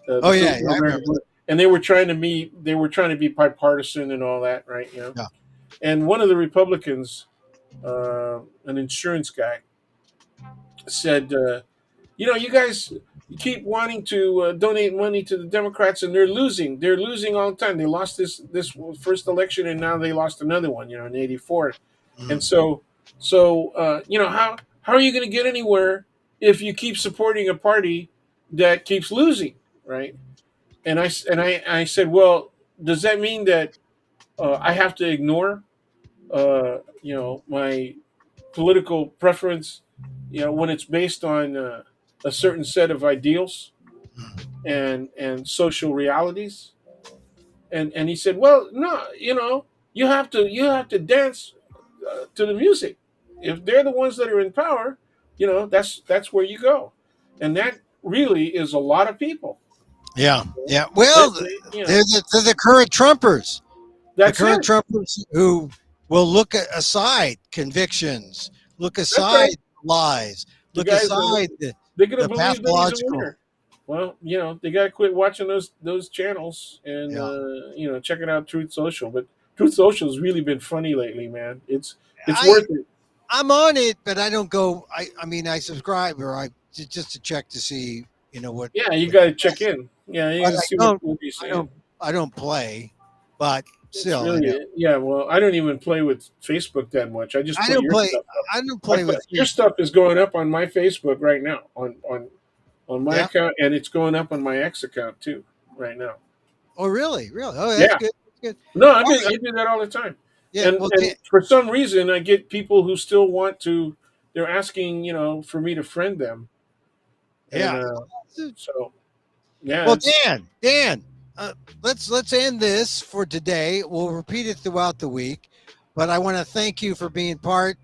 Oh the yeah, yeah, Filipino I remember American, that. and they were trying to meet. They were trying to be bipartisan and all that, right? Yeah, And one of the Republicans, an insurance guy, said, you guys keep wanting to donate money to the Democrats, and they're losing. They're losing all the time. They lost this first election, and now they lost another one. In '84, and mm, so how are you going to get anywhere if you keep supporting a party that keeps losing, right? And I said, well, does that mean that I have to ignore my political preference, when it's based on a certain set of ideals mm. and social realities? And he said, well, no, you have to dance to the music. If they're the ones that are in power, that's where you go, and that really is a lot of people. Yeah, yeah. Well, You know, they're the current Trumpers. The that's current it. Trumpers who will look aside convictions, look That's aside right. lies, The look guys are aside they're gonna the believe that he's a pathological. winner. Well, you know, they gotta quit watching those channels and Yeah, you know, checking out Truth Social. But Truth Social's really been funny lately, man. It's I worth it. I'm on it, but I don't go. I mean, I subscribe or just to check to see, what. Yeah, you what gotta check in. Yeah, you but gotta see what he's I saying. don't, I don't play, but It's still, really yeah. Well, I don't even play with Facebook that much. I just I put don't your play. stuff up. I don't play with Your Facebook. stuff is going up on my Facebook right now on my Yeah. account, and it's going up on my X account too right now. Oh, really? Really? Oh, that's Yeah. good. That's good. No, All right. I do that all the time. Yeah. Well, And for some reason I get people who still want to they're asking, you know, for me to friend them. And yeah. so yeah, Well, it's Dan, uh, let's end this for today. We'll repeat it throughout the week, but I want to thank you for being part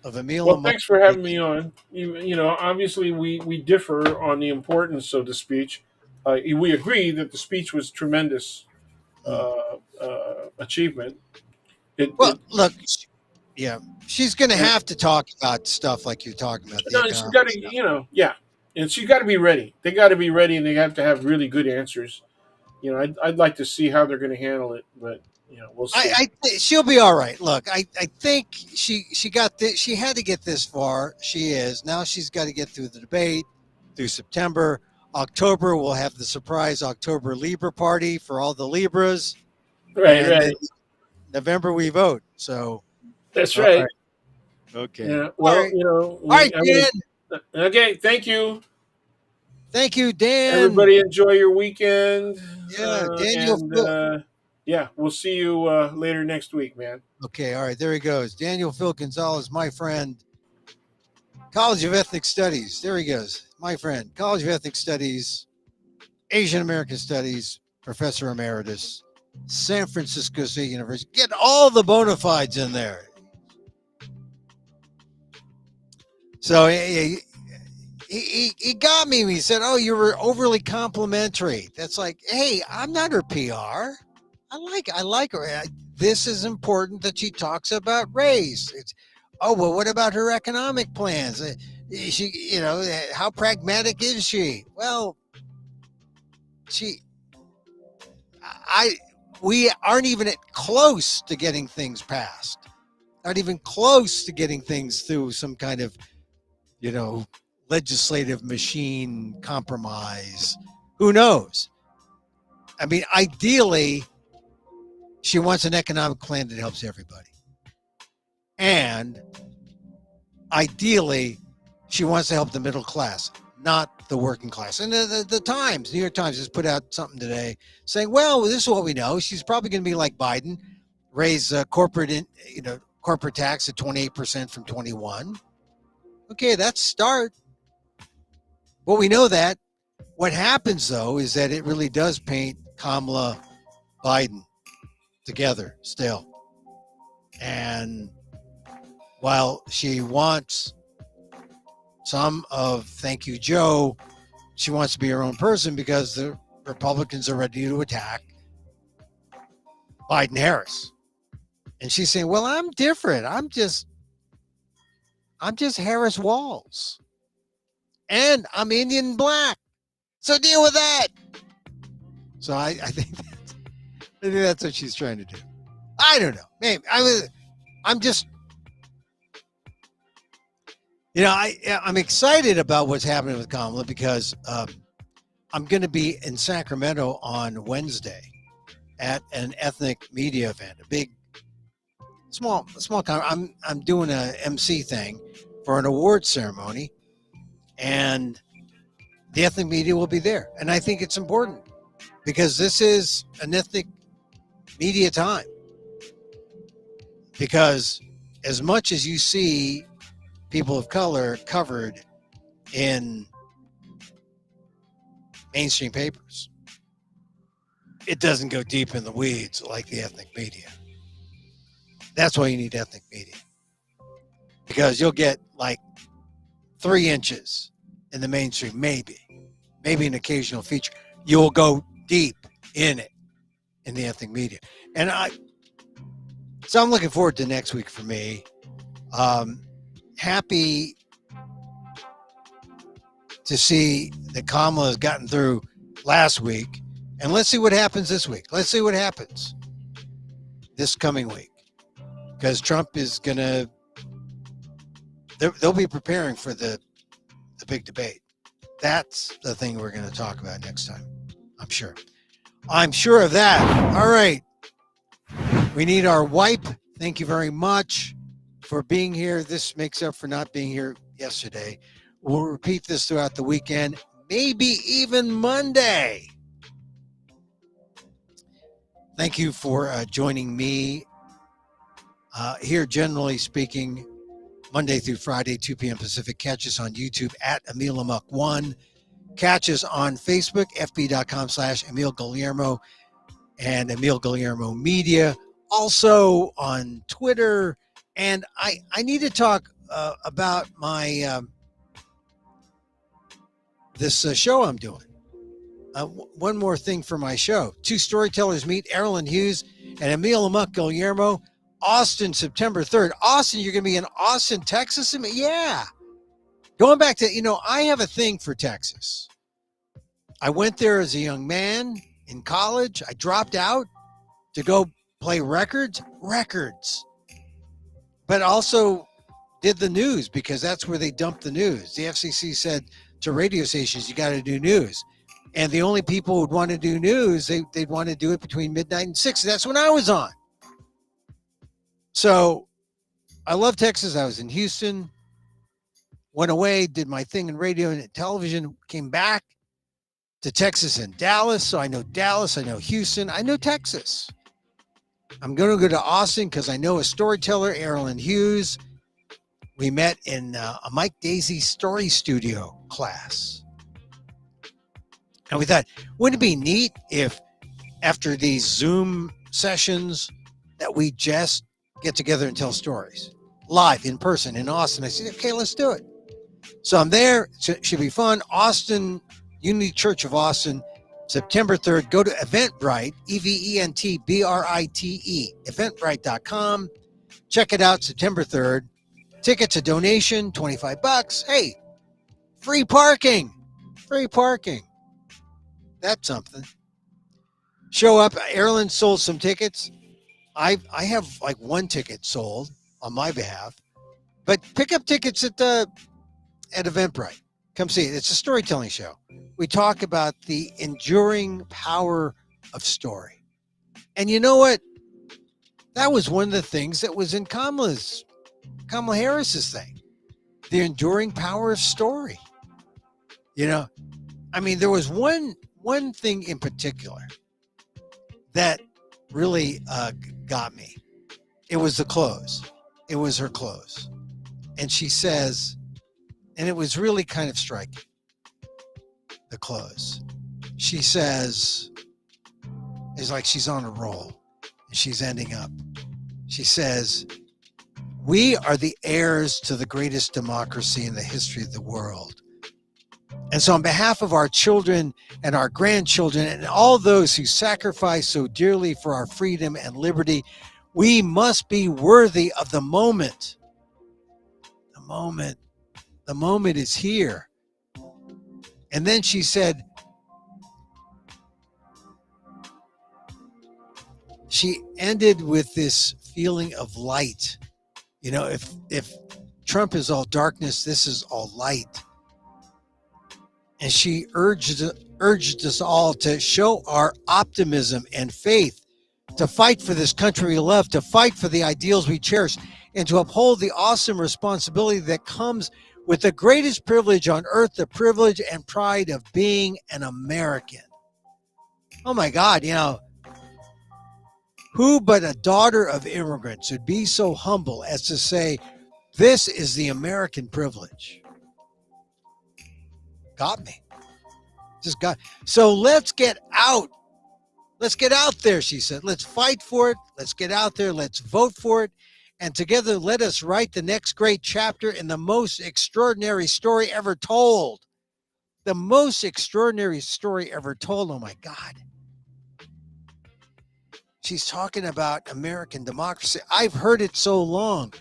of Emil well, and thanks for Mike's having me weekend. on. You know, obviously we differ on the importance of the speech. We agree that the speech was tremendous Mm. achievement. Well, It look, yeah, she's going to and, have to talk about stuff like you're talking about the no, she's economic got to, stuff. you know, yeah, and she's got to be ready. They got to be ready, and they have to have really good answers. You know, I'd like to see how they're going to handle it, but you know, we'll see. She'll be all right. Look, I think she got this. She had to get this far. She is now. She's got to get through the debate through September. October we'll have the surprise October Libra party for all the Libras, Right, and then right. November we vote. So That's all right, right. okay, Yeah. all Well, right, you know, all right, I'm Dan. gonna. Okay. Thank you. Thank you, Dan. Everybody, enjoy your weekend, Yeah, Daniel. and yeah, we'll see you later next week, man. Okay, all right, there he goes. Daniel Phil Gonzalez, my friend, College of Ethnic Studies. There he goes, my friend, College of Ethnic Studies, Asian American Studies, Professor Emeritus, San Francisco State University. Get all the bona fides in there. So he got me. He said, "Oh, you were overly complimentary." That's like, hey, I'm not her PR. I like her. This is important that she talks about race. It's, oh well, what about her economic plans? She, how pragmatic is she? Well, she, I, we aren't even close to getting things passed. Not even close to getting things through some kind of, you know, legislative machine compromise. Who knows? I mean, ideally, she wants an economic plan that helps everybody. And ideally, she wants to help the middle class, not the working class. And the Times, New York Times, has put out something today saying, well, this is what we know. She's probably going to be like Biden, raise corporate tax at 28% from 21. Okay, that's a start. Well, we know that. What happens, though, is that it really does paint Kamala Biden together still. And while she wants some of Thank You, Joe, she wants to be her own person because the Republicans are ready to attack Biden Harris. And she's saying, well, I'm different. I'm just Harris Walls. And I'm Indian black. So deal with that. So I think that's what she's trying to do. I don't know. Maybe I'm just, I'm excited about what's happening with Kamala because I'm going to be in Sacramento on Wednesday at an ethnic media event, a big, small I'm doing a MC thing for an award ceremony, and the ethnic media will be there, and I think it's important because this is an ethnic media time. Because as much as you see people of color covered in mainstream papers, it doesn't go deep in the weeds like the ethnic media. That's why you need ethnic media. Because you'll get like 3 inches in the mainstream, maybe. maybe an occasional feature. You'll go deep in it, in the ethnic media. And so I'm looking forward to next week for me. Happy to see that Kamala has gotten through last week. And let's see what happens this week. Let's see what happens this coming week. Because Trump is going to, they'll be preparing for the big debate. That's the thing we're going to talk about next time. I'm sure. I'm sure of that. All right. We need our wipe. Thank you very much for being here. This makes up for not being here yesterday. We'll repeat this throughout the weekend, maybe even Monday. Thank you for joining me here, generally speaking, Monday through Friday, 2 p.m. Pacific. Catch us on YouTube at Emil Amok 1. Catch us on Facebook, fb.com/Emil Guillermo and Emil Guillermo Media. Also on Twitter. And I need to talk about my this show I'm doing. One more thing for my show. Two storytellers meet, Erlen Hughes and Emil Amok Guillermo. Austin, September 3rd. Austin, you're going to be in Austin, Texas? Yeah. Going back to, I have a thing for Texas. I went there as a young man in college. I dropped out to go play records, but also did the news because that's where they dump the news. The FCC said to radio stations, you got to do news. And the only people who would want to do news, they'd want to do it between midnight and 6. That's when I was on. So I love Texas. I was in Houston, went away, did my thing in radio and television, came back to Texas and Dallas. So I know Dallas, I know Houston, I know Texas. I'm going to go to Austin because I know a storyteller, Erlen Hughes. We met in a Mike Daisey story studio class. And we thought, wouldn't it be neat if after these Zoom sessions that we just get together and tell stories live in person in Austin? I said, okay, let's do it. So I'm there. It should be fun. Austin, Unity Church of Austin, September 3rd. Go to Eventbrite, EVENTBRITE, eventbrite.com. Check it out, September 3rd. Tickets a donation, $25. Hey, free parking. That's something. Show up. Erlen sold some tickets. I have like one ticket sold on my behalf, but pick up tickets at Eventbrite. Come see it. It's a storytelling show. We talk about the enduring power of story. And you know what? That was one of the things that was in Kamala Harris's thing. The enduring power of story. There was one thing in particular that really got me. It was the clothes. It was her clothes. And she says, and it was really kind of striking, the clothes. She says, it's like she's on a roll and she's ending up. She says, we are the heirs to the greatest democracy in the history of the world. And so on behalf of our children and our grandchildren and all those who sacrifice so dearly for our freedom and liberty, we must be worthy of the moment. The moment is here. And then she said, she ended with this feeling of light. If Trump is all darkness, this is all light. And she urged us all to show our optimism and faith, to fight for this country we love, to fight for the ideals we cherish, and to uphold the awesome responsibility that comes with the greatest privilege on earth, the privilege and pride of being an American. Oh my God, who but a daughter of immigrants would be so humble as to say, this is the American privilege? Got me. So let's get out. Let's get out there, she said. Let's fight for it. Let's get out there. Let's vote for it. And together, let us write the next great chapter in the most extraordinary story ever told. the most extraordinary story ever told. Oh my God. She's talking about American democracy. I've heard it so long,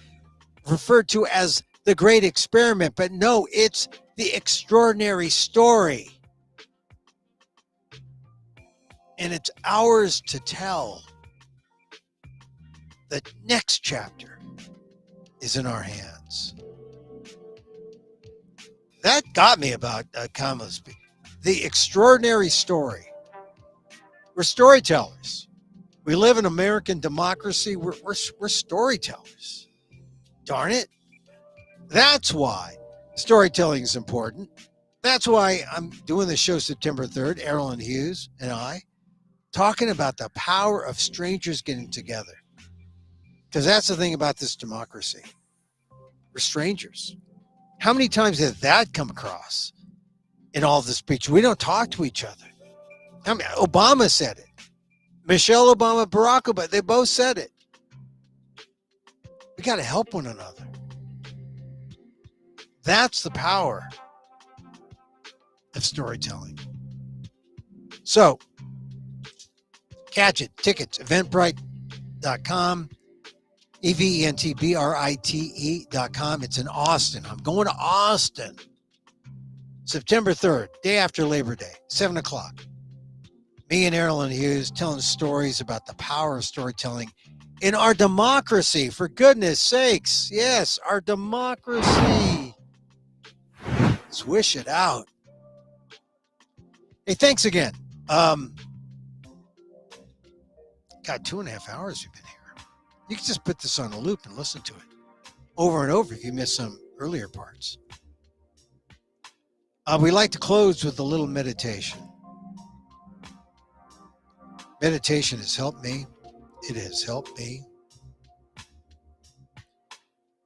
referred to as the great experiment, but no, it's the extraordinary story. And it's ours to tell. The next chapter is in our hands. That got me about Kamala's speech. The extraordinary story. We're storytellers. We live in American democracy. We're storytellers. Darn it. That's why storytelling is important. That's why I'm doing the show September 3rd, Errol Hughes and I, talking about the power of strangers getting together. Because that's the thing about this democracy. We're strangers. How many times has that come across in all the speech? We don't talk to each other. Obama said it. Michelle Obama, Barack Obama, they both said it. We got to help one another. That's the power of storytelling. So, catch it. Tickets, eventbrite.com. eventbrite.com. It's in Austin. I'm going to Austin. September 3rd, day after Labor Day, 7 o'clock. Me and Errol Hughes telling stories about the power of storytelling in our democracy. For goodness sakes. Yes, our democracy. Let's wish it out. Hey, thanks again. God, 2.5 hours you've been here. You can just put this on a loop and listen to it over and over if you missed some earlier parts. We like to close with a little meditation. Meditation has helped me. It has helped me.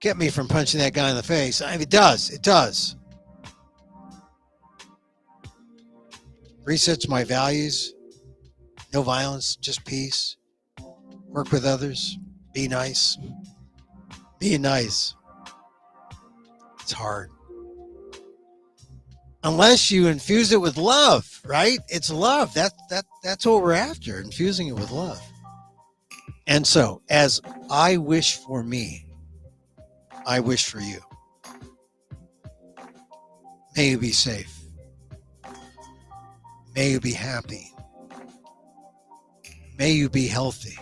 Kept me from punching that guy in the face. I mean, it does. It does. Resets my values. No violence, just peace. Work with others. Be nice. Being nice. It's hard. Unless you infuse it with love, right? It's love. That's what we're after, infusing it with love. And so, as I wish for me, I wish for you. May you be safe. May you be happy. May you be healthy.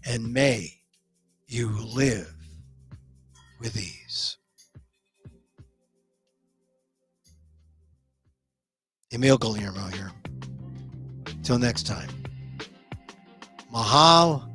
And may you live with ease. Emil Guillermo here. Till next time. Mahal